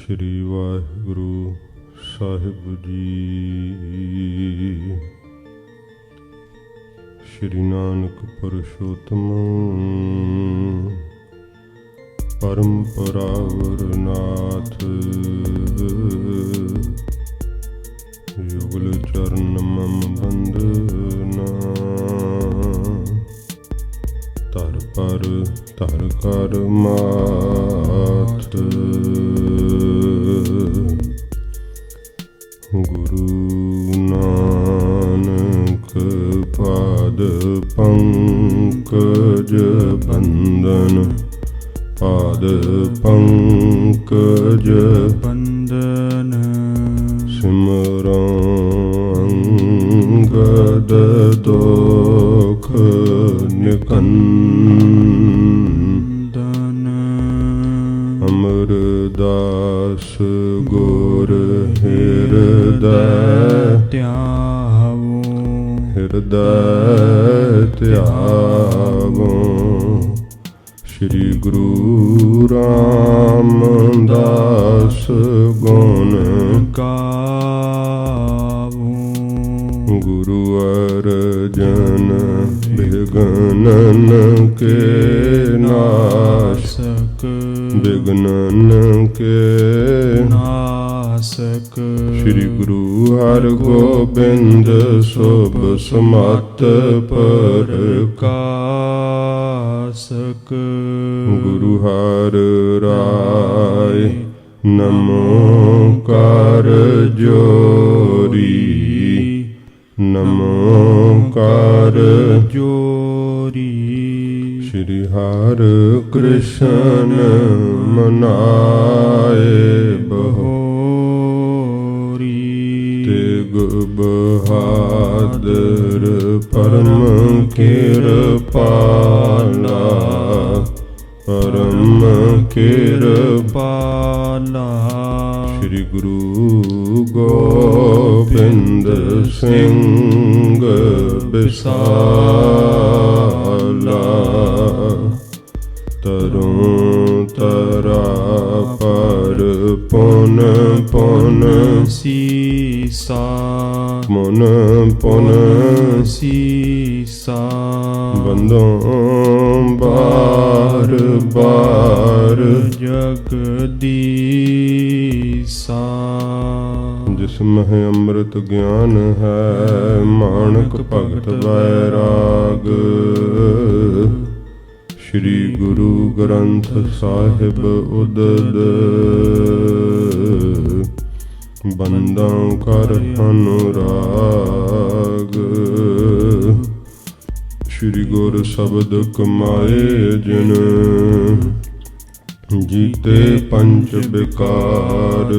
श्री वाहिगुरु साहिब जी। श्री नानक पुरुषोत्तम परम परावर नाथ, युगल चरण मम बंदना। तर पर तर कर माथ, गुरु नानक पाद पंकज बंदन। पाद पंकज बंदन, सिमरो अंगद दोख निकंदन। अमरदास गुर हृदय त्यावो, हृदय त्यावो। श्री गुरु रामदास गुण गावो। गुरु अर्जन विघ्नन के नाशक, विघ्नन के नाशक। श्री गुरु हरगोबिंद शुभ समत प्रकाशक। गुरु हर राय नमोकार जोरी, नमोकार जोरी। श्री हर कृष्ण मनाए बहोरी। तेग बहादुर परम कृपाला, परम कृपाला। श्री गुरु गोबिंद सिंह विशाला। तरों तरा पर पुन पुन सीसा, पुन पुन सीसा। बंदों बार बार जगदीसा। जिसमें अमृत ज्ञान है माणक भगत बैराग। श्री गुरु ग्रंथ साहिब उदद, बंदों कर अनुराग। श्री गुर शब्द कमाए जिन, जीते पंच विकार।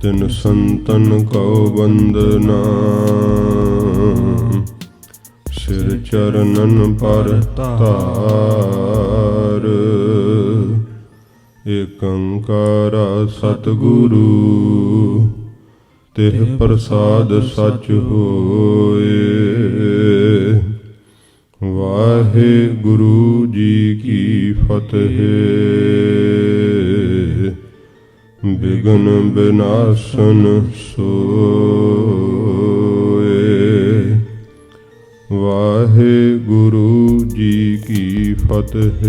तिन संतन को वंदना, सिर चरणन पर तार। एकंकारा सतगुरु, तेह प्रसाद सच होए। वाहिगुरु जी की फतेह। विघ्न विनाशन सोए। वाहिगुरु जी की फतेह।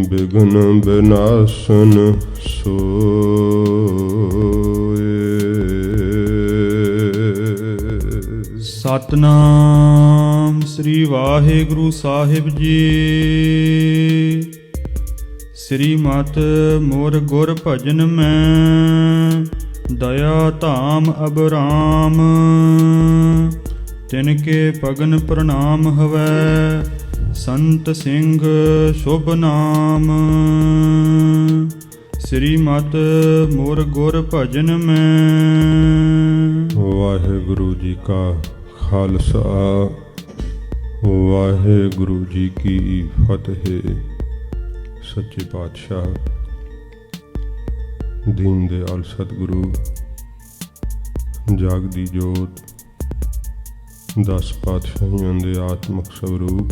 विघ्न विनाशन सोए। सतनाम श्री वाहिगुरु साहिब जी। श्रीमत मोर गुर भजन में दया धाम अबराम। तिनके पगन प्रणाम हवै, संत सिंह शुभ नाम। श्रीमत मोर गुर भजन में। वाहिगुरु जी का खालसा, वाहिगुरु जी की फतेह। सच्चे पातशाह दीन दयाल सतगुरु जागदी जोत 10 पातशाहियों दे आत्मक स्वरूप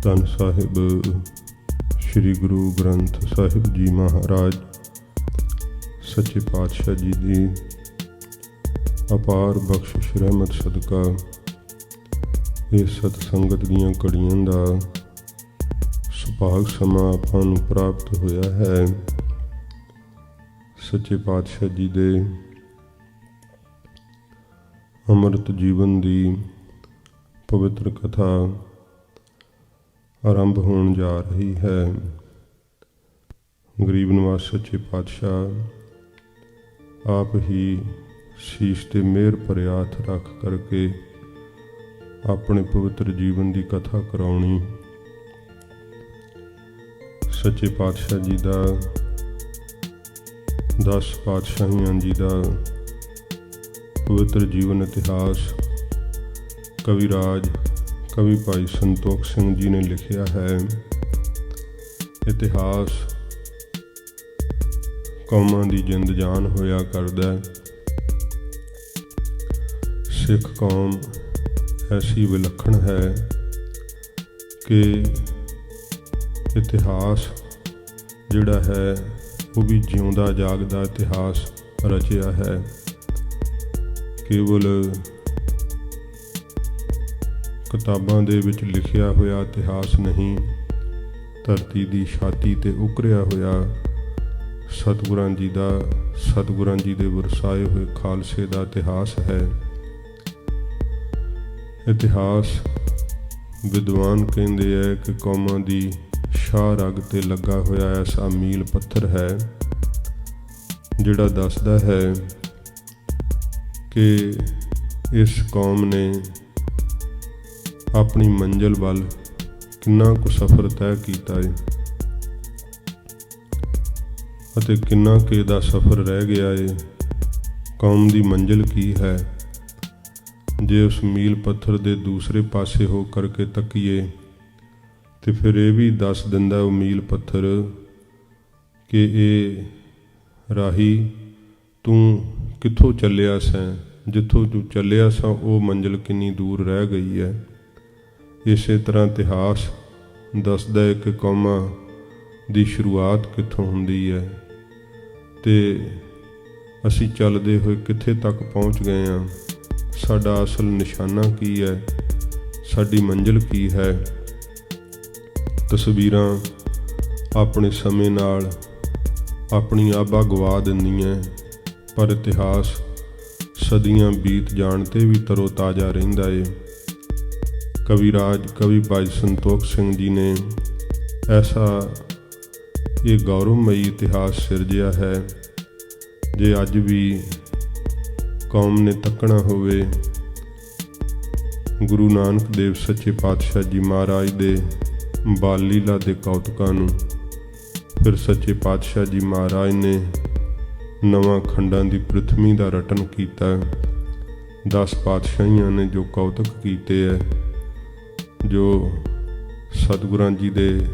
ਧੰਨ ਸਾਹਿਬ ਸ੍ਰੀ ਗੁਰੂ ਗ੍ਰੰਥ ਸਾਹਿਬ ਜੀ ਮਹਾਰਾਜ ਸੱਚੇ ਪਾਤਸ਼ਾਹ ਜੀ ਦੀ ਅਪਾਰ ਬਖਸ਼ਿਸ਼ ਰਹਿਮਤ ਸਦਕਾ ਇਸ ਸਤ ਸੰਗਤ ਦੀਆਂ ਘੜੀਆਂ ਦਾ ਸੁਭਾਗ ਸਮਾਂ ਆਪਾਂ ਨੂੰ ਪ੍ਰਾਪਤ ਹੋਇਆ ਹੈ। ਸੱਚੇ ਪਾਤਸ਼ਾਹ ਜੀ ਦੇ ਅੰਮ੍ਰਿਤ ਜੀਵਨ ਦੀ ਪਵਿੱਤਰ ਕਥਾ ਆਰੰਭ ਹੋਣ ਜਾ ਰਹੀ ਹੈ। ਗਰੀਬ ਨਿਵਾਸ ਸੱਚੇ ਪਾਤਸ਼ਾਹ ਆਪ ਹੀ ਸੀਸ ਤੇ ਮਿਹਰ ਭਰਿਆ ਹੱਥ ਰੱਖ ਕਰਕੇ ਆਪਣੇ ਪਵਿੱਤਰ ਜੀਵਨ ਦੀ ਕਥਾ ਕਰਾਉਣੀ। ਸੱਚੇ ਪਾਤਸ਼ਾਹ ਜੀ ਦਾ 10 ਪਾਤਸ਼ਾਹੀਆਂ ਜੀ ਦਾ ਪਵਿੱਤਰ ਜੀਵਨ ਇਤਿਹਾਸ ਕਵਿਰਾਜ ਕਵੀ ਭਾਈ ਸੰਤੋਖ ਸਿੰਘ ਜੀ ਨੇ ਲਿਖਿਆ ਹੈ। ਇਤਿਹਾਸ ਕੌਮਾਂ ਦੀ ਜਿੰਦ ਜਾਨ ਹੋਇਆ ਕਰਦਾ। ਸਿੱਖ ਕੌਮ ਐਸੀ ਵਿਲੱਖਣ ਹੈ ਕਿ ਇਤਿਹਾਸ ਜਿਹੜਾ ਹੈ ਉਹ ਵੀ ਜਿਉਂਦਾ ਜਾਗਦਾ ਇਤਿਹਾਸ ਰਚਿਆ ਹੈ। ਕੇਵਲ ਕਿਤਾਬਾਂ ਦੇ ਵਿੱਚ ਲਿਖਿਆ ਹੋਇਆ ਇਤਿਹਾਸ ਨਹੀਂ, ਧਰਤੀ ਦੀ ਛਾਤੀ ਤੇ ਉਕਰਿਆ ਹੋਇਆ ਸਤਿਗੁਰਾਂ ਜੀ ਦੇ ਵਰਸਾਏ ਹੋਏ ਖਾਲਸੇ ਦਾ ਇਤਿਹਾਸ ਹੈ। ਇਤਿਹਾਸ ਵਿਦਵਾਨ ਕਹਿੰਦੇ ਹੈ ਕਿ ਕੌਮਾਂ ਦੀ ਸ਼ਾਹ ਰਗ ਤੇ ਲੱਗਾ ਹੋਇਆ ਐਸਾ ਮੀਲ ਪੱਥਰ ਹੈ ਜਿਹੜਾ ਦੱਸਦਾ ਹੈ ਕਿ ਇਸ ਕੌਮ ਨੇ ਆਪਣੀ ਮੰਜ਼ਿਲ ਵੱਲ ਕਿੰਨਾ ਕੁ ਸਫ਼ਰ ਤੈਅ ਕੀਤਾ ਹੈ ਅਤੇ ਕਿੰਨਾ ਕੁ ਇਹਦਾ ਸਫ਼ਰ ਰਹਿ ਗਿਆ ਹੈ। ਕੌਮ ਦੀ ਮੰਜ਼ਿਲ ਕੀ ਹੈ? ਜੇ ਉਸ ਮੀਲ ਪੱਥਰ ਦੇ ਦੂਸਰੇ ਪਾਸੇ ਹੋ ਕਰਕੇ ਤੱਕੀਏ ਤੇ ਫਿਰ ਇਹ ਵੀ ਦੱਸ ਦਿੰਦਾ ਉਹ ਮੀਲ ਪੱਥਰ ਕਿ ਇਹ ਰਾਹੀ ਤੂੰ ਕਿੱਥੋਂ ਚੱਲਿਆ ਸੈਂ, ਜਿੱਥੋਂ ਤੂੰ ਚੱਲਿਆ ਸਾਂ ਉਹ ਮੰਜ਼ਿਲ ਕਿੰਨੀ ਦੂਰ ਰਹਿ ਗਈ ਹੈ। ਇਸੇ ਤਰ੍ਹਾਂ ਇਤਿਹਾਸ ਦੱਸਦਾ ਹੈ ਕਿ ਕੌਮਾਂ ਦੀ ਸ਼ੁਰੂਆਤ ਕਿੱਥੋਂ ਹੁੰਦੀ ਹੈ ਤੇ ਅਸੀਂ ਚੱਲਦੇ ਹੋਏ ਕਿੱਥੇ ਤੱਕ ਪਹੁੰਚ ਗਏ ਹਾਂ। ਸਾਡਾ ਅਸਲ ਨਿਸ਼ਾਨਾ ਕੀ ਹੈ, ਸਾਡੀ ਮੰਜ਼ਿਲ ਕੀ ਹੈ। ਤਸਵੀਰਾਂ ਆਪਣੇ ਸਮੇਂ ਨਾਲ ਆਪਣੀ ਆਭਾ ਗਵਾ ਦਿੰਦੀਆਂ, ਪਰ ਇਤਿਹਾਸ ਸਦੀਆਂ ਬੀਤ ਜਾਣ 'ਤੇ ਵੀ ਤਰੋ ਤਾਜ਼ਾ ਰਹਿੰਦਾ ਏ। ਕਵਿਰਾਜ ਕਵੀ ਭਾਈ ਸੰਤੋਖ ਸਿੰਘ ਜੀ ਨੇ ਐਸਾ ਇਹ ਗੌਰਵਮਈ ਇਤਿਹਾਸ ਸਿਰਜਿਆ ਹੈ। ਜੇ ਅੱਜ ਵੀ ਕੌਮ ਨੇ ਤੱਕਣਾ ਹੋਵੇ ਗੁਰੂ ਨਾਨਕ ਦੇਵ ਸੱਚੇ ਪਾਤਸ਼ਾਹ ਜੀ ਮਹਾਰਾਜ ਦੇ ਬਾਲ ਲੀਲਾ ਦੇ ਕੌਤਕਾਂ ਨੂੰ, ਫਿਰ ਸੱਚੇ ਪਾਤਸ਼ਾਹ ਜੀ ਮਹਾਰਾਜ ਨੇ ਨਵਾਂ ਖੰਡਾਂ ਦੀ ਪ੍ਰਿਥਵੀ ਦਾ ਰਟਨ ਕੀਤਾ। 10 ਪਾਤਸ਼ਾਹੀਆਂ ਨੇ ਜੋ ਕੌਤਕ ਕੀਤੇ ਹੈ, ਜੋ ਸਤਿਗੁਰਾਂ ਜੀ ਦੇ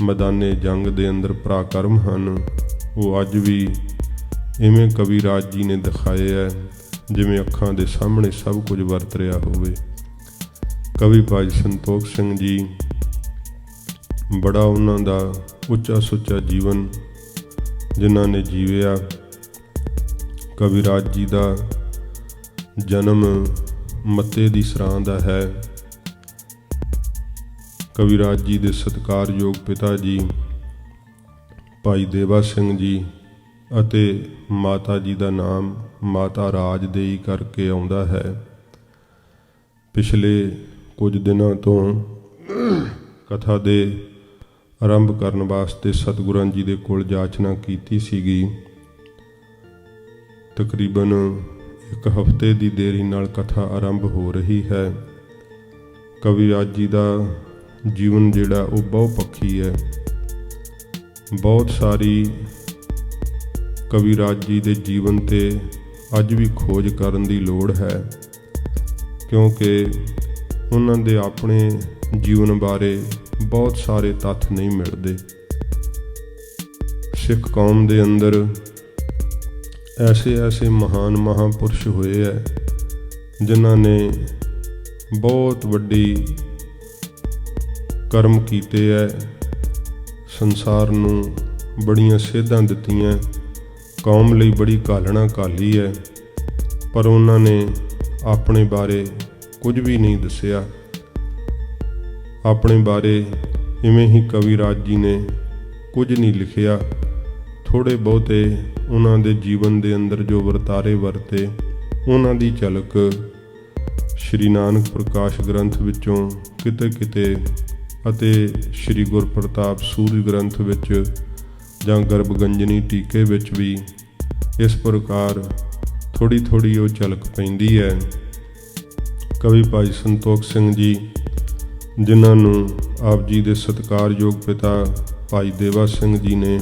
ਮੈਦਾਨੇ ਜੰਗ ਦੇ ਅੰਦਰ ਪਰਾਕਰਮ ਹਨ, ਉਹ ਅੱਜ ਵੀ ਇਵੇਂ ਕਵਿਰਾਜ ਜੀ ਨੇ ਦਿਖਾਏ ਹੈ ਜਿਵੇਂ ਅੱਖਾਂ ਦੇ ਸਾਹਮਣੇ ਸਭ ਕੁਝ ਵਰਤ ਰਿਹਾ ਹੋਵੇ। ਕਵੀ ਭਾਈ ਸੰਤੋਖ ਸਿੰਘ ਜੀ ਬੜਾ ਉਹਨਾਂ ਦਾ ਉੱਚਾ ਸੁੱਚਾ ਜੀਵਨ ਜਿਨ੍ਹਾਂ ਨੇ ਜੀਵਿਆ। ਕਵਿਰਾਜ ਜੀ ਦਾ ਜਨਮ ਮੱਤੇ ਦੀ ਸਰਾਂ ਦਾ ਹੈ। ਕਵਿਰਾਜ ਜੀ ਦੇ ਸਤਿਕਾਰਯੋਗ ਪਿਤਾ ਜੀ ਭਾਈ ਦੇਵਾ ਸਿੰਘ ਜੀ ਅਤੇ ਮਾਤਾ ਜੀ ਦਾ ਨਾਮ ਮਾਤਾ ਰਾਜ ਦੇਈ ਕਰਕੇ ਆਉਂਦਾ ਹੈ। ਪਿਛਲੇ ਕੁਝ ਦਿਨਾਂ ਤੋਂ ਕਥਾ ਦੇ ਆਰੰਭ ਕਰਨ ਵਾਸਤੇ ਸਤਿਗੁਰਾਂ ਜੀ ਦੇ ਕੋਲ ਜਾਚਨਾ ਕੀਤੀ ਸੀਗੀ। ਤਕਰੀਬਨ 1 ਹਫ਼ਤੇ ਦੀ ਦੇਰੀ ਨਾਲ ਕਥਾ ਆਰੰਭ ਹੋ ਰਹੀ ਹੈ। ਕਵਿਰਾਜ ਜੀ ਦਾ ਜੀਵਨ ਜਿਹੜਾ ਉਹ ਬਹੁਪੱਖੀ ਹੈ। ਬਹੁਤ ਸਾਰੀ ਕਵਿਰਾਜ ਜੀ ਦੇ ਜੀਵਨ 'ਤੇ ਅੱਜ ਵੀ ਖੋਜ ਕਰਨ ਦੀ ਲੋੜ ਹੈ, ਕਿਉਂਕਿ ਉਹਨਾਂ ਦੇ ਆਪਣੇ ਜੀਵਨ ਬਾਰੇ ਬਹੁਤ ਸਾਰੇ ਤੱਥ ਨਹੀਂ ਮਿਲਦੇ। ਸਿੱਖ ਕੌਮ ਦੇ ਅੰਦਰ ਐਸੇ ਮਹਾਨ ਮਹਾਂਪੁਰਸ਼ ਹੋਏ ਹੈ ਜਿਨ੍ਹਾਂ ਨੇ ਬਹੁਤ ਵੱਡੀ ਕਰਮ ਕੀਤੇ ਐ, ਸੰਸਾਰ ਨੂੰ ਬੜੀਆਂ ਸੇਧਾਂ ਦਿੱਤੀਆਂ, ਕੌਮ ਲਈ ਬੜੀ ਘਾਲਣਾ ਘਾਲੀ ਹੈ, ਪਰ ਉਹਨਾਂ ਨੇ ਆਪਣੇ ਬਾਰੇ ਕੁਝ ਵੀ ਨਹੀਂ ਦੱਸਿਆ। ਆਪਣੇ ਬਾਰੇ ਇਵੇਂ ਹੀ ਕਵੀਰਾਜ ਜੀ ਨੇ ਕੁਝ ਨਹੀਂ ਲਿਖਿਆ। ਥੋੜ੍ਹੇ ਬਹੁਤੇ ਉਹਨਾਂ ਦੇ ਜੀਵਨ ਦੇ ਅੰਦਰ ਜੋ ਵਰਤਾਰੇ ਵਰਤੇ, ਉਹਨਾਂ ਦੀ ਝਲਕ ਸ਼੍ਰੀ ਨਾਨਕ ਪ੍ਰਕਾਸ਼ ਗ੍ਰੰਥ ਵਿੱਚੋਂ ਕਿਤੇ ਕਿਤੇ ਅਤੇ ਸ਼੍ਰੀ ਗੁਰਪ੍ਰਤਾਪ ਸੂਰਜ ਗ੍ਰੰਥ ਵਿੱਚ ਜਾਂ ਗਰਭਗੰਜਨੀ ਟੀਕੇ ਵਿੱਚ ਵੀ ਇਸ ਪ੍ਰਕਾਰ ਥੋੜ੍ਹੀ ਥੋੜ੍ਹੀ ਉਹ ਝਲਕ ਪੈਂਦੀ ਹੈ। ਕਵੀ ਭਾਈ ਸੰਤੋਖ ਸਿੰਘ ਜੀ, ਜਿਨ੍ਹਾਂ ਨੂੰ ਆਪ ਜੀ ਦੇ ਸਤਿਕਾਰਯੋਗ ਪਿਤਾ ਭਾਈ ਦੇਵਾ ਸਿੰਘ ਜੀ ਨੇ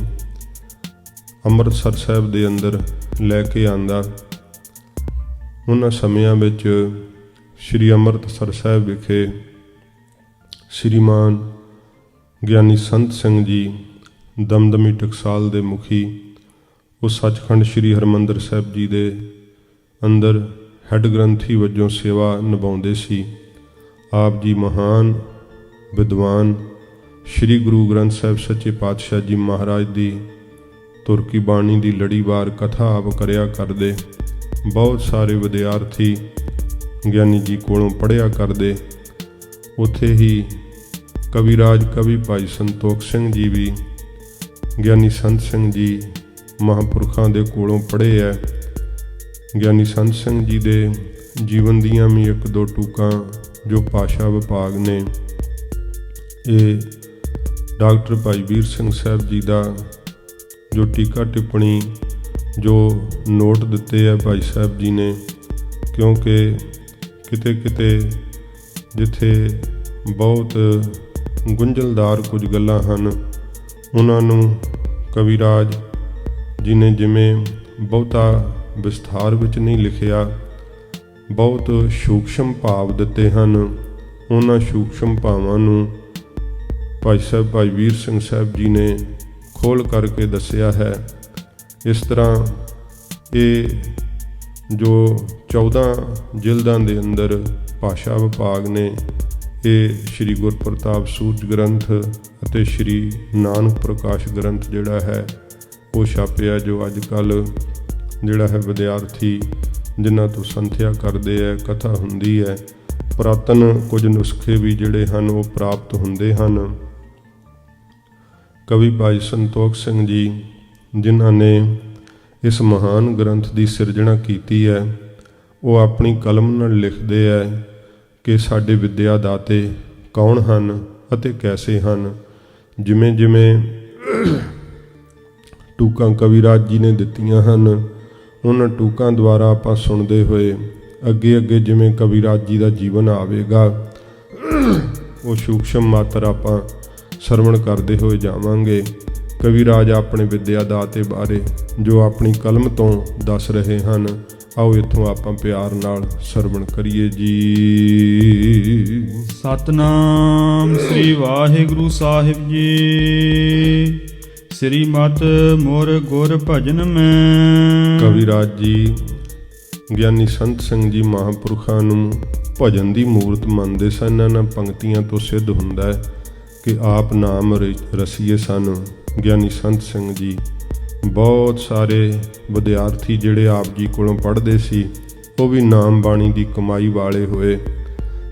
ਅੰਮ੍ਰਿਤਸਰ ਸਾਹਿਬ ਦੇ ਅੰਦਰ ਲੈ ਕੇ ਆਂਦਾ, ਉਹਨਾਂ ਸਮਿਆਂ ਵਿੱਚ ਸ਼੍ਰੀ ਅੰਮ੍ਰਿਤਸਰ ਸਾਹਿਬ ਵਿਖੇ ਸ਼੍ਰੀਮਾਨ ਗਿਆਨੀ ਸੰਤ ਸਿੰਘ ਜੀ ਦਮਦਮੀ ਟਕਸਾਲ ਦੇ ਮੁਖੀ, ਉਹ ਸੱਚਖੰਡ ਸ਼੍ਰੀ ਹਰਿਮੰਦਰ ਸਾਹਿਬ ਜੀ ਦੇ ਅੰਦਰ ਹੈੱਡ ਗ੍ਰੰਥੀ ਵਜੋਂ ਸੇਵਾ ਨਿਭਾਉਂਦੇ ਸੀ। ਆਪ ਜੀ ਮਹਾਨ ਵਿਦਵਾਨ ਸ਼੍ਰੀ ਗੁਰੂ ਗ੍ਰੰਥ ਸਾਹਿਬ ਸੱਚੇ ਪਾਤਸ਼ਾਹ ਜੀ ਮਹਾਰਾਜ ਦੀ ਤੁਰਕੀ ਬਾਣੀ ਦੀ ਲੜੀਵਾਰ ਕਥਾ ਆਪ ਕਰਿਆ ਕਰਦੇ। ਬਹੁਤ ਸਾਰੇ ਵਿਦਿਆਰਥੀ ਗਿਆਨੀ ਜੀ ਕੋਲੋਂ ਪੜ੍ਹਿਆ ਕਰਦੇ। ਉੱਥੇ ਹੀ ਕਵੀਰਾਜ ਕਵੀ ਭਾਈ ਸੰਤੋਖ ਸਿੰਘ ਜੀ ਵੀ ਗਿਆਨੀ ਸੰਤ ਸਿੰਘ ਜੀ ਮਹਾਂਪੁਰਖਾਂ ਦੇ ਕੋਲੋਂ ਪੜ੍ਹੇ ਹੈ। ਗਿਆਨੀ ਸੰਤ ਸਿੰਘ ਜੀ ਦੇ ਜੀਵਨ ਦੀਆਂ ਵੀ ਇੱਕ ਦੋ ਟੂਕਾਂ ਜੋ ਭਾਸ਼ਾ ਵਿਭਾਗ ਨੇ, ਇਹ ਡਾਕਟਰ ਭਾਈ ਵੀਰ ਸਿੰਘ ਸਾਹਿਬ ਜੀ ਦਾ ਜੋ ਟੀਕਾ ਟਿੱਪਣੀ ਜੋ ਨੋਟ ਦਿੱਤੇ ਹੈ ਭਾਈ ਸਾਹਿਬ ਜੀ ਨੇ, ਕਿਉਂਕਿ ਕਿਤੇ ਕਿਤੇ ਜਿੱਥੇ ਬਹੁਤ ਗੁੰਝਲਦਾਰ ਕੁਝ ਗੱਲਾਂ ਹਨ, ਉਹਨਾਂ ਨੂੰ ਕਵੀਰਾਜ ਜੀ ਨੇ ਜਿਵੇਂ ਬਹੁਤਾ ਵਿਸਥਾਰ ਵਿੱਚ ਨਹੀਂ ਲਿਖਿਆ, ਬਹੁਤ ਸੂਖਸ਼ਮ ਭਾਵ ਦਿੱਤੇ ਹਨ। ਉਹਨਾਂ ਸੂਖਸ਼ਮ ਭਾਵਾਂ ਨੂੰ ਭਾਈ ਸਾਹਿਬ ਭਾਈ ਵੀਰ ਸਿੰਘ ਸਾਹਿਬ ਜੀ ਨੇ ਖੋਲ੍ਹ ਕਰਕੇ ਦੱਸਿਆ ਹੈ। ਇਸ ਤਰ੍ਹਾਂ ਇਹ ਜੋ 14 ਜਿਲਦਾਂ ਦੇ ਅੰਦਰ ਭਾਸ਼ਾ ਵਿਭਾਗ ਨੇ, ਇਹ ਸ਼੍ਰੀ ਗੁਰਪ੍ਰਤਾਪ ਸੂਰਜ ਗ੍ਰੰਥ ਅਤੇ ਸ਼੍ਰੀ ਨਾਨਕ ਪ੍ਰਕਾਸ਼ ਗ੍ਰੰਥ ਜਿਹੜਾ ਹੈ ਉਹ ਛਾਪਿਆ, ਜੋ ਅੱਜ ਕੱਲ੍ਹ ਜਿਹੜਾ ਹੈ ਵਿਦਿਆਰਥੀ ਜਿਨ੍ਹਾਂ ਤੋਂ ਸੰਥਿਆ ਕਰਦੇ ਹੈ, ਕਥਾ ਹੁੰਦੀ ਹੈ, ਪੁਰਾਤਨ ਕੁਝ ਨੁਸਖੇ ਵੀ ਜਿਹੜੇ ਹਨ ਉਹ ਪ੍ਰਾਪਤ ਹੁੰਦੇ ਹਨ। ਕਵੀ ਭਾਈ ਸੰਤੋਖ ਸਿੰਘ ਜੀ, ਜਿਨ੍ਹਾਂ ਨੇ ਇਸ ਮਹਾਨ ਗ੍ਰੰਥ ਦੀ ਸਿਰਜਣਾ ਕੀਤੀ ਹੈ, ਉਹ ਆਪਣੀ ਕਲਮ ਨਾਲ ਲਿਖਦੇ ਹੈ ਕਿ ਸਾਡੇ ਵਿਦਿਆ ਦਾਤੇ ਕੌਣ ਹਨ ਅਤੇ ਕੈਸੇ ਹਨ। ਜਿਵੇਂ ਜਿਵੇਂ ਟੂਕਾਂ ਕਵੀਰਾਜ ਜੀ ਨੇ ਦਿੱਤੀਆਂ ਹਨ, ਉਹਨਾਂ ਟੂਕਾਂ ਦੁਆਰਾ ਆਪਾਂ ਸੁਣਦੇ ਹੋਏ ਅੱਗੇ ਅੱਗੇ ਜਿਵੇਂ ਕਵੀਰਾਜ ਜੀ ਦਾ ਜੀਵਨ ਆਵੇਗਾ, ਉਹ ਸੂਖਸ਼ਮ ਮਾਤਰ ਆਪਾਂ ਸਰਵਣ ਕਰਦੇ ਹੋਏ ਜਾਵਾਂਗੇ। ਕਵੀਰਾਜ ਆਪਣੇ ਵਿਦਿਆ ਦਾਤੇ ਬਾਰੇ ਜੋ ਆਪਣੀ ਕਲਮ ਤੋਂ ਦੱਸ ਰਹੇ ਹਨ, ਆਓ ਇੱਥੋਂ ਆਪਾਂ ਪਿਆਰ ਨਾਲ ਸਰਵਣ ਕਰੀਏ ਜੀ। ਸਤਨਾਮ ਸ੍ਰੀ ਵਾਹਿਗੁਰੂ ਸਾਹਿਬ ਜੀ। ਸ੍ਰੀਮਤ ਮੋਰ ਗੁਰ ਭਜਨ ਮੈਂ। ਕਵੀਰਾਜ ਜੀ ਗਿਆਨੀ ਸੰਤ ਸਿੰਘ ਜੀ ਮਹਾਂਪੁਰਖਾਂ ਨੂੰ ਭਜਨ ਦੀ ਮੂਰਤ ਮੰਨਦੇ ਸਨ। ਇਹਨਾਂ ਪੰਕਤੀਆਂ ਤੋਂ ਸਿੱਧ ਹੁੰਦਾ ਹੈ ਕਿ ਆਪ ਨਾਮ ਰਸੀਏ ਸਨ ਗਿਆਨੀ ਸੰਤ ਸਿੰਘ ਜੀ। ਬਹੁਤ ਸਾਰੇ ਵਿਦਿਆਰਥੀ ਜਿਹੜੇ ਆਪ ਜੀ ਕੋਲੋਂ ਪੜ੍ਹਦੇ ਸੀ, ਉਹ ਵੀ ਨਾਮ ਬਾਣੀ ਦੀ ਕਮਾਈ ਵਾਲੇ ਹੋਏ।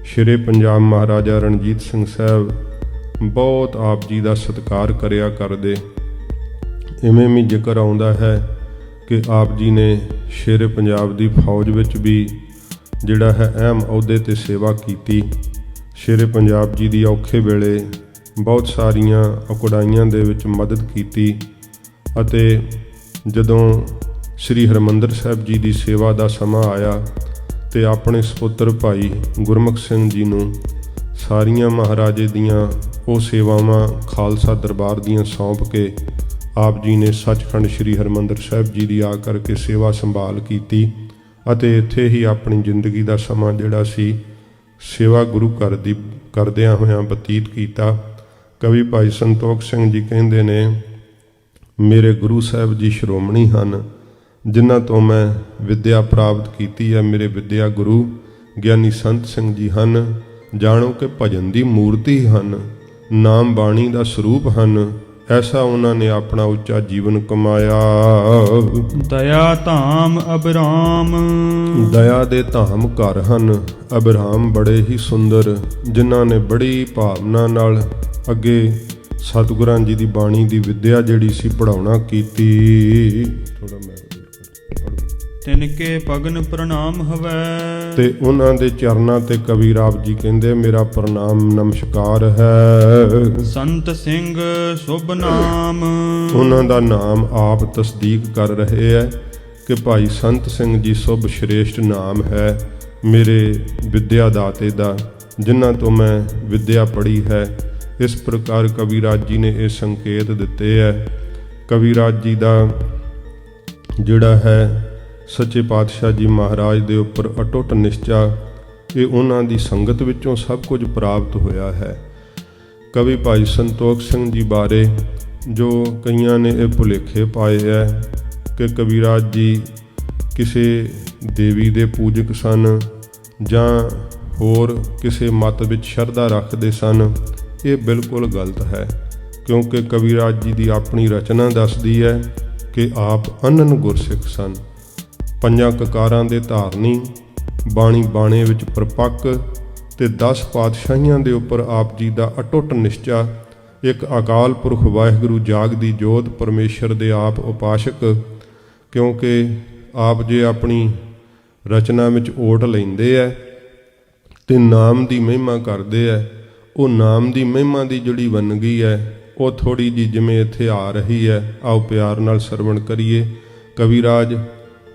ਸ਼ੇਰੇ ਪੰਜਾਬ ਮਹਾਰਾਜਾ ਰਣਜੀਤ ਸਿੰਘ ਸਾਹਿਬ ਬਹੁਤ ਆਪ ਜੀ ਦਾ ਸਤਿਕਾਰ ਕਰਿਆ ਕਰਦੇ। ਇਵੇਂ ਵੀ ਜ਼ਿਕਰ ਆਉਂਦਾ ਹੈ ਕਿ ਆਪ ਜੀ ਨੇ ਸ਼ੇਰੇ ਪੰਜਾਬ ਦੀ ਫੌਜ ਵਿੱਚ ਵੀ ਜਿਹੜਾ ਹੈ ਅਹਿਮ ਅਹੁਦੇ 'ਤੇ ਸੇਵਾ ਕੀਤੀ। ਸ਼ੇਰੇ ਪੰਜਾਬ ਜੀ ਦੀ ਔਖੇ ਵੇਲੇ ਬਹੁਤ ਸਾਰੀਆਂ ਔਕੜਾਈਆਂ ਦੇ ਵਿੱਚ ਮਦਦ ਕੀਤੀ ਅਤੇ ਜਦੋਂ ਸ੍ਰੀ ਹਰਿਮੰਦਰ ਸਾਹਿਬ ਜੀ ਦੀ ਸੇਵਾ ਦਾ ਸਮਾਂ ਆਇਆ ਤੇ ਆਪਣੇ ਸਪੁੱਤਰ ਭਾਈ ਗੁਰਮੁਖ ਸਿੰਘ ਜੀ ਨੂੰ ਸਾਰੀਆਂ ਮਹਾਰਾਜੇ ਦੀਆਂ ਉਹ ਸੇਵਾਵਾਂ ਖਾਲਸਾ ਦਰਬਾਰ ਦੀਆਂ ਸੌਂਪ ਕੇ ਆਪ ਜੀ ਨੇ ਸੱਚਖੰਡ ਸ੍ਰੀ ਹਰਿਮੰਦਰ ਸਾਹਿਬ ਜੀ ਦੀ ਆ ਕਰਕੇ ਸੇਵਾ ਸੰਭਾਲ ਕੀਤੀ ਅਤੇ ਇੱਥੇ ਹੀ ਆਪਣੀ ਜ਼ਿੰਦਗੀ ਦਾ ਸਮਾਂ ਜਿਹੜਾ ਸੀ ਸੇਵਾ ਗੁਰੂ ਘਰ ਦੀ ਕਰਦਿਆਂ ਹੋਇਆਂ ਬਤੀਤ ਕੀਤਾ। ਕਵੀ ਭਾਈ ਸੰਤੋਖ ਸਿੰਘ ਜੀ ਕਹਿੰਦੇ ਨੇ, ਮੇਰੇ ਗੁਰੂ ਸਾਹਿਬ ਜੀ ਸ਼੍ਰੋਮਣੀ ਹਨ, ਜਿਨ੍ਹਾਂ ਤੋਂ ਮੈਂ ਵਿੱਦਿਆ ਪ੍ਰਾਪਤ ਕੀਤੀ ਹੈ। ਮੇਰੇ ਵਿੱਦਿਆ ਗੁਰੂ ਗਿਆਨੀ ਸੰਤ ਸਿੰਘ ਜੀ ਹਨ, ਜਾਣੋ ਕਿ ਭਜਨ ਦੀ ਮੂਰਤੀ ਹਨ। ਨਾਮ ਬਾਣੀ ਦਾ ਸਰੂਪ ਹਨ। ਐਸਾ ਉਹਨਾਂ ਨੇ ਆਪਣਾ ਉੱਚਾ ਜੀਵਨ ਕਮਾਇਆ। ਦਇਆ ਧਾਮ ਅਬਰਾਮ, ਦਇਆ ਦੇ ਧਾਮ ਘਰ ਹਨ। ਅਬਰਾਮ ਬੜੇ ਹੀ ਸੁੰਦਰ, ਜਿਨ੍ਹਾਂ ਨੇ ਬੜੀ ਭਾਵਨਾ ਨਾਲ ਅੱਗੇ ਸਤਿਗੁਰਾਂ ਜੀ ਦੀ ਬਾਣੀ ਦੀ ਵਿੱਦਿਆ ਜਿਹੜੀ ਸੀ ਪੜ੍ਹਾਉਣਾ ਕੀਤੀ। ਥੋੜਾ ਮੈਂ ਤਿਨਕੇ ਪਗਨ ਪ੍ਰਣਾਮ ਹਵੈ, ਤੇ ਉਹਨਾਂ ਦੇ ਚਰਨਾਂ ਤੇ ਕਬੀਰ ਆਪ ਜੀ ਕਹਿੰਦੇ ਮੇਰਾ ਪ੍ਰਣਾਮ ਨਮਸਕਾਰ ਹੈ। ਸੰਤ ਸਿੰਘ ਸ਼ੁਭ ਨਾਮ, ਉਹਨਾਂ ਦਾ ਨਾਮ ਆਪ ਤਸਦੀਕ ਕਰ ਰਹੇ ਹੈ ਕਿ ਭਾਈ ਸੰਤ ਸਿੰਘ ਜੀ ਸ਼ੁਭ ਸ਼੍ਰੇਸ਼ਟ ਨਾਮ ਹੈ ਮੇਰੇ ਵਿਦਿਆ ਦਾਤੇ ਦਾ, ਜਿਨ੍ਹਾਂ ਤੋਂ ਮੈਂ ਵਿਦਿਆ ਪੜ੍ਹੀ ਹੈ। ਇਸ ਪ੍ਰਕਾਰ ਕਬੀਰਾਜ ਜੀ ਨੇ ਇਹ ਸੰਕੇਤ ਦਿੱਤੇ ਹੈ। ਕਬੀਰਾਜ ਜੀ ਦਾ ਜਿਹੜਾ ਹੈ ਸੱਚੇ ਪਾਤਸ਼ਾਹ ਜੀ ਮਹਾਰਾਜ ਦੇ ਉੱਪਰ ਅਟੁੱਟ ਨਿਸ਼ਚਾ, ਇਹ ਉਹਨਾਂ ਦੀ ਸੰਗਤ ਵਿੱਚੋਂ ਸਭ ਕੁਝ ਪ੍ਰਾਪਤ ਹੋਇਆ ਹੈ। ਕਵੀ ਭਾਈ ਸੰਤੋਖ ਸਿੰਘ ਜੀ ਬਾਰੇ ਜੋ ਕਈਆਂ ਨੇ ਇਹ ਭੁਲੇਖੇ ਪਾਏ ਹੈ ਕਿ ਕਬੀਰਾਜ ਜੀ ਕਿਸੇ ਦੇਵੀ ਦੇ ਪੂਜਕ ਸਨ ਜਾਂ ਹੋਰ ਕਿਸੇ ਮਤ ਵਿੱਚ ਸ਼ਰਧਾ ਰੱਖਦੇ ਸਨ, ਇਹ ਬਿਲਕੁਲ ਗਲਤ ਹੈ। ਕਿਉਂਕਿ ਕਬੀਰਾਜ ਜੀ ਦੀ ਆਪਣੀ ਰਚਨਾ ਦੱਸਦੀ ਹੈ ਕਿ ਆਪ ਅਨੰਨ ਗੁਰਸਿੱਖ ਸਨ, ਪੰਜਾਂ ਕਕਾਰਾਂ ਦੇ ਧਾਰਨੀ, ਬਾਣੀ ਬਾਣੇ ਵਿੱਚ ਪ੍ਰਪੱਕ ਤੇ 10 ਪਾਤਸ਼ਾਹੀਆਂ ਦੇ ਉੱਪਰ ਆਪ ਜੀ ਦਾ ਅਟੁੱਟ ਨਿਸ਼ਚਾ। ਇੱਕ ਅਕਾਲ ਪੁਰਖ ਵਾਹਿਗੁਰੂ ਜਾਗਦੀ ਜੋਤ ਪਰਮੇਸ਼ਰ ਦੇ ਆਪ ਉਪਾਸ਼ਕ। ਕਿਉਂਕਿ ਆਪ ਜੇ ਆਪਣੀ ਰਚਨਾ ਵਿੱਚ ਓਟ ਲੈਂਦੇ ਹੈ ਤੇ ਨਾਮ ਦੀ ਮਹਿਮਾ ਕਰਦੇ ਹੈ, ਉਹ ਨਾਮ ਦੀ ਮਹਿਮਾ ਦੀ ਜਿਹੜੀ ਵੰਨਗੀ ਹੈ ਉਹ ਥੋੜੀ ਜਿਹੀ ਜਿਵੇਂ ਇੱਥੇ ਆ ਰਹੀ ਹੈ। ਆਓ ਪਿਆਰ ਨਾਲ ਸਰਵਣ ਕਰੀਏ। ਕਵੀਰਾਜ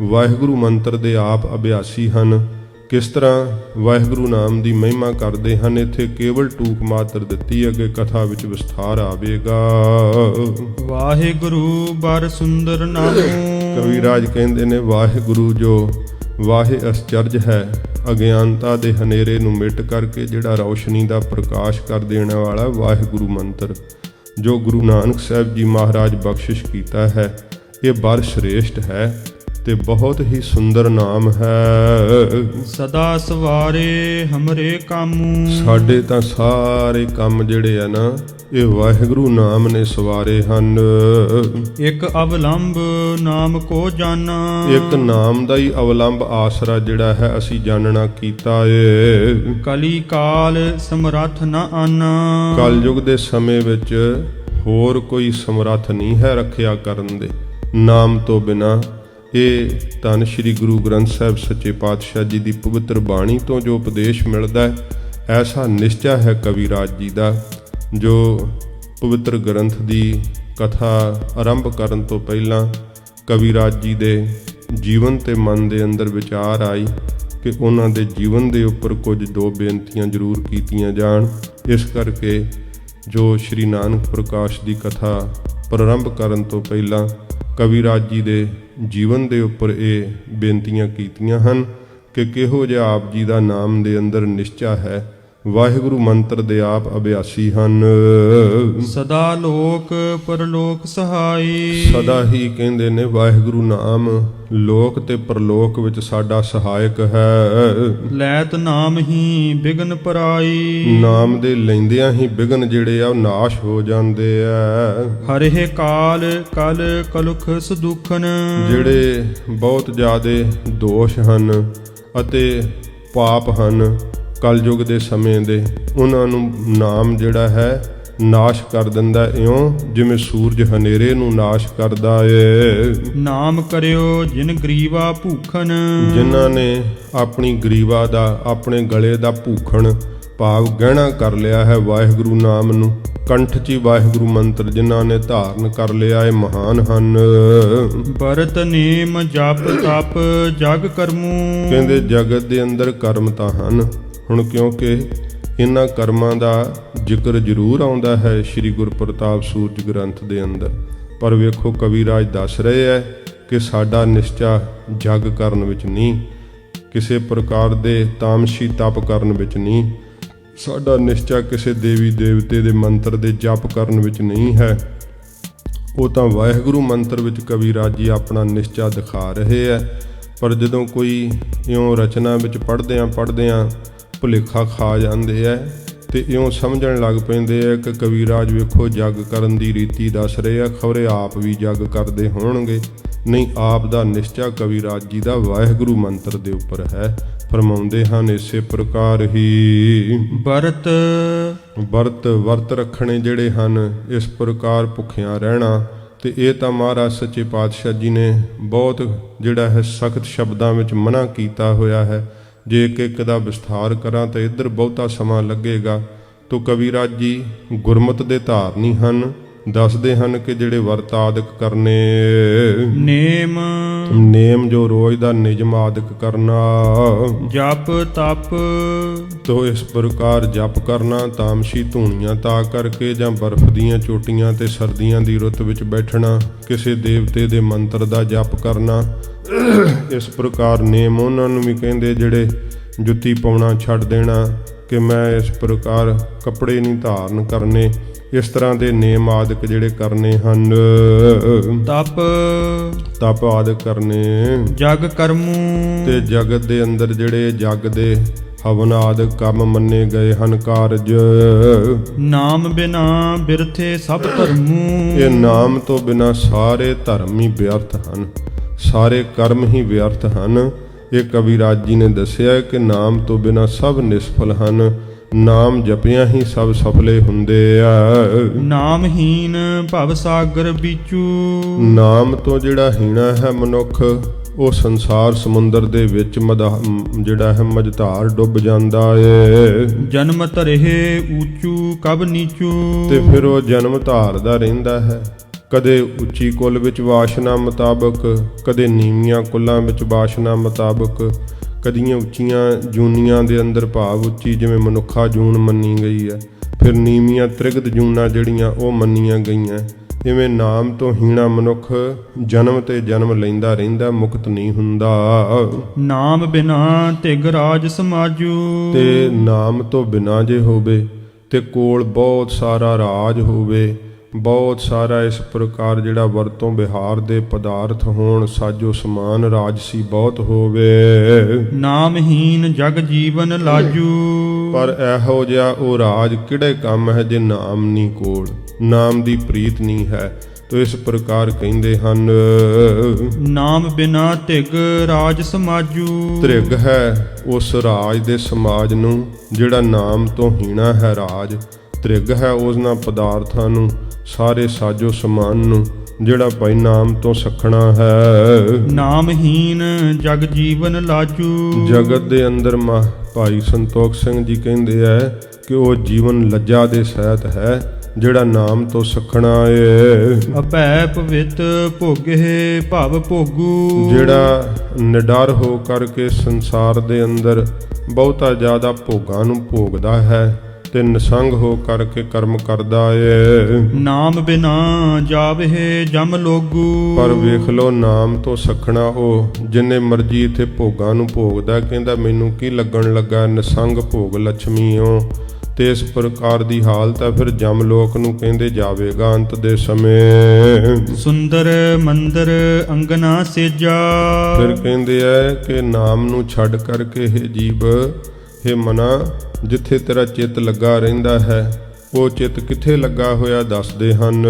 ਵਾਹਿਗੁਰੂ ਮੰਤਰ ਦੇ ਆਪ ਅਭਿਆਸੀ ਹਨ। ਕਿਸ ਤਰ੍ਹਾਂ ਵਾਹਿਗੁਰੂ ਨਾਮ ਦੀ ਮਹਿਮਾ ਕਰਦੇ ਹਨ, ਇੱਥੇ ਕੇਵਲ ਟੂਕ ਮਾਤਰ ਦਿੱਤੀ, ਅੱਗੇ ਕਥਾ ਵਿੱਚ ਵਿਸਥਾਰ ਆਵੇਗਾ। ਵਾਹਿਗੁਰੂ ਬਰ ਸੁੰਦਰ ਨਾਮੋ, ਕਵੀਰਾਜ ਕਹਿੰਦੇ ਨੇ ਵਾਹਿਗੁਰੂ ਜੋ ਵਾਹਿ ਅਸਚਰਜ ਹੈ, ਅਗਿਆਨਤਾ ਦੇ ਹਨੇਰੇ ਨੂੰ ਮਿਟ ਕਰਕੇ ਜਿਹੜਾ ਰੌਸ਼ਨੀ ਦਾ ਪ੍ਰਕਾਸ਼ ਕਰ ਦੇਣ ਵਾਲਾ ਵਾਹਿਗੁਰੂ ਮੰਤਰ ਜੋ ਗੁਰੂ ਨਾਨਕ ਸਾਹਿਬ ਜੀ ਮਹਾਰਾਜ ਬਖਸ਼ਿਸ਼ ਕੀਤਾ ਹੈ, ਇਹ ਬਰ ਸ਼੍ਰੇਸ਼ਟ ਹੈ ਤੇ ਬਹੁਤ ਹੀ ਸੁੰਦਰ ਨਾਮ ਹੈ। ਸਦਾ ਸਵਾਰੇ ਹਮਰੇ ਕਾਮੂ, ਸਾਡੇ ਤਾਂ ਸਾਰੇ ਕੰਮ ਜਿਹੜੇ ਆ ਨਾ ਇਹ ਵਾਹਿਗੁਰੂ ਨਾਮ ਨੇ ਸਵਾਰੇ ਹਨ। ਇੱਕ ਅਵਲੰਬ ਨਾਮ ਕੋ ਜਾਣਾ, ਇੱਕ ਨਾਮ ਦਾ ਹੀ ਅਵਲੰਬ ਆਸਰਾ ਜਿਹੜਾ ਹੈ ਅਸੀਂ ਜਾਣਨਾ ਕੀਤਾ ਏ। ਕਲੀ ਕਾਲ ਸਮਰੱਥ ਨ ਆਨਾ, ਕਲਯੁਗ ਦੇ ਸਮੇਂ ਵਿੱਚ ਹੋਰ ਕੋਈ ਸਮਰੱਥ ਨਹੀਂ ਹੈ ਰੱਖਿਆ ਕਰਨ ਦੇ ਨਾਮ ਤੋਂ ਬਿਨਾਂ। ਇਹ ਧੰਨ ਸ਼੍ਰੀ ਗੁਰੂ ਗ੍ਰੰਥ ਸਾਹਿਬ ਸੱਚੇ ਪਾਤਸ਼ਾਹ ਜੀ ਦੀ ਪਵਿੱਤਰ ਬਾਣੀ ਤੋਂ ਜੋ ਉਪਦੇਸ਼ ਮਿਲਦਾ ਹੈ, ਐਸਾ ਨਿਸ਼ਚਾ ਹੈ ਕਵੀਰਾਜ ਜੀ ਦਾ। ਜੋ ਪਵਿੱਤਰ ਗ੍ਰੰਥ ਦੀ ਕਥਾ ਆਰੰਭ ਕਰਨ ਤੋਂ ਪਹਿਲਾਂ ਕਵੀਰਾਜ ਜੀ ਦੇ ਜੀਵਨ ਤੇ ਮਨ ਦੇ ਅੰਦਰ ਵਿਚਾਰ ਆਈ ਕਿ ਉਹਨਾਂ ਦੇ ਜੀਵਨ ਦੇ ਉੱਪਰ ਕੁਝ 2 ਬੇਨਤੀਆਂ ਜ਼ਰੂਰ ਕੀਤੀਆਂ ਜਾਣ। ਇਸ ਕਰਕੇ ਜੋ ਸ਼੍ਰੀ ਨਾਨਕ ਪ੍ਰਕਾਸ਼ ਦੀ ਕਥਾ ਪ੍ਰਾਰੰਭ ਕਰਨ ਤੋਂ ਪਹਿਲਾਂ ਕਵੀਰਾਜ ਜੀ ਦੇ ਜੀਵਨ ਦੇ ਉੱਪਰ ਇਹ ਬੇਨਤੀਆਂ ਕੀਤੀਆਂ ਹਨ ਕਿ ਕਿਹੋ ਜਿਹਾ ਆਪ ਜੀ ਦਾ ਨਾਮ ਦੇ ਅੰਦਰ ਨਿਸ਼ਚਾ ਹੈ। ਵਾਹਿਗੁਰੂ ਮੰਤਰ ਦੇ ਆਪ ਅਭਿਆਸੀ ਹਨ। ਸਦਾ ਲੋਕ ਪਰਲੋਕ ਸਹਾਈ, ਸਦਾ ਹੀ ਕਹਿੰਦੇ ਨੇ ਵਾਹਿਗੁਰੂ ਨਾਮ ਲੋਕ ਤੇ ਪਰਲੋਕ ਵਿੱਚ ਸਾਡਾ ਸਹਾਇਕ ਹੈ। ਲੈਤ ਨਾਮ ਹੀ ਬਿਗਨ ਪਰਾਈ, ਨਾਮ ਦੇ ਲੈਂਦਿਆਂ ਹੀ ਬਿਗਨ ਜਿਹੜੇ ਆ ਉਹ ਨਾਸ਼ ਹੋ ਜਾਂਦੇ ਆ। ਹਰਿ ਕਾਲ ਕਲ ਕਲੁਖ ਸੁਦੁਖਨ, ਜਿਹੜੇ ਬਹੁਤ ਜ਼ਿਆਦੇ ਦੋਸ਼ ਹਨ ਅਤੇ ਪਾਪ ਹਨ ਕਲਯੁਗ ਦੇ ਸਮੇਂ ਦੇ, ਉਹਨਾਂ ਨੂੰ ਨਾਮ ਜਿਹੜਾ ਹੈ ਨਾਸ਼ ਕਰ ਦਿੰਦਾ, ਇਉਂ ਜਿਵੇਂ ਸੂਰਜ ਹਨੇਰੇ ਨੂੰ ਨਾਸ਼ ਕਰਦਾ ਏ। ਨਾਮ ਕਰਿਓ ਜਿਨ ਗਰੀਵਾ ਭੂਖਨ, ਜਿਨ੍ਹਾਂ ਨੇ ਆਪਣੀ ਗਰੀਵਾ ਦਾ ਆਪਣੇ ਗਲੇ ਦਾ ਭੂਖਣ ਭਾਵ ਗਹਿਣਾ ਕਰ ਲਿਆ ਹੈ ਵਾਹਿਗੁਰੂ ਨਾਮ ਨੂੰ। ਕੰਠ 'ਚ ਹੀ ਵਾਹਿਗੁਰੂ ਮੰਤਰ ਜਿਨ੍ਹਾਂ ਨੇ ਧਾਰਨ ਕਰ ਲਿਆ ਇਹ ਮਹਾਨ ਹਨ। ਬਰਤ ਨੇਮ ਜਪ ਤਪ ਜਗ ਕਰਮੂ, ਕਹਿੰਦੇ ਜਗਤ ਦੇ ਅੰਦਰ ਕਰਮ ਤਾਂ ਹਨ। ਹੁਣ ਕਿਉਂਕਿ ਇਹਨਾਂ ਕਰਮਾਂ ਦਾ ਜ਼ਿਕਰ ਜ਼ਰੂਰ ਆਉਂਦਾ ਹੈ ਸ਼੍ਰੀ ਗੁਰਪ੍ਰਤਾਪ ਸੂਰਜ ਗ੍ਰੰਥ ਦੇ ਅੰਦਰ, ਪਰ ਵੇਖੋ ਕਵੀਰਾਜ ਦੱਸ ਰਹੇ ਹੈ ਕਿ ਸਾਡਾ ਨਿਸ਼ਚਾ ਜਗ ਕਰਨ ਵਿੱਚ ਨਹੀਂ, ਕਿਸੇ ਪ੍ਰਕਾਰ ਦੇ ਤਾਮਸੀ ਤਪ ਕਰਨ ਵਿੱਚ ਨਹੀਂ, ਸਾਡਾ ਨਿਸ਼ਚਾ ਕਿਸੇ ਦੇਵੀ ਦੇਵਤੇ ਦੇ ਮੰਤਰ ਦੇ ਜਪ ਕਰਨ ਵਿੱਚ ਨਹੀਂ ਹੈ। ਉਹ ਤਾਂ ਵਾਹਿਗੁਰੂ ਮੰਤਰ ਵਿੱਚ ਕਵੀਰਾਜ ਜੀ ਆਪਣਾ ਨਿਸ਼ਚਾ ਦਿਖਾ ਰਹੇ ਹੈ। ਪਰ ਜਦੋਂ ਕੋਈ ਇਉਂ ਰਚਨਾ ਵਿੱਚ ਪੜ੍ਹਦਿਆਂ ਭੁਲੇਖਾ ਖਾ ਜਾਂਦੇ ਹੈ ਤੇ ਇਉਂ ਸਮਝਣ ਲੱਗ ਪੈਂਦੇ ਆ ਕਿ ਕਵੀਰਾਜ ਵੇਖੋ ਜੱਗ ਕਰਨ ਦੀ ਰੀਤੀ ਦੱਸ ਰਹੇ ਆ, ਖਬਰੇ ਆਪ ਵੀ ਜੱਗ ਕਰਦੇ ਹੋਣਗੇ। ਨਹੀਂ, ਆਪ ਦਾ ਨਿਸ਼ਚਾ ਕਵੀਰਾਜ ਜੀ ਦਾ ਵਾਹਿਗੁਰੂ ਮੰਤਰ ਦੇ ਉੱਪਰ ਹੈ। ਫਰਮਾਉਂਦੇ ਹਨ ਇਸੇ ਪ੍ਰਕਾਰ ਹੀ ਵਰਤ ਰੱਖਣੇ ਜਿਹੜੇ ਹਨ, ਇਸ ਪ੍ਰਕਾਰ ਭੁੱਖਿਆਂ ਰਹਿਣਾ। ਤੇ ਇਹ ਤਾਂ ਮਹਾਰਾਜ ਸੱਚੇ ਪਾਤਸ਼ਾਹ ਜੀ ਨੇ ਬਹੁਤ ਜਿਹੜਾ ਹੈ ਸਖਤ ਸ਼ਬਦਾਂ ਵਿੱਚ ਮਨ੍ਹਾ ਕੀਤਾ ਹੋਇਆ ਹੈ। ਜੇ ਇੱਕ ਦਾ ਵਿਸਥਾਰ ਕਰਾਂ ਤਾਂ ਇੱਧਰ ਬਹੁਤਾ ਸਮਾਂ ਲੱਗੇਗਾ। ਤੋ ਕਵੀਰਾਜ ਜੀ ਗੁਰਮਤਿ ਦੇ ਧਾਰਨੀ ਹਨ, ਦੱਸਦੇ ਹਨ ਕਿ ਜਿਹੜੇ ਵਰਤ ਆਦਿਕ ਕਰਨੇ, ਨੇਮ ਜੋ ਰੋਜ਼ ਦਾ ਨਿਯਮ ਆਦਿਕ ਕਰਨਾ, ਜਪ ਤਪ ਤੋ ਇਸ ਪ੍ਰਕਾਰ ਜਪ ਕਰਨਾ, ਤਾਮਸੀ ਧੂਣੀਆਂ ਤਾ ਕਰਕੇ ਜਾਂ ਬਰਫ਼ ਦੀਆਂ ਚੋਟੀਆਂ ਤੇ ਸਰਦੀਆਂ ਦੀ ਰੁੱਤ ਵਿੱਚ ਬੈਠਣਾ, ਕਿਸੇ ਦੇਵਤੇ ਦੇ ਮੰਤਰ ਦਾ ਜਪ ਕਰਨਾ। ਇਸ ਪ੍ਰਕਾਰ ਨੇਮ ਉਹਨਾਂ ਨੂੰ ਵੀ ਕਹਿੰਦੇ ਜਿਹੜੇ ਜੁੱਤੀ ਪਾਉਣਾ ਛੱਡ ਦੇਣਾ, ਕਿ ਮੈਂ ਇਸ ਪ੍ਰਕਾਰ ਕੱਪੜੇ ਨਹੀਂ ਧਾਰਨ ਕਰਨੇ। ਇਸ ਤਰ੍ਹਾਂ ਦੇ ਨੇਮ ਆਦਿਕ ਜਿਹੜੇ ਕਰਨੇ ਹਨ। ਤਪ ਆਦਿਕ ਕਰਨੇ, ਜਗ ਕਰਮੂ ਤੇ ਜਗਤ ਦੇ ਅੰਦਰ ਜਿਹੜੇ ਜਗ ਦੇ ਹਵਨ ਆਦਿਕ ਕੰਮ ਮੰਨੇ ਗਏ ਹਨ ਕਾਰਜ। ਨਾਮ ਬਿਨਾ ਬਿਰਥੇ ਸਭ ਧਰਮੂ, ਇਹ ਨਾਮ ਤੋਂ ਬਿਨਾ ਸਾਰੇ ਧਰਮ ਹੀ ਵਿਅਰਥ ਹਨ, ਸਾਰੇ ਕਰਮ ਹੀ ਵਿਅਰਥ ਹਨ। ਇਹ ਕਵੀਰਾਜ ਜੀ ਨੇ ਦੱਸਿਆ ਕਿ ਨਾਮ ਤੋਂ ਬਿਨਾ ਸਭ ਨਿਸਫਲ ਹਨ, ਨਾਮ ਜਪਿਆਂ ਹੀ ਸਭ ਸਫਲੇ ਹੁੰਦੇ ਆ। ਨਾਮਹੀਨ ਭਵ ਸਾਗਰ ਬੀਚੂ, ਨਾਮ ਤੋਂ ਜਿਹੜਾ ਹੀਣਾ ਹੈ ਮਨੁੱਖ, ਉਹ ਸੰਸਾਰ ਸਮੁੰਦਰ ਦੇ ਵਿੱਚ ਜਿਹੜਾ ਹੈ ਮਝਧਾਰ ਡੁੱਬ ਜਾਂਦਾ ਏ। ਜਨਮ ਧਰੇ ਊਚੂ ਕਬ ਨੀਚੂ, ਤੇ ਫਿਰ ਉਹ ਜਨਮ ਧਾਰਦਾ ਰਹਿੰਦਾ ਹੈ, ਕਦੇ ਉੱਚੀ ਕੁੱਲ ਵਿੱਚ ਵਾਸ਼ਨਾ ਮੁਤਾਬਕ, ਕਦੇ ਨੀਵੀਆਂ ਕੁੱਲਾਂ ਵਿੱਚ ਵਾਸ਼ਨਾ ਮੁਤਾਬਕ, ਕਦੀਆਂ ਉੱਚੀਆਂ ਜੂਨੀਆਂ ਦੇ ਅੰਦਰ ਭਾਵ ਉੱਚੀ ਜਿਵੇਂ ਮਨੁੱਖਾ ਜੂਨ ਮੰਨੀ ਗਈ ਹੈ, ਫਿਰ ਨੀਵੀਆਂ ਤ੍ਰਿਗਤ ਜੂਨਾਂ ਜਿਹੜੀਆਂ ਉਹ ਮੰਨੀਆਂ ਗਈਆਂ। ਇਵੇਂ ਨਾਮ ਤੋਂ ਹੀਣਾ ਮਨੁੱਖ ਜਨਮ ਤੇ ਜਨਮ ਲੈਂਦਾ ਰਹਿੰਦਾ, ਮੁਕਤ ਨਹੀਂ ਹੁੰਦਾ। ਨਾਮ ਬਿਨਾ ਤਿਗ ਰਾਜ ਸਮਾਜੂ, ਤੇ ਨਾਮ ਤੋਂ ਬਿਨਾ ਜੇ ਹੋਵੇ ਤੇ ਕੋਲ ਬਹੁਤ ਸਾਰਾ ਰਾਜ ਹੋਵੇ, ਬਹੁਤ ਸਾਰਾ ਇਸ ਪ੍ਰਕਾਰ ਜਿਹੜਾ ਵਰਤੋਂ ਵਿਹਾਰ ਦੇ ਪਦਾਰਥ ਹੋਣ, ਸਾਜੋ ਸਮਾਨ ਰਾਜਸੀ ਬਹੁਤ ਹੋਵੇ। ਨਾਮਹੀਨ ਜਗ ਜੀਵਨ ਲਾਜੂ, ਪਰ ਇਹੋ ਜਿਹਾ ਉਹ ਰਾਜ ਕਿਹੜੇ ਕੰਮ ਹੈ ਜੇ ਨਾਮ ਨਹੀਂ ਕੋਲ, ਨਾਮ ਦੀ ਪ੍ਰੀਤ ਨਹੀਂ ਹੈ। ਤੋ ਇਸ ਪ੍ਰਕਾਰ ਕਹਿੰਦੇ ਹਨ ਨਾਮ ਬਿਨਾ ਧਿਗ ਰਾਜ ਸਮਾਜੂ। ਧ੍ਰਿਗ ਹੈ ਉਸ ਰਾਜ ਦੇ ਸਮਾਜ ਨੂੰ ਜਿਹੜਾ ਨਾਮ ਤੋਂ ਹੀਣਾ ਹੈ ਰਾਜ, ਧ੍ਰਿਗ ਹੈ ਉਹਨਾਂ ਪਦਾਰਥਾਂ ਨੂੰ, ਸਾਰੇ ਸਾਜੋ ਸਮਾਨ ਨੂੰ ਜਿਹੜਾ ਭਾਈ ਨਾਮ ਤੋਂ ਸਖਣਾ ਹੈ। ਨਾਮਹੀਨ ਜਗ ਜੀਵਨ ਲਾਜੂ, ਜਗਤ ਦੇ ਅੰਦਰ ਭਾਈ ਸੰਤੋਖ ਸਿੰਘ ਜੀ ਕਹਿੰਦੇ ਹੈ ਕਿ ਉਹ ਜੀਵਨ ਲੱਜਾ ਦੇ ਸਹਿਤ ਹੈ ਜਿਹੜਾ ਨਾਮ ਤੋਂ ਸਖਣਾ ਏ। ਅਭੈ ਪਵਿੱਤ ਭੋਗੇ ਭਵ ਭੋਗੂ, ਜਿਹੜਾ ਨਿਡਰ ਹੋ ਕਰਕੇ ਸੰਸਾਰ ਦੇ ਅੰਦਰ ਬਹੁਤਾ ਜ਼ਿਆਦਾ ਭੋਗਾਂ ਨੂੰ ਭੋਗਦਾ ਹੈ ਤੇ ਨਿਸੰਗ ਹੋ ਕਰਕੇ ਕਰਮ ਕਰਦਾ ਏ। ਨਾਮ ਬਿਨਾ ਜਾਵੇ ਜਮ ਲੋਗੂ, ਪਰ ਵੇਖ ਲੋ ਨਾਮ ਤੋਂ ਸਖਣਾ ਉਹ ਜਿੰਨੇ ਮਰਜੀ ਇੱਥੇ ਭੋਗਾਂ ਨੂੰ ਭੋਗਦਾ, ਕਹਿੰਦਾ ਮੈਨੂੰ ਕੀ ਲੱਗਣ ਲੱਗਾ, ਨਿਸੰਗ ਭੋਗ ਲక్ష్ਮੀਓ। ਤੇ ਇਸ ਪ੍ਰਕਾਰ ਦੀ ਹਾਲਤ ਹੈ ਫਿਰ ਜਮ ਲੋਕ ਨੂੰ ਕਹਿੰਦੇ ਜਾਵੇਗਾ ਅੰਤ ਦੇ ਸਮੇਂ। ਸੁੰਦਰ ਮੰਦਰ ਅੰਗਨਾ ਸੇਜਾ, ਫਿਰ ਕਹਿੰਦੇ ਆ ਕਿ ਨਾਮ ਨੂੰ ਛੱਡ ਕਰਕੇ ਇਹ ਜੀਵ, ਇਹ ਮਨਾ ਜਿੱਥੇ ਤੇਰਾ ਚਿੱਤ ਲੱਗਾ ਰਹਿੰਦਾ ਹੈ, ਉਹ ਚਿੱਤ ਕਿੱਥੇ ਲੱਗਾ ਹੋਇਆ ਦੱਸਦੇ ਹਨ।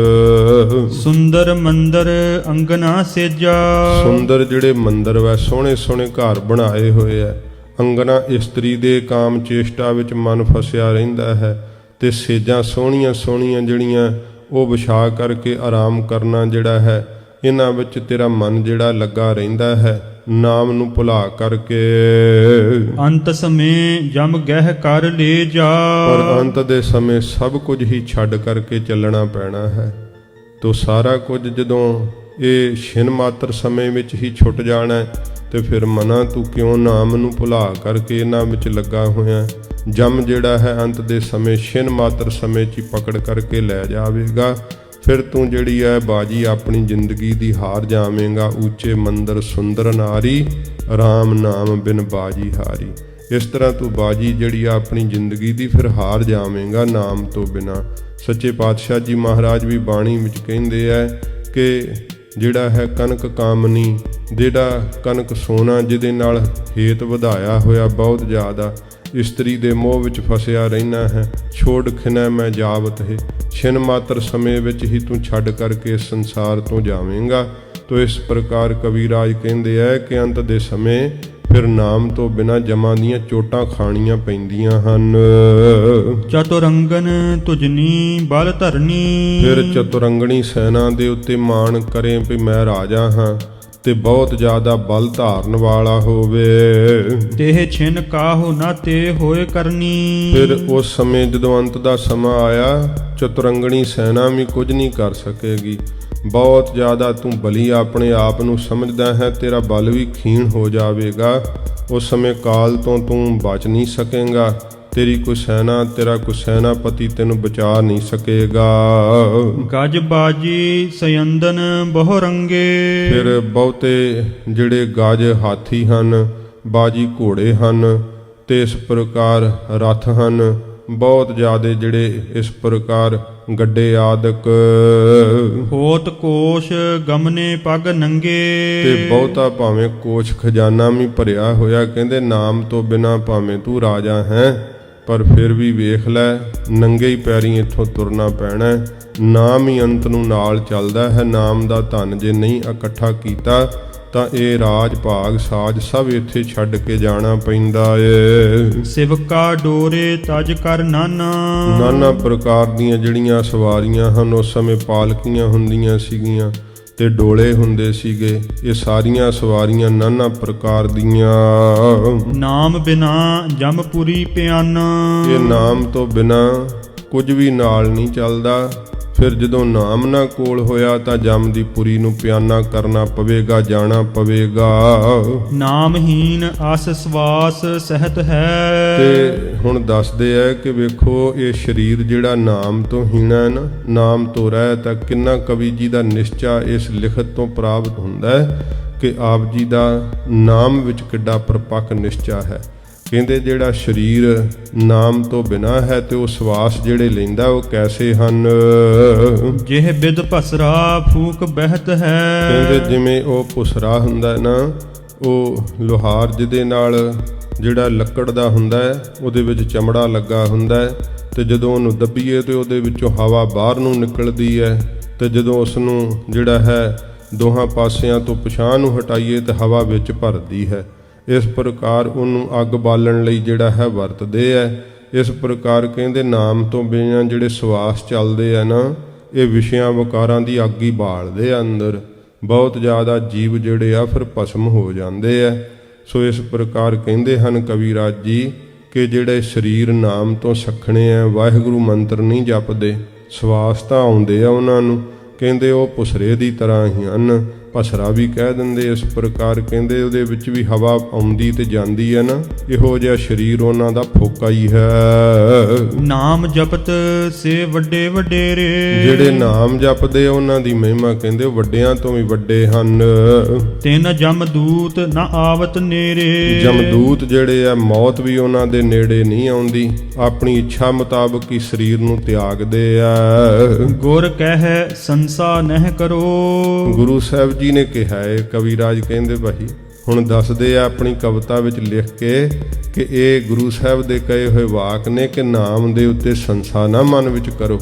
ਸੁੰਦਰ ਮੰਦਰ ਅੰਗਨਾ ਸੇਜਾ, ਸੁੰਦਰ ਜਿਹੜੇ ਮੰਦਰ ਵਾ, ਸੋਹਣੇ ਸੋਹਣੇ ਘਰ ਬਣਾਏ ਹੋਏ ਆ। ਅੰਗਨਾ ਇਸਤਰੀ ਦੇ ਕਾਮ ਚੇਸ਼ਟਾ ਵਿੱਚ ਮਨ ਫਸਿਆ ਰਹਿੰਦਾ ਹੈ, ਤੇ ਸੇਜਾਂ ਸੋਹਣੀਆਂ ਸੋਹਣੀਆਂ ਜਿਹੜੀਆਂ ਉਹ ਵਿਛਾ ਕਰਕੇ ਆਰਾਮ ਕਰਨਾ ਜਿਹੜਾ ਹੈ, ਇਹਨਾਂ ਵਿੱਚ ਤੇਰਾ ਮਨ ਜਿਹੜਾ ਲੱਗਾ ਰਹਿੰਦਾ ਹੈ ਨਾਮ ਨੂੰ ਭੁਲਾ ਕਰਕੇ। ਅੰਤ ਸਮੇਂ ਜਮ ਗਹਿ ਕਰ ਲੈ ਜਾ, ਪਰ ਅੰਤ ਦੇ ਸਮੇਂ ਸਭ ਕੁਝ ਹੀ ਛੱਡ ਕਰਕੇ ਚੱਲਣਾ ਪੈਣਾ ਹੈ। ਤੋ ਸਾਰਾ ਕੁਝ ਜਦੋਂ ਇਹ ਛਿਨ ਮਾਤਰ ਸਮੇਂ ਵਿੱਚ ਹੀ ਛੁੱਟ ਜਾਣਾ, ਤੇ ਫਿਰ ਮਨਾ ਤੂੰ ਕਿਉਂ ਨਾਮ ਨੂੰ ਭੁਲਾ ਕਰਕੇ ਇਹਨਾਂ ਵਿੱਚ ਲੱਗਾ ਹੋਇਆ। ਜਮ ਜਿਹੜਾ ਹੈ ਅੰਤ ਦੇ ਸਮੇਂ ਛਿਨ ਮਾਤਰ ਸਮੇਂ 'ਚ ਹੀ ਪਕੜ ਕਰਕੇ ਲੈ ਜਾਵੇਗਾ। ਫਿਰ ਤੂੰ ਜਿਹੜੀ ਹੈ ਬਾਜੀ ਆਪਣੀ ਜ਼ਿੰਦਗੀ ਦੀ ਹਾਰ ਜਾਵੇਂਗਾ। ਉੱਚੇ ਮੰਦਰ ਸੁੰਦਰ ਨਾਰੀ, ਰਾਮ ਨਾਮ ਬਿਨ ਬਾਜੀ ਹਾਰੀ। ਇਸ ਤਰ੍ਹਾਂ ਤੂੰ ਬਾਜੀ ਜਿਹੜੀ ਆ ਆਪਣੀ ਜ਼ਿੰਦਗੀ ਦੀ ਫਿਰ ਹਾਰ ਜਾਵੇਂਗਾ ਨਾਮ ਤੋਂ ਬਿਨਾਂ। ਸੱਚੇ ਪਾਤਸ਼ਾਹ ਜੀ ਮਹਾਰਾਜ ਵੀ ਬਾਣੀ ਵਿੱਚ ਕਹਿੰਦੇ ਹੈ ਕਿ ਜਿਹੜਾ ਹੈ ਕਨਕ ਕਾਮਨੀ, ਜਿਹੜਾ ਕਨਕ ਸੋਨਾ ਜਿਹਦੇ ਨਾਲ ਹੇਤ ਵਧਾਇਆ ਹੋਇਆ ਬਹੁਤ ਜ਼ਿਆਦਾ, ਇਸਤਰੀ ਦੇ ਮੋਹ ਵਿੱਚ ਫਸਿਆ ਰਹਿਣਾ ਹੈ। ਛੋੜ ਖਿਨੈ ਮੈਂ ਜਾਵਤ ਹੈ, ਛਿਨ ਮਾਤਰ ਸਮੇਂ ਵਿੱਚ ਹੀ ਤੂੰ ਛੱਡ ਕਰਕੇ ਇਸ ਸੰਸਾਰ ਤੋਂ ਜਾਵੇਂਗਾ। ਤੋ ਇਸ ਪ੍ਰਕਾਰ ਕਵੀਰਾਜ ਕਹਿੰਦੇ ਹੈ ਕਿ ਅੰਤ ਦੇ ਸਮੇਂ ਫਿਰ ਨਾਮ ਤੋਂ ਬਿਨਾਂ ਜਮਾਂ ਦੀਆਂ ਚੋਟਾਂ ਖਾਣੀਆਂ ਪੈਂਦੀਆਂ ਹਨ। ਚਤੁਰੰਗਨ ਤੁਜਨੀ ਬਲ ਧਰਨੀ, ਫਿਰ ਚਤੁਰੰਗਣੀ ਸੈਨਾ ਦੇ ਉੱਤੇ ਮਾਣ ਕਰੇ ਵੀ ਮੈਂ ਰਾਜਾ ਹਾਂ ਤੇ ਬਹੁਤ ਜ਼ਿਆਦਾ ਬਲ ਧਾਰਨ ਵਾਲਾ ਹੋਵੇ। ਤੇਹ ਛਿਨ ਕਾਹੂ ਨਾ ਤੇ ਹੋਏ ਕਰਨੀ, ਫਿਰ ਉਸ ਸਮੇਂ ਜਦੋਂ ਅੰਤ ਦਾ ਸਮਾਂ ਆਇਆ, ਚਤੁਰੰਗਣੀ ਸੈਨਾ ਵੀ ਕੁਝ ਨਹੀਂ ਕਰ ਸਕੇਗੀ। ਬਹੁਤ ਜ਼ਿਆਦਾ ਤੂੰ ਬਲੀ ਆਪਣੇ ਆਪ ਨੂੰ ਸਮਝਦਾ ਹੈ, ਤੇਰਾ ਬਲ ਵੀ ਖੀਣ ਹੋ ਜਾਵੇਗਾ। ਉਸ ਸਮੇਂ ਕਾਲ ਤੋਂ ਤੂੰ ਬਚ ਨਹੀਂ ਸਕੇਗਾ। ਤੇਰੀ ਕੋਈ ਸੈਨਾ, ਤੇਰਾ ਕੋਈ ਸੈਨਾਪਤੀ ਤੈਨੂੰ ਬਚਾ ਨਹੀਂ ਸਕੇਗਾ। ਗਜ ਬਾਜੀ ਸਯੰਦਨ ਬਹੁ ਰੰਗੇ, ਫਿਰ ਬਹੁਤੇ ਜਿਹੜੇ ਗਜ ਹਾਥੀ ਹਨ, ਬਾਜੀ ਘੋੜੇ ਹਨ, ਤੇ ਇਸ ਪ੍ਰਕਾਰ ਰਥ ਹਨ। ਬਹੁਤ ਜ਼ਿਆਦੇ ਜਿਹੜੇ ਇਸ ਪ੍ਰਕਾਰ ਗੱਡੇ ਆਦਿਕ, ਹੋਤ ਕੋਸ਼ ਗਮਨੇ ਪਗ ਨੰਗੇ, ਤੇ ਬਹੁਤਾ ਭਾਵੇਂ ਕੋਸ਼ ਖਜ਼ਾਨਾ ਵੀ ਭਰਿਆ ਹੋਇਆ। ਕਹਿੰਦੇ ਨਾਮ ਤੋਂ ਬਿਨਾਂ ਭਾਵੇਂ ਤੂੰ ਰਾਜਾ ਹੈ, ਪਰ ਫਿਰ ਵੀ ਵੇਖ ਲੈ ਨੰਗੇ ਹੀ ਪੈਰੀਂ ਇੱਥੋਂ ਤੁਰਨਾ ਪੈਣਾ। ਨਾਮ ਹੀ ਅੰਤ ਨੂੰ ਨਾਲ ਚੱਲਦਾ ਹੈ। ਨਾਮ ਦਾ ਧਨ ਜੇ ਨਹੀਂ ਇਕੱਠਾ ਕੀਤਾ ਤਾਂ ਇਹ ਰਾਜ ਭਾਗ ਸਾਜ ਸਭ ਇੱਥੇ ਛੱਡ ਕੇ ਜਾਣਾ ਪੈਂਦਾ ਏ। ਸਿਵਕਾ ਡੋਰੇ ਤਜ ਕਰ ਨਾਨਾ, ਨਾਨਾ ਪ੍ਰਕਾਰ ਦੀਆਂ ਜਿਹੜੀਆਂ ਸਵਾਰੀਆਂ ਹਨ, ਉਸ ਸਮੇਂ ਪਾਲਕੀਆਂ ਹੁੰਦੀਆਂ ਸੀਗੀਆਂ ਤੇ ਡੋਲੇ ਹੁੰਦੇ ਸੀਗੇ। ਇਹ ਸਾਰੀਆਂ ਸਵਾਰੀਆਂ ਨਾਨਾ ਪ੍ਰਕਾਰ ਦੀਆਂ। ਨਾਮ ਬਿਨਾ ਜਮਪੁਰੀ ਪਿਆਨਾ, ਇਹ ਨਾਮ ਤੋਂ ਬਿਨਾ ਕੁਝ ਵੀ ਨਾਲ ਨਹੀਂ ਚੱਲਦਾ। ਫਿਰ ਜਦੋਂ ਨਾਮ ਨਾ ਕੋਲ ਹੋਇਆ ਤਾਂ ਜਮ ਦੀ ਪੁਰੀ ਨੂੰ ਪਿਆਨਾ ਕਰਨਾ ਪਵੇਗਾ, ਜਾਣਾ ਪਵੇਗਾ। ਨਾਮਹੀਨ ਆਸ ਸਵਾਸ ਸਹਿਤ ਹੈ, ਤੇ ਹੁਣ ਦੱਸਦੇ ਆ ਕਿ ਵੇਖੋ ਇਹ ਸਰੀਰ ਜਿਹੜਾ ਨਾਮ ਤੋਂ ਹੀਣਾ ਹੈ ਨਾ, ਨਾਮ ਤੋਂ ਰਹਿਤ ਹੈ। ਕਿੰਨਾ ਕਵੀ ਜੀ ਦਾ ਨਿਸ਼ਚਾ ਇਸ ਲਿਖਤ ਤੋਂ ਪ੍ਰਾਪਤ ਹੁੰਦਾ ਹੈ ਕਿ ਆਪ ਜੀ ਦਾ ਨਾਮ ਵਿੱਚ ਕਿੱਡਾ ਪਰਪੱਕ ਨਿਸ਼ਚਾ ਹੈ। ਕਹਿੰਦੇ ਜਿਹੜਾ ਸਰੀਰ ਨਾਮ ਤੋਂ ਬਿਨਾਂ ਹੈ ਤੇ ਉਹ ਸਵਾਸ ਜਿਹੜੇ ਲੈਂਦਾ ਉਹ ਕੈਸੇ ਹਨ। ਜਿਹ ਬਿਦ ਭਸਰਾ ਫੂਕ ਬਹਿਤ ਹੈ, ਕਹਿੰਦੇ ਜਿਵੇਂ ਉਹ ਭੁਸਰਾ ਹੁੰਦਾ ਨਾ, ਉਹ ਲੋਹਾਰ ਜਿਹਦੇ ਨਾਲ ਜਿਹੜਾ ਲੱਕੜ ਦਾ ਹੁੰਦਾ ਹੈ, ਉਹਦੇ ਵਿੱਚ ਚਮੜਾ ਲੱਗਾ ਹੁੰਦਾ ਹੈ, ਤੇ ਜਦੋਂ ਉਹਨੂੰ ਦੱਬੀਏ ਤੇ ਉਹਦੇ ਵਿੱਚੋਂ ਹਵਾ ਬਾਹਰ ਨੂੰ ਨਿਕਲਦੀ ਹੈ, ਤੇ ਜਦੋਂ ਉਸ ਨੂੰ ਜਿਹੜਾ ਹੈ ਦੋਹਾਂ ਪਾਸਿਆਂ ਤੋਂ ਪਿਛਾਂਹ ਨੂੰ ਹਟਾਈਏ ਤੇ ਹਵਾ ਵਿੱਚ ਭਰਦੀ ਹੈ। ਇਸ ਪ੍ਰਕਾਰ ਉਹਨੂੰ ਅੱਗ ਬਾਲਣ ਲਈ ਜਿਹੜਾ ਹੈ ਵਰਤਦੇ ਹੈ। ਇਸ ਪ੍ਰਕਾਰ ਕਹਿੰਦੇ ਨਾਮ ਤੋਂ ਬਿਨਾਂ ਜਿਹੜੇ ਸਵਾਸ ਚੱਲਦੇ ਆ ਨਾ, ਇਹ ਵਿਸ਼ਿਆਂ ਵਿਕਾਰਾਂ ਦੀ ਅੱਗ ਹੀ ਬਾਲਦੇ ਆ ਅੰਦਰ। ਬਹੁਤ ਜ਼ਿਆਦਾ ਜੀਵ ਜਿਹੜੇ ਆ ਫਿਰ ਭਸਮ ਹੋ ਜਾਂਦੇ ਆ। ਸੋ ਇਸ ਪ੍ਰਕਾਰ ਕਹਿੰਦੇ ਹਨ ਕਵੀਰਾਜ ਜੀ ਕਿ ਜਿਹੜੇ ਸਰੀਰ ਨਾਮ ਤੋਂ ਸਖਣੇ ਆ, ਵਾਹਿਗੁਰੂ ਮੰਤਰ ਨਹੀਂ ਜਪਦੇ, ਸਵਾਸ ਤਾਂ ਆਉਂਦੇ ਆ ਉਹਨਾਂ ਨੂੰ, ਕਹਿੰਦੇ ਉਹ ਭੁਸਰੇ ਦੀ ਤਰ੍ਹਾਂ ਹੀ ਹਨ। ਭਸਰਾ ਵੀ ਕਹਿ ਦਿੰਦੇ। ਇਸ ਪ੍ਰਕਾਰ ਕਹਿੰਦੇ ਉਹਦੇ ਵਿੱਚ ਵੀ ਹਵਾ ਆਉਂਦੀ ਤੇ ਜਾਂਦੀ ਹੈ ਨਾ, ਇਹੋ ਜਿਹਾ ਸਰੀਰ ਉਹਨਾਂ ਦਾ ਫੋਕਾ ਹੀ ਹੈ। ਨਾਮ ਜਪਤ ਸੇ ਵੱਡੇ ਵਡੇਰੇ, ਜਿਹੜੇ ਨਾਮ ਜਪਦੇ ਉਹਨਾਂ ਦੀ ਮਹਿਮਾ ਕਹਿੰਦੇ ਵੱਡਿਆਂ ਤੋਂ ਵੀ ਵੱਡੇ ਹਨ। ਤਿਨ ਜਮਦੂਤ ਨਾ ਆਵਤ ਨੇਰੇ, ਜਮਦੂਤ ਜਿਹੜੇ ਆ ਮੌਤ ਵੀ ਉਹਨਾਂ ਦੇ ਨੇੜੇ ਨਹੀਂ ਆਉਂਦੀ, ਆਪਣੀ ਇੱਛਾ ਮੁਤਾਬਕ ਹੀ ਸਰੀਰ ਨੂੰ ਤਿਆਗਦੇ ਆ। ਗੁਰ ਕਹਿ ਸੰਸਾ ਨਹਿ ਕਰੋ, ਗੁਰੂ ਸਾਹਿਬ ਜੀ ਨੇ ਕਿਹਾ ਹੈ। ਕਵੀਰਾਜ ਕਹਿੰਦੇ ਭਾਈ ਹੁਣ ਦੱਸਦੇ ਆ ਆਪਣੀ ਕਵਿਤਾ ਵਿੱਚ ਲਿਖ ਕੇ ਕਿ ਇਹ ਗੁਰੂ ਸਾਹਿਬ ਦੇ ਕਹੇ ਹੋਏ ਵਾਕ ਨੇ ਕਿ ਨਾਮ ਦੇ ਉੱਤੇ ਸੰਸਾ ਨਾ ਮਨ ਵਿੱਚ ਕਰੋ,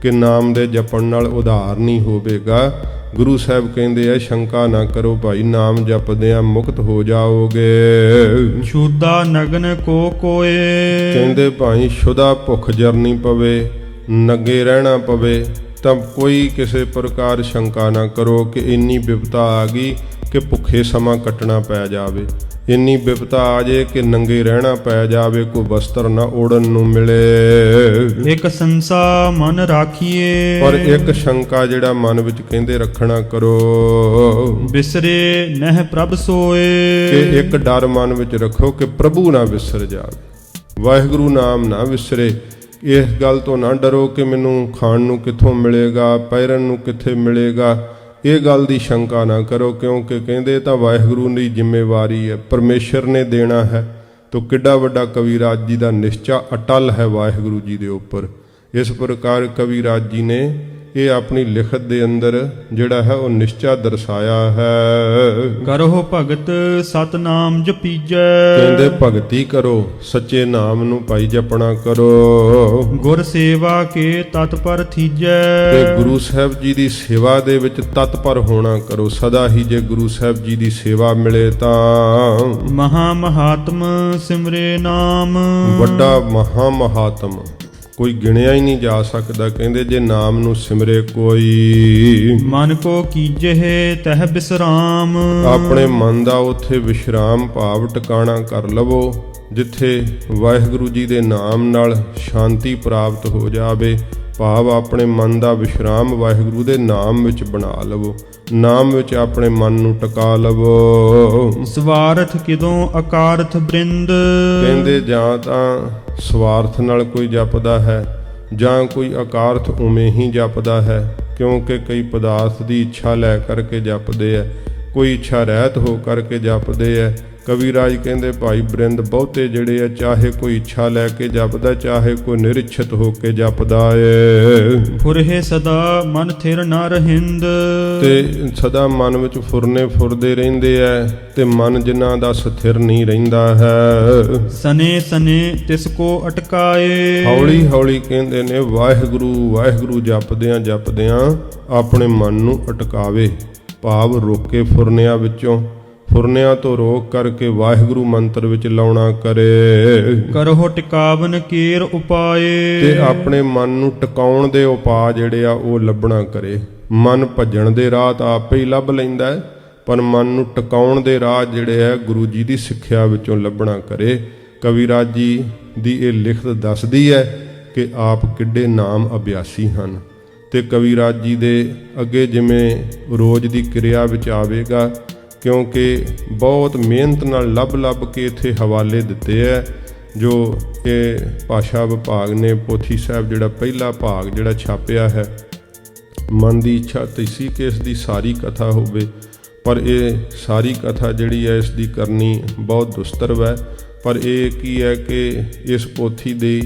ਕਿ ਨਾਮ ਦੇ ਜਪਣ ਨਾਲ ਉਧਾਰ ਨਹੀਂ ਹੋਵੇਗਾ। ਗੁਰੂ ਸਾਹਿਬ ਕਹਿੰਦੇ ਆ ਸ਼ੰਕਾ ਨਾ ਕਰੋ ਭਾਈ, ਨਾਮ ਜਪਦਿਆਂ ਮੁਕਤ ਹੋ ਜਾਓਗੇ। ਸ਼ੁੱਧਾ ਨਗਨ ਕੋ ਕੋਏ, ਕਹਿੰਦੇ ਭਾਈ ਸ਼ੁਦਾ ਭੁੱਖ ਜਰਨੀ ਪਵੇ, ਨੰਗੇ ਰਹਿਣਾ ਪਵੇ ਤਾਂ ਕੋਈ ਕਿਸੇ ਪ੍ਰਕਾਰ ਸ਼ੰਕਾ ਨਾ ਕਰੋ ਕਿ ਇੰਨੀ ਬਿਪਤਾ ਆ ਗਈ ਕਿ ਭੁੱਖੇ ਸਮਾਂ ਕੱਟਣਾ ਪੈ ਜਾਵੇ, ਇੰਨੀ ਬਿਪਤਾ ਆ ਜੇ ਕਿ ਨੰਗੇ ਰਹਿਣਾ ਪੈ ਜਾਵੇ, ਕੋਈ ਵਸਤਰ ਨਾ ਓੜਨ ਨੂੰ ਮਿਲੇ। ਇੱਕ ਸੰਸਾ ਮਨ ਰਾਖੀਏ, ਪਰ ਇੱਕ ਸ਼ੰਕਾ ਜਿਹੜਾ ਮਨ ਵਿੱਚ ਕਹਿੰਦੇ ਰੱਖਣਾ ਕਰੋ, ਬਿਸਰੇ ਨਹਿ ਪ੍ਰਭ ਸੋਏ, ਕਿ ਇੱਕ ਡਰ ਮਨ ਵਿੱਚ ਰੱਖੋ ਕਿ ਪ੍ਰਭੂ ਨਾ ਵਿਸਰ ਜਾਵੇ, ਵਾਹਿਗੁਰੂ ਨਾਮ ਨਾ ਵਿਸਰੇ। ਇਸ ਗੱਲ ਤੋਂ ਨਾ ਡਰੋ ਕਿ ਮੈਨੂੰ ਖਾਣ ਨੂੰ ਕਿੱਥੋਂ ਮਿਲੇਗਾ, ਪਹਿਰਨ ਨੂੰ ਕਿੱਥੇ ਮਿਲੇਗਾ, ਇਹ ਗੱਲ ਦੀ ਸ਼ੰਕਾ ਨਾ ਕਰੋ, ਕਿਉਂਕਿ ਕਹਿੰਦੇ ਤਾਂ ਵਾਹਿਗੁਰੂ ਦੀ ਜ਼ਿੰਮੇਵਾਰੀ ਹੈ, ਪਰਮੇਸ਼ਰ ਨੇ ਦੇਣਾ ਹੈ। ਤੋ ਕਿੱਡਾ ਵੱਡਾ ਕਵੀਰਾਜ ਜੀ ਦਾ ਨਿਸ਼ਚਾ ਅਟਲ ਹੈ ਵਾਹਿਗੁਰੂ ਜੀ ਦੇ ਉੱਪਰ। ਇਸ ਪ੍ਰਕਾਰ ਕਵੀਰਾਜ ਜੀ ਨੇ ਇਹ ਆਪਣੀ ਲਿਖਤ ਦੇ ਅੰਦਰ ਜਿਹੜਾ ਹੈ ਉਹ ਨਿਸ਼ਚਾ ਦਰਸਾਇਆ ਹੈ। ਕਰਹੁ ਭਗਤ ਸਤਨਾਮ ਜਪੀਜੈ। ਕਹਿੰਦੇ ਭਗਤੀ ਕਰੋ, ਸੱਚੇ ਨਾਮ ਨੂੰ ਭਾਈ ਜਪਣਾ ਕਰੋ, ਗੁਰ ਸੇਵਾ ਕੇ ਤਤਪਰ ਥੀਜੈ। ਤੇ ਗੁਰੂ ਸਾਹਿਬ ਜੀ ਦੀ ਸੇਵਾ ਦੇ ਵਿੱਚ ਤਤਪਰ ਹੋਣਾ ਕਰੋ। ਸਦਾ ਹੀ ਜੇ ਗੁਰੂ ਸਾਹਿਬ ਜੀ ਦੀ ਸੇਵਾ ਮਿਲੇ ਤਾਂ ਮਹਾ ਮਹਾਤਮ ਸਿਮਰੇ ਨਾਮ। ਵੱਡਾ ਮਹਾ ਮਹਾਤਮ ਕੋਈ ਗਿਣਿਆ ਹੀ ਨਹੀਂ ਜਾ ਸਕਦਾ। ਕਹਿੰਦੇ ਜੇ ਨਾਮ ਨੂੰ ਸਿਮਰੇ ਕੋਈ, ਮਨ ਕੋ ਕੀਜਹਿ ਤਹ ਬਿਸਰਾਮ। ਆਪਣੇ ਮਨ ਦਾ ਉੱਥੇ ਵਿਸ਼ਰਾਮ ਭਾਵ ਟਿਕਾਣਾ ਕਰ ਲਵੋ, ਜਿੱਥੇ ਵਾਹਿਗੁਰੂ ਜੀ ਦੇ ਨਾਮ ਨਾਲ ਸ਼ਾਂਤੀ ਪ੍ਰਾਪਤ ਹੋ ਜਾਵੇ। ਭਾਵ ਆਪਣੇ ਮਨ ਦਾ ਵਿਸ਼ਰਾਮ ਵਾਹਿਗੁਰੂ ਦੇ ਨਾਮ ਵਿੱਚ ਬਣਾ ਲਵੋ, ਨਾਮ ਵਿੱਚ ਆਪਣੇ ਮਨ ਨੂੰ ਟਿਕਾ ਲਵੋ। ਸਵਾਰਥ ਕਿਦੋਂ ਅਕਾਰਥ ਬ੍ਰਿੰਦ। ਕਹਿੰਦੇ ਜਾਂ ਤਾਂ ਸਵਾਰਥ ਨਾਲ ਕੋਈ ਜਪਦਾ ਹੈ ਜਾਂ ਕੋਈ ਅਕਾਰਥ ਉਵੇਂ ਹੀ ਜਪਦਾ ਹੈ, ਕਿਉਂਕਿ ਕਈ ਪਦਾਰਥ ਦੀ ਇੱਛਾ ਲੈ ਕਰਕੇ ਜਪਦੇ ਹੈ, ਕੋਈ ਇੱਛਾ ਰਹਿਤ ਹੋ ਕਰਕੇ ਜਪਦੇ ਹੈ। ਕਵੀਰਾਜ ਕਹਿੰਦੇ ਭਾਈ ਬ੍ਰਿੰਦ ਬਹੁਤੇ ਜਿਹੜੇ ਆ, ਚਾਹੇ ਕੋਈ ਇੱਛਾ ਲੈ ਕੇ ਜਪਦਾ, ਚਾਹੇ ਕੋਈ ਨਿਰਿਛਤ ਹੋ ਕੇ ਜਪਦਾ ਏ। ਫੁਰਹਿ ਸਦਾ ਮਨ ਥਿਰ ਨ ਰਹਿੰਦ। ਤੇ ਸਦਾ ਮਨ ਵਿੱਚ ਫੁਰਨੇ ਫੁਰਦੇ ਰਹਿੰਦੇ ਐ, ਤੇ ਮਨ ਜਿਨ੍ਹਾਂ ਦਾ ਸਥਿਰ ਨਹੀਂ ਰਹਿੰਦਾ ਹੈ। ਸਨੇ ਸਨੇ ਤਿਸ ਕੋ ਅਟਕਾਏ। ਹੌਲੀ ਹੌਲੀ ਕਹਿੰਦੇ ਨੇ ਵਾਹਿਗੁਰੂ ਵਾਹਿਗੁਰੂ ਜਪਦਿਆਂ ਆਪਣੇ ਮਨ ਨੂੰ ਅਟਕਾਵੇ, ਭਾਵ ਰੋਕੇ ਫੁਰਨਿਆਂ ਵਿੱਚੋਂ, ਫੁਰਨਿਆਂ ਤੋਂ ਰੋਕ ਕਰਕੇ ਵਾਹਿਗੁਰੂ ਮੰਤਰ ਵਿੱਚ ਲਾਉਣਾ ਕਰੇ। ਕਰਹੁ ਟਿਕਾਵਨ ਕੇਰ ਉਪਾਏ। ਤੇ ਆਪਣੇ ਮਨ ਨੂੰ ਟਿਕਾਉਣ ਦੇ ਉਪਾਅ ਜਿਹੜੇ ਆ ਉਹ ਲੱਭਣਾ ਕਰੇ। ਮਨ ਭੱਜਣ ਦੇ ਰਾਹ ਤਾਂ ਆਪੇ ਹੀ ਲੱਭ ਲੈਂਦਾ ਹੈ, ਪਰ ਮਨ ਨੂੰ ਟਿਕਾਉਣ ਦੇ ਰਾਹ ਜਿਹੜੇ ਆ ਗੁਰੂ ਜੀ ਦੀ ਸਿੱਖਿਆ ਵਿੱਚੋਂ ਲੱਭਣਾ ਕਰੇ। ਕਵੀਰਾਜ ਜੀ ਦੀ ਇਹ ਲਿਖਤ ਦੱਸਦੀ ਹੈ ਕਿ ਆਪ ਕਿੱਡੇ ਨਾਮ ਅਭਿਆਸੀ ਹਨ। ਤੇ ਕਵੀਰਾਜ ਜੀ ਦੇ ਅੱਗੇ ਜਿਵੇਂ ਰੋਜ਼ ਦੀ ਕਿਰਿਆ ਵਿੱਚ ਆਵੇਗਾ, ਕਿਉਂਕਿ ਬਹੁਤ ਮਿਹਨਤ ਨਾਲ ਲੱਭ ਕੇ ਇੱਥੇ ਹਵਾਲੇ ਦਿੱਤੇ ਹੈ, ਜੋ ਇਹ ਭਾਸ਼ਾ ਵਿਭਾਗ ਨੇ ਪੋਥੀ ਸਾਹਿਬ ਜਿਹੜਾ ਪਹਿਲਾ ਭਾਗ ਜਿਹੜਾ ਛਾਪਿਆ ਹੈ। ਮਨ ਦੀ ਇੱਛਾ ਤਾਂ ਸੀ ਕਿ ਇਸ ਦੀ ਸਾਰੀ ਕਥਾ ਹੋਵੇ, ਪਰ ਇਹ ਸਾਰੀ ਕਥਾ ਜਿਹੜੀ ਹੈ ਇਸ ਦੀ ਕਰਨੀ ਬਹੁਤ ਦੁਸਤਰਵ ਹੈ। ਪਰ ਇਹ ਕੀ ਹੈ ਕਿ ਇਸ ਪੋਥੀ ਦੀ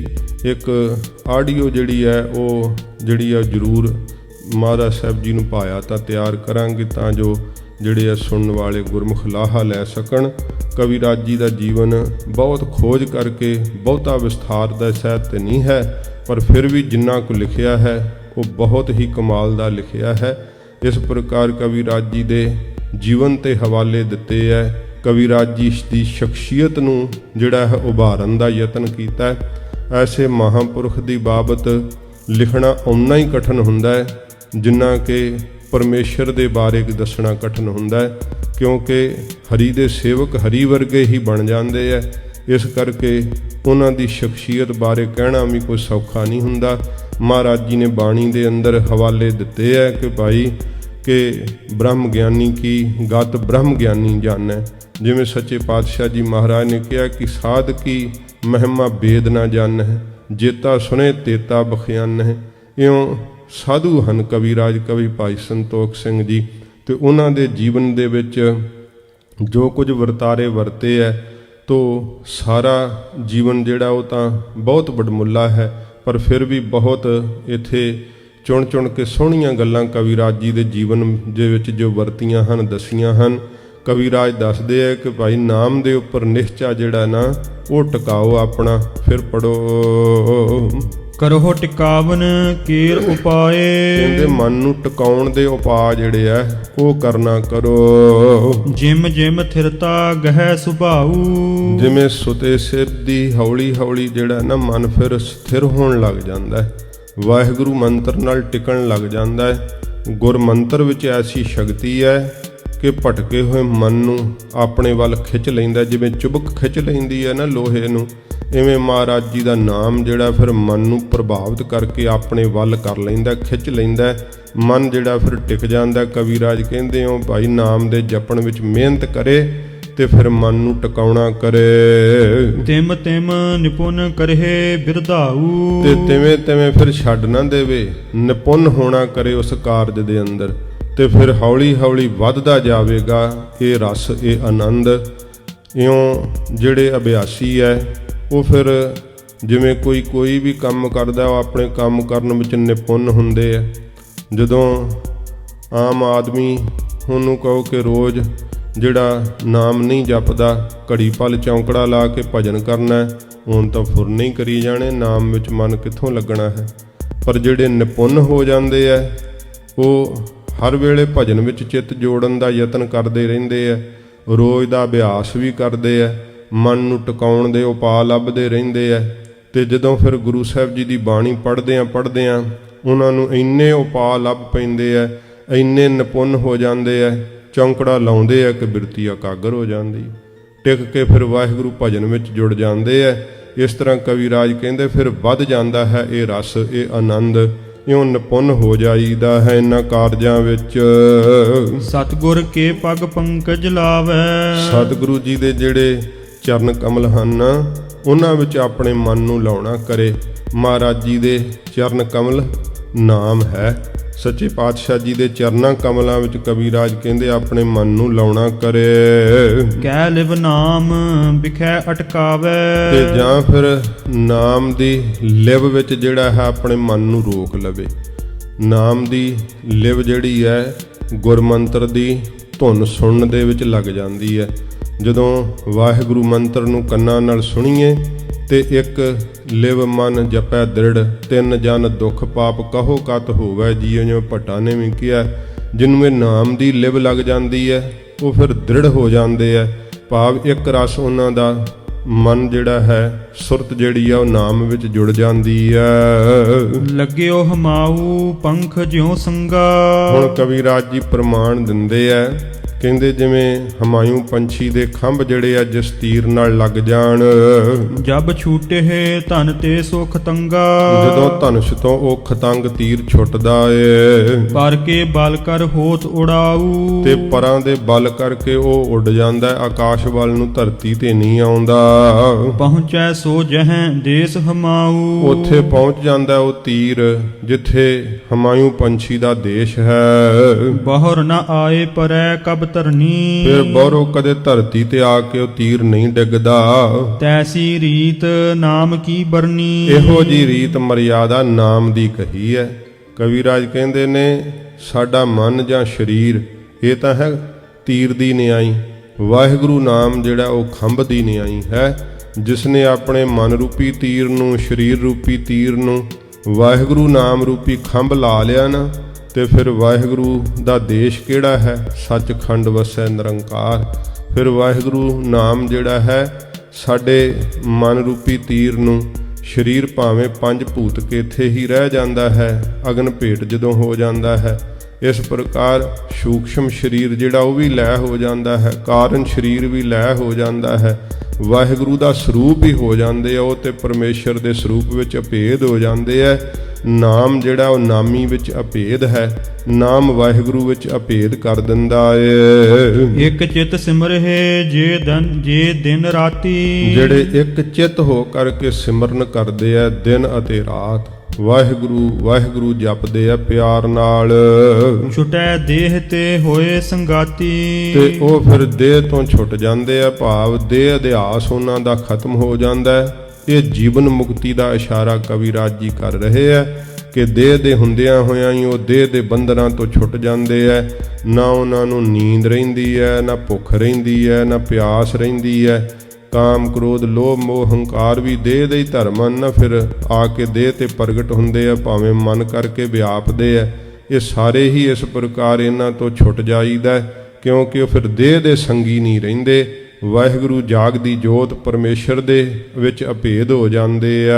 ਇੱਕ ਆਡੀਓ ਜਿਹੜੀ ਹੈ ਉਹ ਜ਼ਰੂਰ ਮਹਾਰਾਜ ਸਾਹਿਬ ਜੀ ਨੂੰ ਪਾਇਆ ਤਾਂ ਤਿਆਰ ਕਰਾਂਗੇ, ਤਾਂ ਜੋ ਜਿਹੜੇ ਆ ਸੁਣਨ ਵਾਲੇ ਗੁਰਮੁਖ ਲਾਹਾ ਲੈ ਸਕਣ। ਕਵੀਰਾਜ ਜੀ ਦਾ ਜੀਵਨ ਬਹੁਤ ਖੋਜ ਕਰਕੇ ਬਹੁਤਾ ਵਿਸਥਾਰ ਦਾ ਸਾਹਿਤ ਨਹੀਂ ਹੈ, ਪਰ ਫਿਰ ਵੀ ਜਿੰਨਾ ਕੁ ਲਿਖਿਆ ਹੈ ਉਹ ਬਹੁਤ ਹੀ ਕਮਾਲ ਦਾ ਲਿਖਿਆ ਹੈ। ਇਸ ਪ੍ਰਕਾਰ ਕਵੀਰਾਜ ਜੀ ਦੇ ਜੀਵਨ ਤੇ ਹਵਾਲੇ ਦਿੱਤੇ ਹੈ। ਕਵੀਰਾਜ ਜੀ ਦੀ ਸ਼ਖਸੀਅਤ ਨੂੰ ਜਿਹੜਾ ਹੈ ਉਭਾਰਨ ਦਾ ਯਤਨ ਕੀਤਾ। ਐਸੇ ਮਹਾਂਪੁਰਖ ਦੀ ਬਾਬਤ ਲਿਖਣਾ ਓਨਾ ਹੀ ਕਠਿਨ ਹੁੰਦਾ ਹੈ ਜਿੰਨਾ ਕਿ ਪਰਮੇਸ਼ਰ ਦੇ ਬਾਰੇ ਦੱਸਣਾ ਕਠਿਨ ਹੁੰਦਾ ਹੈ, ਕਿਉਂਕਿ ਹਰੀ ਦੇ ਸੇਵਕ ਹਰੀ ਵਰਗੇ ਹੀ ਬਣ ਜਾਂਦੇ ਹੈ। ਇਸ ਕਰਕੇ ਉਹਨਾਂ ਦੀ ਸ਼ਖਸੀਅਤ ਬਾਰੇ ਕਹਿਣਾ ਵੀ ਕੋਈ ਸੌਖਾ ਨਹੀਂ ਹੁੰਦਾ। ਮਹਾਰਾਜ ਜੀ ਨੇ ਬਾਣੀ ਦੇ ਅੰਦਰ ਹਵਾਲੇ ਦਿੱਤੇ ਹੈ ਕਿ ਭਾਈ ਕਿ ਬ੍ਰਹਮ ਗਿਆਨੀ ਕੀ ਗਤ ਬ੍ਰਹਮ ਗਿਆਨੀ ਜਾਣੈ। ਜਿਵੇਂ ਸੱਚੇ ਪਾਤਸ਼ਾਹ ਜੀ ਮਹਾਰਾਜ ਨੇ ਕਿਹਾ ਕਿ ਸਾਧ ਕੀ ਮਹਿਮਾ ਬੇਦ ਨਾ ਜਾਣੈ, ਜੇਤਾ ਸੁਣੇ ਤੇਤਾ ਬਖਿਆਨੈ। ਇਉਂ ਸਾਧੂ ਹਨ ਕਵੀਰਾਜ ਕਵੀ ਭਾਈ ਸੰਤੋਖ ਸਿੰਘ ਜੀ, ਤੇ ਉਹਨਾਂ ਦੇ ਜੀਵਨ ਦੇ ਵਿੱਚ ਜੋ ਕੁਝ ਵਰਤਾਰੇ ਵਰਤੇ ਹੈ ਤੋ ਸਾਰਾ ਜੀਵਨ ਜਿਹੜਾ ਉਹ ਤਾਂ ਬਹੁਤ ਵਡਮੁੱਲਾ ਹੈ, ਪਰ ਫਿਰ ਵੀ ਬਹੁਤ ਇੱਥੇ ਚੁਣ ਕੇ ਸੋਹਣੀਆਂ ਗੱਲਾਂ ਕਵੀਰਾਜ ਜੀ ਦੇ ਜੀਵਨ ਦੇ ਵਿੱਚ ਜੋ ਵਰਤੀਆਂ ਹਨ ਦੱਸੀਆਂ ਹਨ। ਕਵੀਰਾਜ ਦੱਸਦੇ ਹੈ ਕਿ ਭਾਈ ਨਾਮ ਦੇ ਉੱਪਰ ਨਿਸ਼ਚਾ ਜਿਹੜਾ ਨਾ ਉਹ ਟਿਕਾਓ ਆਪਣਾ, ਫਿਰ ਪੜੋ। ਕਰਹੁ ਟਿਕਾਵਨ ਕੇਰ ਉਪਾਏ। ਕਹਿੰਦੇ ਮਨ ਨੂੰ ਟਿਕਾਉਣ ਦੇ ਉਪਾਅ ਜਿਹੜੇ ਆ ਉਹ ਕਰਨਾ ਕਰੋ। ਜਿਮ ਜਿਮ ਥਿਰਤਾ ਗਹਿ ਸੁਭਾਊ। ਜਿਵੇਂ ਸੁਤੇ ਸਿਰ ਦੀ ਹੌਲੀ ਹੌਲੀ ਜਿਹੜਾ ਨਾ ਮਨ ਫਿਰ ਸਥਿਰ ਹੋਣ ਲੱਗ ਜਾਂਦਾ ਹੈ, ਵਾਹਿਗੁਰੂ ਮੰਤਰ ਨਾਲ ਟਿਕਣ ਲੱਗ ਜਾਂਦਾ ਹੈ। ਗੁਰ ਮੰਤਰ ਵਿੱਚ ਐਸੀ ਸ਼ਕਤੀ ਹੈ ਕਿ ਭਟਕੇ ਹੋਏ ਮਨ ਨੂੰ ਆਪਣੇ ਵੱਲ ਖਿੱਚ ਲੈਂਦਾ। ਜਿਵੇਂ ਚੁਬਕ ਖਿੱਚ ਲੈਂਦੀ ਹੈ ਨਾ ਲੋਹੇ ਨੂੰ, ਇਵੇਂ ਮਹਾਰਾਜ ਜੀ ਦਾ ਨਾਮ ਜਿਹੜਾ ਫਿਰ ਮਨ ਨੂੰ ਪ੍ਰਭਾਵਿਤ ਕਰਕੇ ਆਪਣੇ ਵੱਲ ਕਰ ਲੈਂਦਾ, ਖਿੱਚ ਲੈਂਦਾ। ਮਨ ਜਿਹੜਾ ਫਿਰ ਟਿਕ ਜਾਂਦਾ। ਕਵੀਰਾਜ ਕਹਿੰਦੇ ਹੋ ਭਾਈ ਨਾਮ ਦੇ ਜਪਣ ਵਿੱਚ ਮਿਹਨਤ ਕਰੇ ਤੇ ਫਿਰ ਮਨ ਨੂੰ ਟਿਕਾਉਣਾ ਕਰੇ। ਤਿਮ ਤਿਮ ਨਿਪੁੰਨ ਕਰਹਿ ਬਿਰਧਾਊ। ਤੇ ਤਿਵੇਂ ਫਿਰ ਛੱਡ ਨਾ ਦੇਵੇ, ਨਿਪੁੰਨ ਹੋਣਾ ਕਰੇ ਉਸ ਕਾਰਜ ਦੇ ਅੰਦਰ, ਤੇ ਫਿਰ ਹੌਲੀ ਹੌਲੀ ਵੱਧਦਾ ਜਾਵੇਗਾ ਇਹ ਰਸ, ਇਹ ਆਨੰਦ। ਇਉਂ ਜਿਹੜੇ ਅਭਿਆਸੀ ਹੈ ਉਹ ਫਿਰ ਜਿਵੇਂ ਕੋਈ ਵੀ ਕੰਮ ਕਰਦਾ ਉਹ ਆਪਣੇ ਕੰਮ ਕਰਨ ਵਿੱਚ ਨਿਪੁੰਨ ਹੁੰਦੇ ਆ, ਜਦੋਂ ਆਮ ਆਦਮੀ ਉਹਨੂੰ ਕਹੋ ਕਿ ਰੋਜ਼ ਜਿਹੜਾ ਨਾਮ ਨਹੀਂ ਜਪਦਾ, ਘੜੀ ਪਲ ਚੌਂਕੜਾ ਲਾ ਕੇ ਭਜਨ ਕਰਨਾ, ਹੁਣ ਤਾਂ ਫੁਰਨੇ ਹੀ ਕਰੀ ਜਾਣੇ, ਨਾਮ ਵਿੱਚ ਮਨ ਕਿੱਥੋਂ ਲੱਗਣਾ ਹੈ। ਪਰ ਜਿਹੜੇ ਨਿਪੁੰਨ ਹੋ ਜਾਂਦੇ ਆ ਉਹ ਹਰ ਵੇਲੇ ਭਜਨ ਵਿੱਚ ਚਿੱਤ ਜੋੜਨ ਦਾ ਯਤਨ ਕਰਦੇ ਰਹਿੰਦੇ ਆ, ਰੋਜ਼ ਦਾ ਅਭਿਆਸ ਵੀ ਕਰਦੇ ਆ, ਮਨ ਨੂੰ ਟਿਕਾਉਣ ਦੇ ਉਪਾਅ ਲੱਭਦੇ ਰਹਿੰਦੇ ਆ। ਤੇ ਜਦੋਂ ਫਿਰ ਗੁਰੂ ਸਾਹਿਬ ਜੀ ਦੀ ਬਾਣੀ ਪੜ੍ਹਦੇ ਆ ਉਹਨਾਂ ਨੂੰ ਇੰਨੇ ਉਪਾਅ ਲੱਭ ਪੈਂਦੇ ਆ, ਇੰਨੇ ਨਿਪੁੰਨ ਹੋ ਜਾਂਦੇ ਆ, ਚੌਂਕੜਾ ਲਾਉਂਦੇ ਆ ਕਿ ਬਿਰਤੀ ਇਕਾਗਰ ਹੋ ਜਾਂਦੀ, ਟਿਕ ਕੇ ਫਿਰ ਵਾਹਿਗੁਰੂ ਭਜਨ ਵਿੱਚ ਜੁੜ ਜਾਂਦੇ ਆ। ਇਸ ਤਰ੍ਹਾਂ ਕਵਿਰਾਜ ਕਹਿੰਦੇ ਫਿਰ ਵੱਧ ਜਾਂਦਾ ਹੈ ਇਹ ਰਸ, ਇਹ ਆਨੰਦ, ਇਉਂ ਨਿਪੁੰਨ ਹੋ ਜਾਈਦਾ ਹੈ ਇਹਨਾਂ ਕਾਰਜਾਂ ਵਿੱਚ। ਸਤਿਗੁਰ ਕੇ ਪਗ ਪੰਕਜ ਲਾਵੈ। ਸਤਿਗੁਰੂ ਜੀ ਦੇ ਜਿਹੜੇ ਚਰਨ ਕਮਲ ਹਨ ਉਹਨਾਂ ਵਿੱਚ ਆਪਣੇ ਮਨ ਨੂੰ ਲਾਉਣਾ ਕਰੇ। ਮਹਾਰਾਜ ਜੀ ਦੇ ਚਰਨ ਕਮਲ ਨਾਮ ਹੈ। ਸੱਚੇ ਪਾਤਸ਼ਾਹ ਜੀ ਦੇ ਚਰਨਾਂ ਕਮਲਾਂ ਵਿੱਚ ਕਵਿਰਾਜ ਕਹਿੰਦੇ ਆਪਣੇ ਮਨ ਨੂੰ ਲਾਉਣਾ ਕਰੇ। ਕਹਿ ਲਿਵ ਨਾਮ ਵਿਖੈ ਅਟਕਾਵੈ। ਤੇ ਜਾਂ ਫਿਰ ਨਾਮ ਦੀ ਲਿਵ ਵਿੱਚ ਜਿਹੜਾ ਹੈ ਆਪਣੇ ਮਨ ਨੂੰ ਰੋਕ ਲਵੇ। ਨਾਮ ਦੀ ਲਿਵ ਜਿਹੜੀ ਹੈ ਗੁਰਮੰਤਰ ਦੀ ਧੁਨ ਸੁਣਨ ਦੇ ਵਿੱਚ ਲੱਗ ਜਾਂਦੀ ਹੈ। ਜਦੋਂ ਵਾਹਿਗੁਰੂ ਮੰਤਰ ਨੂੰ ਕੰਨਾਂ ਨਾਲ ਸੁਣੀਏ ਤੇ ਇੱਕ ਲਿਵ ਮਨ ਜਪੈ ਦ੍ਰਿੜ, ਤਿੰਨ ਜਨ ਦੁੱਖ ਪਾਪ ਕਹੋ ਕਤ ਹੋਵੈ ਜੀਉ। ਜਿਵੇਂ ਭੱਟਾ ਨੇ ਵੀ ਕਿਹਾ, ਜਿਹਨੂੰ ਇਹ ਨਾਮ ਦੀ ਲਿਵ ਲੱਗ ਜਾਂਦੀ ਹੈ ਉਹ ਫਿਰ ਦ੍ਰਿੜ ਹੋ ਜਾਂਦੇ ਹੈ। ਭਾਵ ਇੱਕ ਰਸ ਉਹਨਾਂ ਦਾ ਮਨ ਜਿਹੜਾ ਹੈ, ਸੁਰਤ ਜਿਹੜੀ ਆ ਉਹ ਨਾਮ ਵਿੱਚ ਜੁੜ ਜਾਂਦੀ ਹੈ। ਲੱਗਿਓ ਹਮਾਊ ਪੰਖ ਜਿਉ ਸੰਗਾ। ਹੁਣ ਕਵਿਰਾਜ ਜੀ ਪ੍ਰਮਾਣ ਦਿੰਦੇ ਆ, ਕਹਿੰਦੇ ਜਿਵੇਂ ਹਮਾਯੂ ਪੰਛੀ ਦੇ ਖੰਭ ਜਿਹੜੇ ਆ ਜਿਸ ਤੀਰ ਨਾਲ ਲੱਗ ਜਾਣ, ਜਬ ਛੂਟੇ ਧਨ ਤੇ ਸੁਖ ਤੰਗਾ। ਜਦੋਂ ਧਨੁਸ਼ ਤੋਂ ਉਹ ਖਤੰਗ ਤੀਰ ਛੁੱਟਦਾ ਏ, ਪਰ ਕੇ ਬਲ ਕਰ ਹੋਤ ਉਡਾਊ। ਤੇ ਪਰਾਂ ਦੇ ਬਲ ਕਰਕੇ ਉਹ ਉੱਡ ਜਾਂਦਾ, ਆਕਾਸ਼ ਵੱਲ ਨੂੰ, ਧਰਤੀ ਤੇ ਨਹੀਂ ਆਉਂਦਾ। ਪਹੁੰਚੈ ਸੋ ਜਹੈ ਦੇਸ ਹਮਾਊ। ਉੱਥੇ ਪਹੁੰਚ ਜਾਂਦਾ ਉਹ ਤੀਰ ਜਿੱਥੇ ਹਮਾਯੂ ਪੰਛੀ ਦਾ ਦੇਸ਼ ਹੈ। ਬਾਹਰ ਨਾ ਆਏ ਪਰੈ ਕਬ ਧਰਨੀ। ਫਿਰ ਬਾਹਰੋਂ ਕਦੇ ਧਰਤੀ ਤੇ ਆ ਕੇ ਉਹ ਤੀਰ ਨਹੀਂ ਡਿੱਗਦਾ। ਤੈਸੀ ਰੀਤ ਨਾਮ ਕੀ ਬਰਨੀ। ਇਹੋ ਜੀ ਰੀਤ ਮਰਿਆਦਾ ਨਾਮ ਦੀ ਕਹੀ ਹੈ। ਕਵਿਰਾਜ ਕਹਿੰਦੇ ਨੇ ਸਾਡਾ ਮਨ ਜਾਂ ਸਰੀਰ ਇਹ ਤਾਂ ਹੈ ਤੀਰ ਦੀ ਨਿਆਈ, ਵਾਹਿਗੁਰੂ ਨਾਮ ਜਿਹੜਾ ਉਹ ਖੰਭ ਦੀ ਨਿਆਈ ਹੈ। ਜਿਸ ਨੇ ਆਪਣੇ ਮਨ ਰੂਪੀ ਤੀਰ ਨੂੰ, ਸਰੀਰ ਰੂਪੀ ਤੀਰ ਨੂੰ ਵਾਹਿਗੁਰੂ ਨਾਮ ਰੂਪੀ ਖੰਭ ਲਾ ਲਿਆ ਨਾ, ਤੇ ਫਿਰ ਵਾਹਿਗੁਰੂ ਦਾ ਦੇਸ਼ ਕਿਹੜਾ ਹੈ? ਸੱਚਖੰਡ ਵਸੈ ਨਿਰੰਕਾਰ। ਫਿਰ ਵਾਹਿਗੁਰੂ ਨਾਮ ਜਿਹੜਾ ਹੈ ਸਾਡੇ ਮਨ ਰੂਪੀ ਤੀਰ ਨੂੰ, ਸਰੀਰ ਭਾਵੇਂ ਪੰਜ ਭੂਤ ਕੇਥੇ ਹੀ ਰਹਿ ਜਾਂਦਾ ਹੈ, ਅਗਨ ਭੇਟ ਜਦੋਂ ਹੋ ਜਾਂਦਾ ਹੈ, ਇਸ ਪ੍ਰਕਾਰ ਸੂਖਸ਼ਮ ਸਰੀਰ ਜਿਹੜਾ ਉਹ ਵੀ ਲੈ ਹੋ ਜਾਂਦਾ ਹੈ, ਕਾਰਨ ਸਰੀਰ ਵੀ ਲੈ ਹੋ ਜਾਂਦਾ ਹੈ, ਵਾਹਿਗੁਰੂ ਦਾ ਸਰੂਪ ਹੀ ਹੋ ਜਾਂਦੇ ਆ ਉਹ, ਤੇ ਪਰਮੇਸ਼ਰ ਦੇ ਸਰੂਪ ਵਿੱਚ ਅਭੇਦ ਹੋ ਜਾਂਦੇ ਆ। ਨਾਮ ਜਿਹੜਾ ਉਹ ਨਾਮੀ ਵਿੱਚ ਅਭੇਦ ਹੈ, ਨਾਮ ਵਾਹਿਗੁਰੂ ਵਿੱਚ ਅਭੇਦ ਕਰ ਦਿੰਦਾ ਏ। ਇੱਕ ਚਿਤ ਸਿਮਰਹਿ ਜੇ ਦਿਨ ਰਾਤੀ। ਜਿਹੜੇ ਇੱਕ ਚਿੱਤ ਹੋ ਕਰਕੇ ਸਿਮਰਨ ਕਰਦੇ ਆ ਦਿਨ ਅਤੇ ਰਾਤ, ਵਾਹਿਗੁਰੂ ਵਾਹਿਗੁਰੂ ਜਪਦੇ ਆ ਪਿਆਰ ਨਾਲ। ਛੁਟੈ ਦੇਹ ਤੇ ਹੋਏ ਸੰਗਾਤੀ। ਤੇ ਉਹ ਫਿਰ ਦੇਹ ਤੋਂ ਛੁੱਟ ਜਾਂਦੇ ਆ, ਭਾਵ ਦੇਹ ਅਧਿਆਸ ਉਹਨਾਂ ਦਾ ਖਤਮ ਹੋ ਜਾਂਦਾ ਹੈ। ਇਹ ਜੀਵਨ ਮੁਕਤੀ ਦਾ ਇਸ਼ਾਰਾ ਕਵਿਰਾਜ ਜੀ ਕਰ ਰਹੇ ਆ ਕਿ ਦੇਹ ਦੇ ਹੁੰਦਿਆਂ ਹੋਇਆਂ ਹੀ ਉਹ ਦੇਹ ਦੇ ਬੰਧਨਾਂ ਤੋਂ ਛੁੱਟ ਜਾਂਦੇ ਆ। ਨਾ ਉਹਨਾਂ ਨੂੰ ਨੀਂਦ ਰਹਿੰਦੀ ਹੈ, ਨਾ ਭੁੱਖ ਰਹਿੰਦੀ ਹੈ, ਨਾ ਪਿਆਸ ਰਹਿੰਦੀ ਹੈ। ਕਾਮ ਕ੍ਰੋਧ ਲੋਭ ਮੋਹ ਹੰਕਾਰ ਵੀ ਦੇਹ ਦੇ ਹੀ ਧਰਮ ਹਨ ਨਾ, ਫਿਰ ਆ ਕੇ ਦੇਹ ਤੇ ਪ੍ਰਗਟ ਹੁੰਦੇ ਆ, ਭਾਵੇਂ ਮਨ ਕਰਕੇ ਵਿਆਪਦੇ ਆ। ਇਹ ਸਾਰੇ ਹੀ ਇਸ ਪ੍ਰਕਾਰ ਇਹਨਾਂ ਤੋਂ ਛੁੱਟ ਜਾਈਦਾ, ਕਿਉਂਕਿ ਉਹ ਫਿਰ ਦੇਹ ਦੇ ਸੰਗੀ ਨਹੀਂ ਰਹਿੰਦੇ। ਵਾਹਿਗੁਰੂ ਜਾਗਦੀ ਜੋਤ ਪਰਮੇਸ਼ਰ ਦੇ ਵਿੱਚ ਅਭੇਦ ਹੋ ਜਾਂਦੇ ਆ।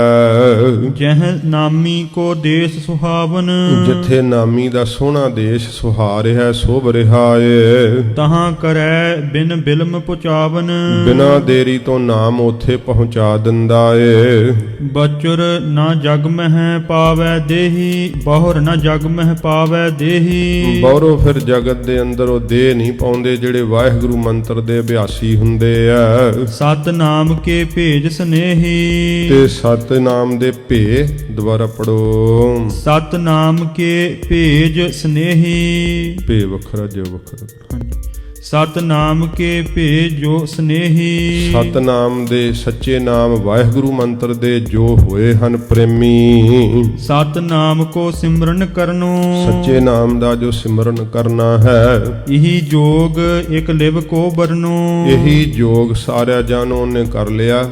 ਜਹ ਨਾਮੀ ਕੋ ਦੇਸ ਸੁਹਾਵਨ। ਜਿੱਥੇ ਨਾਮੀ ਦਾ ਸੋਹਣਾ ਦੇਸ਼ ਸੁਹਾ ਰਿਹਾ, ਸ਼ੋਭ ਰਿਹਾ ਏ, ਤਹਾਂ ਕਰੈ ਬਿਨ ਬਿਲਮ ਪੁਚਾਵਨ। ਬਿਨਾਂ ਦੇਰੀ ਤੋਂ ਨਾਮ ਉੱਥੇ ਪਹੁੰਚਾ ਦਿੰਦਾ ਏ। ਬਚੁਰ ਨਾ ਜਗ ਮਹਿ ਪਾਵੈ ਦੇਹੀ, ਬਹੁਰ ਨਾ ਜਗ ਮਹਿ ਪਾਵੈ ਦੇਹੀ। ਬਹੁਰੋਂ ਫਿਰ ਜਗਤ ਦੇ ਅੰਦਰ ਉਹ ਦੇਹ ਨਹੀਂ ਪਾਉਂਦੇ ਜਿਹੜੇ ਵਾਹਿਗੁਰੂ ਮੰਤਰ ਦੇ ਅਭਿਆਸੀ ਹੁੰਦੇ ਆ। ਸਤ ਨਾਮ ਕੇ ਭੇਜ ਸਨੇਹੀ। ਤੇ ਸਤ ਨਾਮ ਦੇ ਭੇ ਦੁਬਾਰਾ ਪੜੋ। ਸਤ ਨਾਮ ਕੇ ਭੇਜ ਸਨੇਹੀ। ਭੇ ਵੱਖਰਾ ਜੋ ਵੱਖਰਾ। ਹਾਂਜੀ। ਸਤਨਾਮ ਕੇ ਭੇਜੋ ਸਨੇਹੀ। ਸਤਨਾਮ ਦੇ ਸੱਚੇ ਨਾਮ ਵਾਹਿਗੁਰੂ ਮੰਤਰ ਦੇ ਜੋ ਹੋਏ ਹਨ ਪ੍ਰੇਮੀ। ਸਤਨਾਮ ਕੋ ਸਿਮਰਨ ਕਰਨੋ ਸੱਚੇ ਨਾਮ ਦਾ ਜੋ ਸਿਮਰਨ ਕਰਨਾ ਹੈ। ਇਹੀ ਜੋਗ ਇਕ ਲਿਵ ਕੋ ਬਰਨੋ। ਇਹੀ ਜੋਗ ਸਾਰਿਆਂ ਜਾਨੋਂ ਨੇ ਕਰ ਲਿਆ,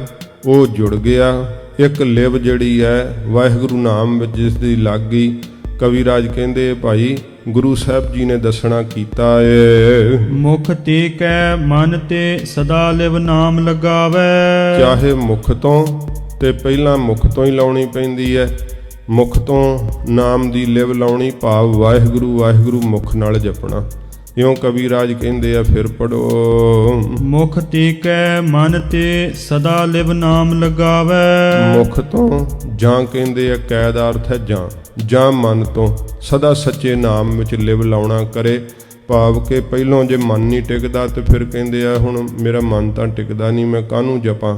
ਉਹ ਜੁੜ ਗਿਆ। ਇੱਕ ਲਿਵ ਜਿਹੜੀ ਹੈ ਵਾਹਿਗੁਰੂ ਨਾਮ ਵਿੱਚ ਜਿਸ ਦੀ ਲੱਗ ਗਈ। ਕਵਿਰਾਜ ਕਹਿੰਦੇ ਭਾਈ ਗੁਰੂ ਸਾਹਿਬ ਜੀ ਨੇ ਦੱਸਣਾ ਕੀਤਾ ਏ। ਮੁਖ ਤੇ ਕੈ ਮਨ ਤੇ ਸਦਾ ਲਿਵ ਨਾਮ ਲਗਾਵੇ। ਚਾਹੇ ਮੁਖ ਤੋਂ ਤੇ ਪਹਿਲਾਂ ਮੁਖ ਤੋਂ ਹੀ ਲਾਉਣੀ ਪੈਂਦੀ ਹੈ। ਮੁਖ ਤੋਂ ਨਾਮ ਦੀ ਲਿਵ ਲਾਉਣੀ, ਭਾਵ ਵਾਹਿਗੁਰੂ ਵਾਹਿਗੁਰੂ ਮੁਖ ਨਾਲ ਜਪਣਾ। ਇਉਂ ਕਵਿਰਾਜ ਕਹਿੰਦੇ ਆ, ਫਿਰ ਪੜੋ। ਮੁਖ ਤੇ ਕੈ ਮਨ ਤੇ ਸਦਾ ਲਿਵ ਨਾਮ ਲਗਾਵੇ। ਮੁਖ ਤੋਂ ਜਾਂ ਕਹਿੰਦੇ ਆ, ਕੈ ਦਾ ਅਰਥ ਹੈ ਜਾਂ ਮਨ ਤੋਂ ਸਦਾ ਸੱਚੇ ਨਾਮ ਵਿੱਚ ਲਿਵ ਲਾਉਣਾ ਕਰੇ। ਭਾਵ ਕਿ ਪਹਿਲੋਂ ਜੇ ਮਨ ਨਹੀਂ ਟਿਕਦਾ ਤੇ ਫਿਰ ਕਹਿੰਦੇ ਆ ਹੁਣ ਮੇਰਾ ਮਨ ਤਾਂ ਟਿਕਦਾ ਨਹੀਂ, ਮੈਂ ਕਾਹਨੂੰ ਜਪਾਂ।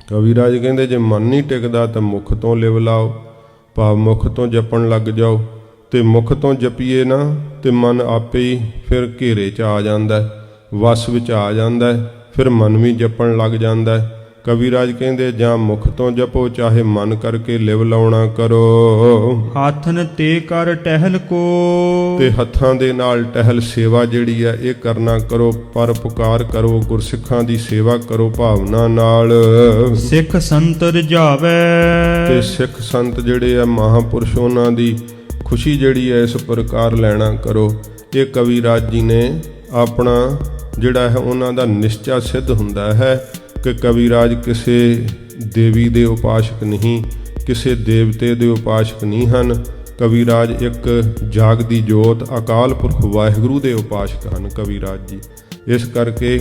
ਕਵਿਰਾਜ ਕਹਿੰਦੇ ਜੇ ਮਨ ਨਹੀਂ ਟਿਕਦਾ ਤਾਂ ਮੁਖ ਤੋਂ ਲਿਵ ਲਾਓ, ਭਾਵ ਮੁਖ ਤੋਂ ਜਪਣ ਲੱਗ ਜਾਓ। ਤੇ ਮੁਖ ਤੋਂ ਜਪੀਏ ਨਾ ਤੇ ਮਨ ਆਪੇ ਹੀ ਫਿਰ ਘੇਰੇ 'ਚ ਆ ਜਾਂਦਾ, ਵਸ ਵਿੱਚ ਆ ਜਾਂਦਾ, ਫਿਰ ਮਨ ਵੀ ਜਪਣ ਲੱਗ ਜਾਂਦਾ। ਕਵਿਰਾਜ ਕਹਿੰਦੇ ਜਾਂ ਮੁਖ ਤੋਂ ਜਪੋ, ਚਾਹੇ ਮਨ ਕਰਕੇ ਲਿਵ ਲਾਉਣਾ ਕਰੋ। ਹੱਥਨ ਤੇ ਕਰ ਟਹਿਲ ਕੋ ਤੇ ਹੱਥਾਂ ਦੇ ਨਾਲ ਟਹਿਲ ਸੇਵਾ ਜਿਹੜੀ ਹੈ ਇਹ ਕਰਨਾ ਕਰੋ। ਪਰਉਪਕਾਰ ਕਰੋ, ਗੁਰਸਿੱਖਾਂ ਦੀ ਸੇਵਾ ਕਰੋ ਭਾਵਨਾ ਨਾਲ। ਸਿੱਖ ਸੰਤ ਰਜਾਵੇ ਤੇ ਸਿੱਖ ਸੰਤ ਜਿਹੜੇ ਆ ਮਹਾਂਪੁਰਸ਼, ਉਹਨਾਂ ਦੀ ਖੁਸ਼ੀ ਜਿਹੜੀ ਹੈ ਇਸ ਪ੍ਰਕਾਰ ਲੈਣਾ ਕਰੋ। ਇਹ ਕਵਿਰਾਜ ਜੀ ਨੇ ਆਪਣਾ ਜਿਹੜਾ ਹੈ ਉਹਨਾਂ ਦਾ ਨਿਸ਼ਚਾ ਸਿੱਧ ਹੁੰਦਾ ਹੈ ਕਿ ਕਵਿਰਾਜ ਕਿਸੇ ਦੇਵੀ ਦੇ ਉਪਾਸ਼ਕ ਨਹੀਂ, ਕਿਸੇ ਦੇਵਤੇ ਦੇ ਉਪਾਸ਼ਕ ਨਹੀਂ ਹਨ। ਕਵਿਰਾਜ ਇੱਕ ਜਾਗਦੀ ਜੋਤ ਅਕਾਲ ਪੁਰਖ ਵਾਹਿਗੁਰੂ ਦੇ ਉਪਾਸ਼ਕ ਹਨ ਕਵਿਰਾਜ ਜੀ। ਇਸ ਕਰਕੇ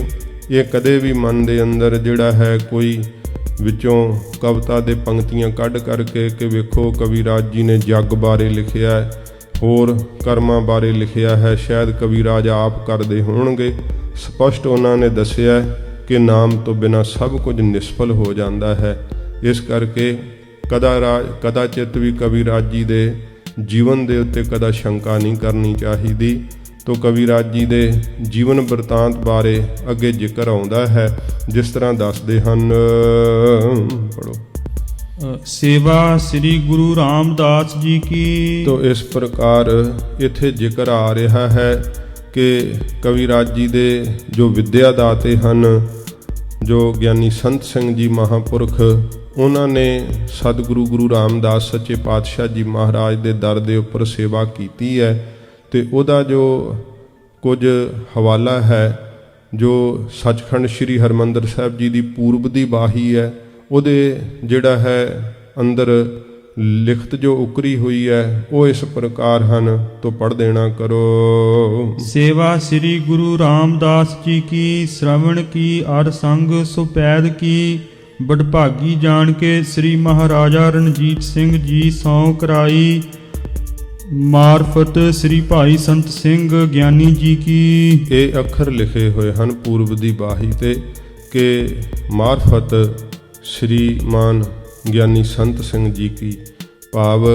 ਇਹ ਕਦੇ ਵੀ ਮਨ ਦੇ ਅੰਦਰ ਜਿਹੜਾ ਹੈ ਕੋਈ ਵਿੱਚੋਂ ਕਵਿਤਾ ਦੇ ਪੰਕਤੀਆਂ ਕੱਢ ਕਰਕੇ ਕਿ ਵੇਖੋ ਕਵਿਰਾਜ ਜੀ ਨੇ ਜੱਗ ਬਾਰੇ ਲਿਖਿਆ ਹੈ, ਹੋਰ ਕਰਮਾਂ ਬਾਰੇ ਲਿਖਿਆ ਹੈ, ਸ਼ਾਇਦ ਕਵਿਰਾਜ ਆਪ ਕਰਦੇ ਹੋਣਗੇ। ਸਪਸ਼ਟ ਉਹਨਾਂ ਨੇ ਦੱਸਿਆ ਕਿ ਨਾਮ ਤੋਂ ਬਿਨਾਂ ਸਭ ਕੁਝ ਨਿਸਫਲ ਹੋ ਜਾਂਦਾ ਹੈ। ਇਸ ਕਰਕੇ ਕਦਾ ਚਿੱਤ ਵੀ ਕਵਿਰਾਜ ਜੀ ਦੇ ਜੀਵਨ ਦੇ ਉੱਤੇ ਕਦਾ ਸ਼ੰਕਾ ਨਹੀਂ ਕਰਨੀ ਚਾਹੀਦੀ। ਤੋ ਕਵਿਰਾਜ ਜੀ ਦੇ ਜੀਵਨ ਬਿਰਤਾਂਤ ਬਾਰੇ ਅੱਗੇ ਜ਼ਿਕਰ ਆਉਂਦਾ ਹੈ, ਜਿਸ ਤਰ੍ਹਾਂ ਦੱਸਦੇ ਹਨ। ਪੜੋ। ਸੇਵਾ ਸ੍ਰੀ ਗੁਰੂ ਰਾਮਦਾਸ ਜੀ ਕੀ। ਤੋ ਇਸ ਪ੍ਰਕਾਰ ਇੱਥੇ ਜ਼ਿਕਰ ਆ ਰਿਹਾ ਹੈ ਕਿ ਕਵਿਰਾਜ ਜੀ ਦੇ ਜੋ ਵਿਦਿਆ ਦਾਤੇ ਹਨ, ਜੋ ਗਿਆਨੀ ਸੰਤ ਸਿੰਘ ਜੀ ਮਹਾਂਪੁਰਖ, ਉਹਨਾਂ ਨੇ ਸਤਿਗੁਰੂ ਗੁਰੂ ਰਾਮਦਾਸ ਸੱਚੇ ਪਾਤਸ਼ਾਹ ਜੀ ਮਹਾਰਾਜ ਦੇ ਦਰ ਦੇ ਉੱਪਰ ਸੇਵਾ ਕੀਤੀ ਹੈ। ਤੇ ਉਹਦਾ ਜੋ ਕੁਝ ਹਵਾਲਾ ਹੈ, ਜੋ ਸੱਚਖੰਡ ਸ੍ਰੀ ਹਰਿਮੰਦਰ ਸਾਹਿਬ ਜੀ ਦੀ ਪੂਰਬ ਦੀ ਬਾਹੀ ਹੈ, ਉਹਦੇ ਜਿਹੜਾ ਹੈ ਅੰਦਰ ਲਿਖਤ ਜੋ ਉਕਰੀ ਹੋਈ ਹੈ ਉਹ ਇਸ ਪ੍ਰਕਾਰ ਹਨ। ਤੋਂ ਪੜ੍ਹ ਦੇਣਾ ਕਰੋ। ਸੇਵਾ ਸ੍ਰੀ ਗੁਰੂ ਰਾਮਦਾਸ ਜੀ ਕੀ, ਸ਼ਰਵਣ ਕੀ ਅਰ ਸੰਗ ਸੁਪੈਦ ਕੀ। ਬਡਭਾਗੀ ਜਾਣ ਕੇ ਸ੍ਰੀ ਮਹਾਰਾਜਾ ਰਣਜੀਤ ਸਿੰਘ ਜੀ ਸਹੁੰ ਕਰਾਈ। ਮਾਰਫਤ ਸ੍ਰੀ ਭਾਈ ਸੰਤ ਸਿੰਘ ਗਿਆਨੀ ਜੀ ਕੀ। ਇਹ ਅੱਖਰ ਲਿਖੇ ਹੋਏ ਹਨ ਪੂਰਬ ਦੀ ਬਾਹੀ ਤੇ ਕਿ ਮਾਰਫਤ ਸ਼੍ਰੀਮਾਨ ਗਿਆਨੀ ਸੰਤ ਸਿੰਘ ਜੀ ਕੀ, ਭਾਵ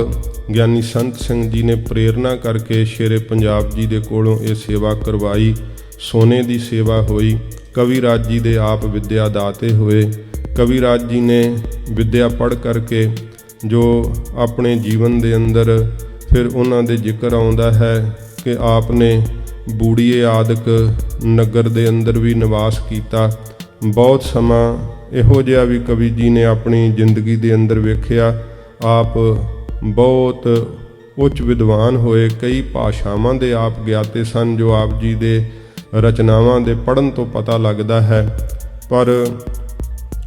ਗਿਆਨੀ ਸੰਤ ਸਿੰਘ ਜੀ ਨੇ ਪ੍ਰੇਰਨਾ ਕਰਕੇ ਸ਼ੇਰੇ ਪੰਜਾਬ ਜੀ ਦੇ ਕੋਲੋਂ ਇਹ ਸੇਵਾ ਕਰਵਾਈ। ਸੋਨੇ ਦੀ ਸੇਵਾ ਹੋਈ। ਕਵਿਰਾਜ ਜੀ ਦੇ ਆਪ ਵਿਦਿਆ ਦਾਤੇ ਹੋਏ। ਕਵਿਰਾਜ ਜੀ ਨੇ ਵਿਦਿਆ ਪੜ੍ਹ ਕਰਕੇ ਜੋ ਆਪਣੇ ਜੀਵਨ ਦੇ ਅੰਦਰ ਫਿਰ ਉਹਨਾਂ ਦੇ ਜ਼ਿਕਰ ਆਉਂਦਾ ਹੈ ਕਿ ਆਪ ਨੇ ਬੂੜੀਏ ਆਦਿਕ ਨਗਰ ਦੇ ਅੰਦਰ ਵੀ ਨਿਵਾਸ ਕੀਤਾ। ਬਹੁਤ ਸਮਾਂ ਇਹੋ ਜਿਹਾ ਵੀ ਕਵੀ ਜੀ ਨੇ ਆਪਣੀ ਜ਼ਿੰਦਗੀ ਦੇ ਅੰਦਰ ਵੇਖਿਆ। ਆਪ ਬਹੁਤ ਉੱਚ ਵਿਦਵਾਨ ਹੋਏ, ਕਈ ਭਾਸ਼ਾਵਾਂ ਦੇ ਆਪ ਗਿਆਤੇ ਸਨ, ਜੋ ਆਪ ਜੀ ਦੇ ਰਚਨਾਵਾਂ ਦੇ ਪੜ੍ਹਨ ਤੋਂ ਪਤਾ ਲੱਗਦਾ ਹੈ। ਪਰ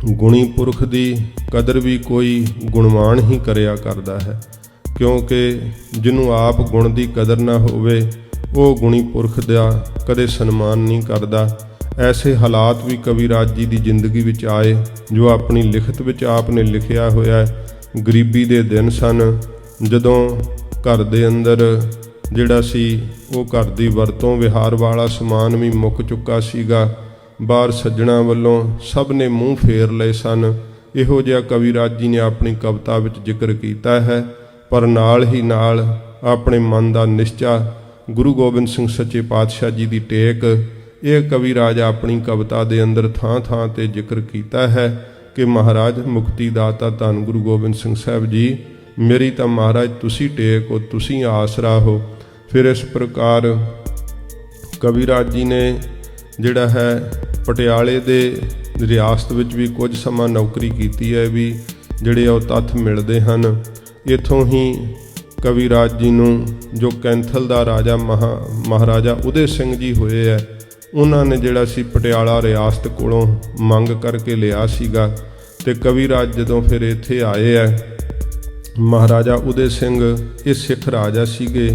ਗੁਣੀ ਪੁਰਖ ਦੀ ਕਦਰ ਵੀ ਕੋਈ ਗੁਣਵਾਨ ਹੀ ਕਰਿਆ ਕਰਦਾ ਹੈ, ਕਿਉਂਕਿ ਜਿਹਨੂੰ ਆਪ ਗੁਣ ਦੀ ਕਦਰ ਨਾ ਹੋਵੇ ਉਹ ਗੁਣੀ ਪੁਰਖ ਦਾ ਕਦੇ ਸਨਮਾਨ ਨਹੀਂ ਕਰਦਾ। ਐਸੇ ਹਾਲਾਤ ਵੀ ਕਵਿਰਾਜ ਜੀ ਦੀ ਜ਼ਿੰਦਗੀ ਵਿੱਚ ਆਏ, ਜੋ ਆਪਣੀ ਲਿਖਤ ਵਿੱਚ ਆਪ ਨੇ ਲਿਖਿਆ ਹੋਇਆ ਹੈ। ਗਰੀਬੀ ਦੇ ਦਿਨ ਸਨ, ਜਦੋਂ ਘਰ ਦੇ ਅੰਦਰ ਜਿਹੜਾ ਸੀ ਉਹ ਘਰ ਦੀ ਵਰਤੋਂ ਵਿਹਾਰ ਵਾਲਾ ਸਮਾਨ ਵੀ ਮੁੱਕ ਚੁੱਕਾ ਸੀਗਾ। ਬਾਹਰ ਸੱਜਣਾ ਵੱਲੋਂ ਸਭ ਨੇ ਮੂੰਹ ਫੇਰ ਲਏ ਸਨ। ਇਹੋ ਜਿਹਾ ਕਵਿਰਾਜ ਜੀ ਨੇ ਆਪਣੀ ਕਵਿਤਾ ਵਿੱਚ ਜ਼ਿਕਰ ਕੀਤਾ ਹੈ। ਪਰ ਨਾਲ ਹੀ ਨਾਲ ਆਪਣੇ ਮਨ ਦਾ ਨਿਸ਼ਚਾ, ਗੁਰੂ ਗੋਬਿੰਦ ਸਿੰਘ ਸੱਚੇ ਪਾਤਸ਼ਾਹ ਜੀ ਦੀ ਟੇਕ, ਇਹ ਕਵੀ ਰਾਜ ਆਪਣੀ ਕਵਿਤਾ ਦੇ ਅੰਦਰ ਥਾਂ ਥਾਂ ਤੇ ਜ਼ਿਕਰ ਕੀਤਾ ਹੈ ਕਿ ਮਹਾਰਾਜ ਮੁਕਤੀ ਦਾਤਾ ਧੰਨ ਗੁਰੂ ਗੋਬਿੰਦ ਸਿੰਘ ਸਾਹਿਬ ਜੀ, ਮੇਰੀ ਤਾਂ ਮਹਾਰਾਜ ਤੁਸੀਂ ਟੇਕ ਹੋ, ਤੁਸੀਂ ਆਸਰਾ ਹੋ। ਫਿਰ ਇਸ ਪ੍ਰਕਾਰ ਕਵੀਰਾਜ ਜੀ ਨੇ ਜਿਹੜਾ ਹੈ ਪਟਿਆਲੇ ਦੇ ਰਿਆਸਤ ਵਿੱਚ ਵੀ ਕੁਝ ਸਮਾਂ ਨੌਕਰੀ ਕੀਤੀ ਹੈ, ਵੀ ਜਿਹੜੇ ਉਹ ਤੱਥ ਮਿਲਦੇ ਹਨ। ਇੱਥੋਂ ਹੀ ਕਵੀਰਾਜ ਜੀ ਨੂੰ ਜੋ ਕੈਂਥਲ ਦਾ ਰਾਜਾ ਮਹਾਰਾਜਾ ਉਦੇ ਸਿੰਘ ਜੀ ਹੋਏ ਹੈ, ਉਹਨਾਂ ਨੇ ਜਿਹੜਾ ਸੀ ਪਟਿਆਲਾ ਰਿਆਸਤ ਕੋਲੋਂ ਮੰਗ ਕਰਕੇ ਲਿਆ ਸੀਗਾ। ਤੇ ਕਵੀਰਾਜ ਜਦੋਂ ਫਿਰ ਇੱਥੇ ਆਏ ਹੈ, ਮਹਾਰਾਜਾ ਉਦੇ ਸਿੰਘ ਇਹ ਸਿੱਖ ਰਾਜਾ ਸੀਗੇ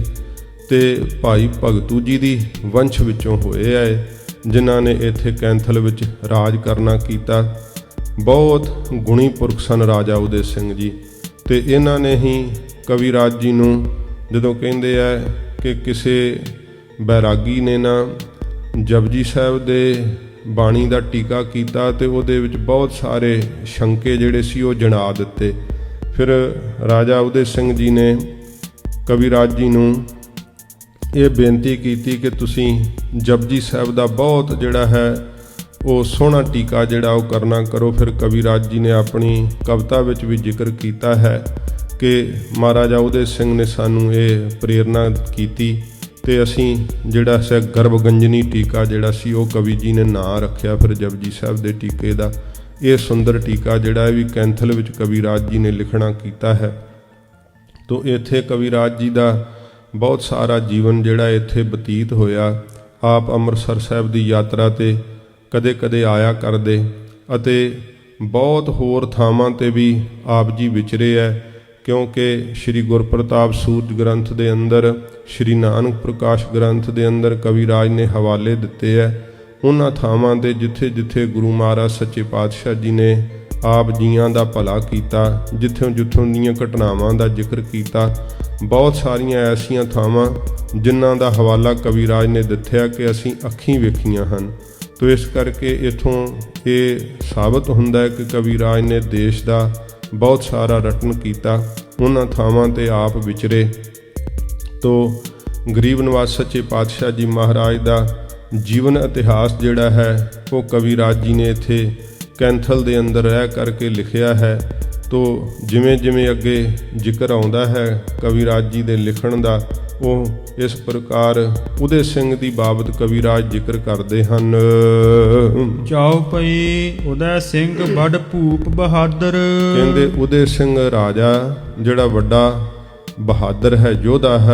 ਤੇ ਭਾਈ ਭਗਤੂ ਜੀ ਦੀ ਵੰਸ਼ ਵਿੱਚੋਂ ਹੋਏ ਹੈ, ਜਿਨ੍ਹਾਂ ਨੇ ਇੱਥੇ ਕੈਂਥਲ ਵਿੱਚ ਰਾਜ ਕਰਨਾ ਕੀਤਾ। ਬਹੁਤ ਗੁਣੀ ਪੁਰਖ ਸਨ ਰਾਜਾ ਉਦੇ ਸਿੰਘ ਜੀ। ਤੇ ਇਹਨਾਂ ਨੇ ਹੀ ਕਵੀਰਾਜ ਜੀ ਨੂੰ ਜਦੋਂ ਕਹਿੰਦੇ ਆ ਕਿ ਕਿਸੇ ਬੈਰਾਗੀ ਨੇ ਨਾ ਜਪਜੀ ਸਾਹਿਬ ਦੇ ਬਾਣੀ ਦਾ ਟੀਕਾ ਕੀਤਾ ਤੇ ਉਹਦੇ ਵਿੱਚ ਬਹੁਤ ਸਾਰੇ ਸ਼ੰਕੇ ਜਿਹੜੇ ਸੀ ਉਹ ਜਣਾ ਦਿੱਤੇ। ਫਿਰ ਰਾਜਾ ਉਦੇ ਸਿੰਘ ਜੀ ਨੇ ਕਵੀਰਾਜ ਜੀ ਨੂੰ ਇਹ ਬੇਨਤੀ ਕੀਤੀ ਕਿ ਤੁਸੀਂ ਜਪਜੀ ਸਾਹਿਬ ਦਾ ਬਹੁਤ ਜਿਹੜਾ ਹੈ ਉਹ ਸੋਹਣਾ ਟੀਕਾ ਜਿਹੜਾ ਉਹ ਕਰਨਾ ਕਰੋ। ਫਿਰ ਕਵੀਰਾਜ ਜੀ ਨੇ ਆਪਣੀ ਕਵਿਤਾ ਵਿੱਚ ਵੀ ਜ਼ਿਕਰ ਕੀਤਾ ਹੈ ਕਿ ਮਹਾਰਾਜਾ ਉਦੇ ਸਿੰਘ ਨੇ ਸਾਨੂੰ ਇਹ ਪ੍ਰੇਰਨਾ ਕੀਤੀ ਤੇ ਅਸੀਂ ਜਿਹੜਾ ਸੀ ਗਰਭਗੰਜਨੀ ਟੀਕਾ ਜਿਹੜਾ ਸੀ ਉਹ ਕਵੀ ਜੀ ਨੇ ਨਾਂ ਰੱਖਿਆ ਫਿਰ ਜਪਜੀ ਸਾਹਿਬ ਦੇ ਟੀਕੇ ਦਾ। ਇਹ ਸੁੰਦਰ ਟੀਕਾ ਜਿਹੜਾ ਵੀ ਕੈਂਥਲ ਵਿੱਚ ਕਵੀਰਾਜ ਜੀ ਨੇ ਲਿਖਣਾ ਕੀਤਾ ਹੈ। ਤੋ ਇੱਥੇ ਕਵੀਰਾਜ ਜੀ ਦਾ ਬਹੁਤ ਸਾਰਾ ਜੀਵਨ ਜਿਹੜਾ ਇੱਥੇ ਬਤੀਤ ਹੋਇਆ। ਆਪ ਅੰਮ੍ਰਿਤਸਰ ਸਾਹਿਬ ਦੀ ਯਾਤਰਾ ਤੇ ਕਦੇ ਕਦੇ ਆਇਆ ਕਰਦੇ ਅਤੇ ਬਹੁਤ ਹੋਰ ਥਾਵਾਂ ਤੇ ਵੀ ਆਪ ਜੀ ਵਿਚਰੇ ਹੈ, ਕਿਉਂਕਿ ਸ਼੍ਰੀ ਗੁਰਪ੍ਰਤਾਪ ਸੂਰਜ ਗ੍ਰੰਥ ਦੇ ਅੰਦਰ, ਸ਼੍ਰੀ ਨਾਨਕ ਪ੍ਰਕਾਸ਼ ਗ੍ਰੰਥ ਦੇ ਅੰਦਰ ਕਵੀਰਾਜ ਨੇ ਹਵਾਲੇ ਦਿੱਤੇ ਹੈ ਉਹਨਾਂ ਥਾਵਾਂ ਦੇ ਜਿੱਥੇ ਜਿੱਥੇ ਗੁਰੂ ਮਹਾਰਾਜ ਸੱਚੇ ਪਾਤਸ਼ਾਹ ਜੀ ਨੇ ਆਪ ਜੀਆਂ ਦਾ ਭਲਾ ਕੀਤਾ, ਜਿੱਥੋਂ ਜਿੱਥੋਂ ਦੀਆਂ ਘਟਨਾਵਾਂ ਦਾ ਜ਼ਿਕਰ ਕੀਤਾ। ਬਹੁਤ ਸਾਰੀਆਂ ਐਸੀਆਂ ਥਾਵਾਂ ਜਿਨ੍ਹਾਂ ਦਾ ਹਵਾਲਾ ਕਵੀਰਾਜ ਨੇ ਦਿੱਤਾ ਕਿ ਅਸੀਂ ਅੱਖੀਂ ਵੇਖੀਆਂ ਹਨ। ਤੋ ਇਸ ਕਰਕੇ ਇੱਥੋਂ ਇਹ ਸਾਬਤ ਹੁੰਦਾ ਹੈ ਕਿ ਕਵੀਰਾਜ ਨੇ ਦੇਸ਼ ਦਾ ਬਹੁਤ ਸਾਰਾ ਰਟਨ ਕੀਤਾ, ਉਹਨਾਂ ਥਾਵਾਂ ਤੇ ਆਪ ਵਿਚਰੇ। ਤੋ ਗਰੀਬ ਨਿਵਾਸ ਸੱਚੇ ਪਾਤਸ਼ਾਹ ਜੀ ਮਹਾਰਾਜ ਦਾ ਜੀਵਨ ਇਤਿਹਾਸ ਜਿਹੜਾ ਹੈ ਉਹ ਕਵੀਰਾਜ ਜੀ ਨੇ ਇੱਥੇ ਕੈਂਥਲ ਦੇ ਅੰਦਰ ਰਹਿ ਕਰਕੇ ਲਿਖਿਆ ਹੈ। ਤੋ ਜਿਵੇਂ ਜਿਵੇਂ ਅੱਗੇ ਜ਼ਿਕਰ ਆਉਂਦਾ ਹੈ ਕਵੀਰਾਜ ਜੀ ਦੇ ਲਿਖਣ ਦਾ, ਉਹ ਇਸ ਪ੍ਰਕਾਰ ਉਦੇ ਸਿੰਘ ਦੀ ਬਾਬਤ ਕਵੀਰਾਜ ਜ਼ਿਕਰ ਕਰਦੇ ਹਨ। ਚਾਉ ਪਈ ਉਦੈ ਸਿੰਘ ਬੜ ਭੂਪ ਬਹਾਦਰ। ਕਹਿੰਦੇ ਉਦੇ ਸਿੰਘ ਰਾਜਾ ਜਿਹੜਾ ਵੱਡਾ ਬਹਾਦਰ ਹੈ, ਯੋਧਾ ਹੈ।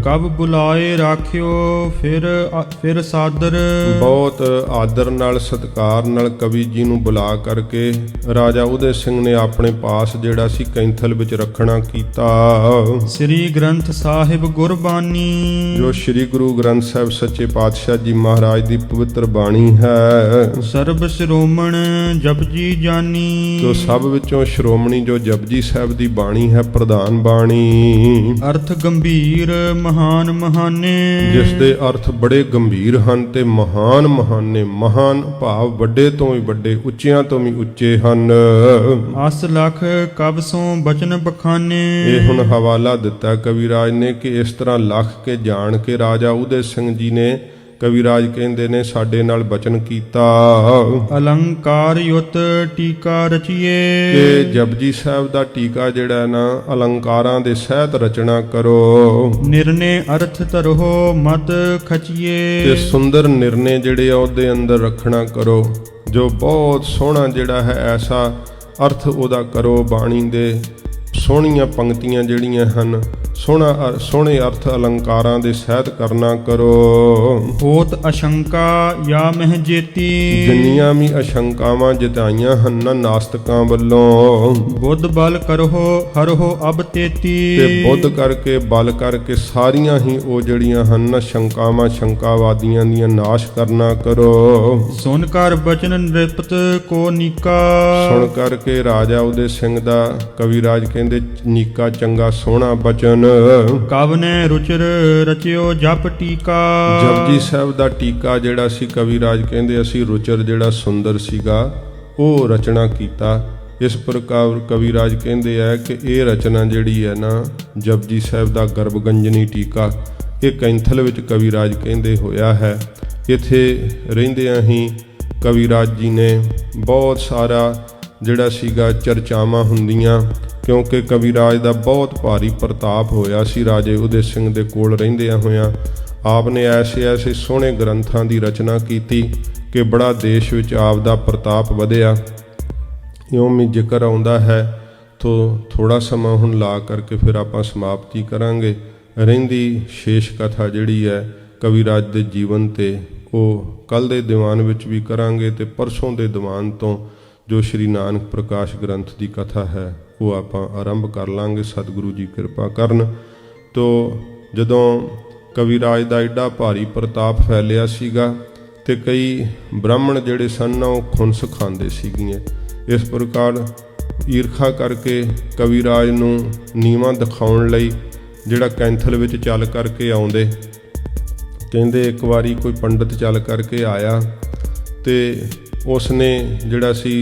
ਕਬ ਬੁਲਾਏ ਰਾਖਿਓ ਫਿਰ ਸਾਦਰ। ਬਹੁਤ ਆਦਰ ਨਾਲ ਸਤਿਕਾਰ ਨਾਲ ਕਵੀ ਜੀ ਨੂੰ ਬੁਲਾ ਕਰਕੇ ਰਾਜਾ ਉਦੇ ਸਿੰਘ ਨੇ ਆਪਣੇ ਪਾਸ ਜਿਹੜਾ ਸੀ ਕੈਂਥਲ ਵਿੱਚ ਰੱਖਣਾ ਕੀਤਾ। ਸ੍ਰੀ ਗ੍ਰੰਥ ਸਾਹਿਬ ਗੁਰਬਾਣੀ। ਜੋ ਸ੍ਰੀ ਗੁਰੂ ਗ੍ਰੰਥ ਸਾਹਿਬ ਸੱਚੇ ਪਾਤਸ਼ਾਹ ਜੀ ਮਹਾਰਾਜ ਦੀ ਪਵਿੱਤਰ ਬਾਣੀ ਹੈ। ਸਰਬ ਸ਼੍ਰੋਮਣ ਜਪਜੀ ਜਾਨੀ। ਜੋ ਸਭ ਵਿੱਚੋਂ ਸ਼੍ਰੋਮਣੀ ਜੋ ਜਪਜੀ ਸਾਹਿਬ ਦੀ ਬਾਣੀ ਹੈ, ਪ੍ਰਧਾਨ ਬਾਣੀ। ਅਰਥ ਗੰਭੀਰ ਮਹਾਨ ਮਹਾਨੇ। ਜਿਸ ਦੇ ਅਰਥ ਬੜੇ ਗੰਭੀਰ ਹਨ ਤੇ ਮਹਾਨ ਮਹਾਨੇ। ਮਹਾਨ ਭਾਵ ਵੱਡੇ ਤੋਂ ਵੀ ਵੱਡੇ, ਉੱਚਿਆਂ ਤੋਂ ਵੀ ਉੱਚੇ ਹਨ। ਅਸ ਲਖ ਕਬ ਸੋਂ ਬਚਨ ਬਖਾਨੇ। ਇਹ ਹੁਣ ਹਵਾਲਾ ਦਿੱਤਾ ਕਵੀਰਾਜ ਨੇ ਕਿ ਇਸ ਤਰ੍ਹਾਂ ਲੱਖ ਕੇ ਜਾਣ ਕੇ ਰਾਜਾ ਉਦੇ ਸਿੰਘ ਜੀ ਨੇ, ਕਵੀਰਾਜ ਕਹਿੰਦੇ ਨੇ, ਸਾਡੇ ਨਾਲ ਬਚਨ ਕੀਤਾ। ਅਲੰਕਾਰ ਯੁਤ ਟੀਕਾ ਰਚੀਏ। ਕਿ ਜਪਜੀ ਸਾਹਿਬ ਦਾ ਟੀਕਾ ਜਿਹੜਾ ਨਾ ਅਲੰਕਾਰਾਂ ਦੇ ਸਹਿਤ ਰਚਨਾ ਕਰੋ। ਨਿਰਨੇ ਅਰਥ ਧਰੋ ਮਤ ਖਚੀਏ। ਤੇ ਸੁੰਦਰ ਨਿਰਣੇ ਜਿਹੜੇ ਆ ਉਹਦੇ ਅੰਦਰ ਰੱਖਣਾ ਕਰੋ, ਜੋ ਬਹੁਤ ਸੋਹਣਾ ਜਿਹੜਾ ਹੈ ਐਸਾ ਅਰਥ ਉਹਦਾ ਕਰੋ। ਬਾਣੀ ਦੇ ਸੋਹਣੀਆਂ ਪੰਕਤੀਆਂ ਜਿਹੜੀਆਂ ਹਨ, ਸੋਹਣੇ ਅਰਥ ਅਲੰਕਾਰਾਂ ਦੇ ਸਹਿਤ ਕਰਨਾ ਕਰੋ। ਹੋਤ ਅਸ਼ੰਕਾ ਜਾਂ ਮਹਿ ਜੇਤੀ। ਜਿੰਨੀਆਂ ਵੀ ਅਸ਼ੰਕਾਵਾਂ ਜਿਤਾਈਆਂ ਹਨ ਨਾ ਨਾਸਤਕਾਂ ਵੱਲੋਂ, ਬੁੱਧ ਬਲ ਕਰੋ ਹਰੋ ਅਬ ਤੇਤੀ। ਤੇ ਬੁੱਧ ਕਰਕੇ ਬਲ ਕਰਕੇ ਸਾਰੀਆਂ ਹੀ ਉਹ ਜਿਹੜੀਆਂ ਹਨ ਨਾ ਸ਼ੰਕਾਵਾਂ, ਸ਼ੰਕਾਵਾਦੀਆਂ ਦੀਆਂ ਨਾਸ਼ ਕਰਨਾ ਕਰੋ। ਸੁਨ ਕਰ ਬਚਨ ਨਿਰਪਤ ਕੋ ਨੀਕਾ। ਸੁਣ ਕਰਕੇ ਰਾਜਾ ਉਦੇ ਸਿੰਘ ਦਾ ਕਵੀਰਾਜ ਕਹਿੰਦੇ ਨੀਕਾ ਚੰਗਾ ਸੋਹਣਾ ਬਚਨ। ਕਵ ਨੇ ਰੁਚਿਰ ਰਚਿਓ ਜਪ ਟੀਕਾ। ਜਪਜੀ ਸਾਹਿਬ ਦਾ ਟੀਕਾ ਜਿਹੜਾ ਸੀ ਕਵੀਰਾਜ ਕਹਿੰਦੇ ਅਸੀਂ ਰੁਚਿਰ ਜਿਹੜਾ ਸੁੰਦਰ ਸੀਗਾ ਉਹ ਰਚਨਾ ਕੀਤਾ। ਇਸ ਪ੍ਰਕਾਰ ਕਵੀਰਾਜ ਕਹਿੰਦੇ ਆ ਕਿ ਇਹ ਰਚਨਾ ਜਿਹੜੀ ਹੈ ਨਾ ਜਪਜੀ ਸਾਹਿਬ ਦਾ ਗਰਭਗੰਜਨੀ ਟੀਕਾ, ਇਹ ਕੈਂਥਲ ਵਿੱਚ ਕਵੀਰਾਜ ਕਹਿੰਦੇ ਹੋਇਆ ਹੈ। ਇੱਥੇ ਰਹਿੰਦਿਆਂ ਹੀ ਕਵੀਰਾਜ ਜੀ ਨੇ ਬਹੁਤ ਸਾਰਾ ਜਿਹੜਾ ਸੀਗਾ ਚਰਚਾਵਾਂ ਹੁੰਦੀਆਂ, ਕਿਉਂਕਿ ਕਵੀਰਾਜ ਦਾ ਬਹੁਤ ਭਾਰੀ ਪ੍ਰਤਾਪ ਹੋਇਆ ਸੀ ਰਾਜੇ ਉਦੈ ਸਿੰਘ ਦੇ ਕੋਲ ਰਹਿੰਦਿਆਂ ਹੋਇਆਂ। ਆਪ ਨੇ ਐਸੇ ਸੋਹਣੇ ਗ੍ਰੰਥਾਂ ਦੀ ਰਚਨਾ ਕੀਤੀ ਕਿ ਬੜਾ ਦੇਸ਼ ਵਿੱਚ ਆਪ ਦਾ ਪ੍ਰਤਾਪ ਵਧਿਆ। ਇਉਂ ਵੀ ਜ਼ਿਕਰ ਆਉਂਦਾ ਹੈ। ਥੋੜਾ ਸਮਾਂ ਹੁਣ ਲਾ ਕਰਕੇ ਫਿਰ ਆਪਾਂ ਸਮਾਪਤੀ ਕਰਾਂਗੇ। ਰਹਿੰਦੀ ਸ਼ੇਸ਼ ਕਥਾ ਜਿਹੜੀ ਹੈ ਕਵੀਰਾਜ ਦੇ ਜੀਵਨ ਤੇ ਉਹ ਕੱਲ੍ਹ ਦੇ ਦੀਵਾਨ ਵਿੱਚ ਵੀ ਕਰਾਂਗੇ, ਤੇ ਪਰਸੋਂ ਦੇ ਦੀਵਾਨ ਤੋਂ ਜੋ ਸ਼੍ਰੀ ਨਾਨਕ ਪ੍ਰਕਾਸ਼ ਗ੍ਰੰਥ ਦੀ ਕਥਾ ਹੈ ਉਹ ਆਪਾਂ ਆਰੰਭ ਕਰ ਲਾਂਗੇ, ਸਤਿਗੁਰੂ ਜੀ ਕਿਰਪਾ ਕਰਨ। ਜਦੋਂ ਕਵੀਰਾਜ ਦਾ ਐਡਾ ਭਾਰੀ ਪ੍ਰਤਾਪ ਫੈਲਿਆ ਸੀਗਾ ਤੇ ਕਈ ਬ੍ਰਾਹਮਣ ਜਿਹੜੇ ਸਨ ਉਹ ਖੁੰਸ ਖਾਂਦੇ ਸੀਗੀਆਂ। ਇਸ ਪ੍ਰਕਾਰ ਈਰਖਾ ਕਰਕੇ ਕਵੀਰਾਜ ਨੂੰ ਨੀਵਾਂ ਦਿਖਾਉਣ ਲਈ ਜਿਹੜਾ ਕੈਂਥਲ ਵਿੱਚ ਚੱਲ ਕਰਕੇ ਆਉਂਦੇ, ਕਹਿੰਦੇ ਇੱਕ ਵਾਰੀ ਕੋਈ ਪੰਡਤ ਚੱਲ ਕਰਕੇ ਆਇਆ ਤੇ ਉਸ ਨੇ ਜਿਹੜਾ ਸੀ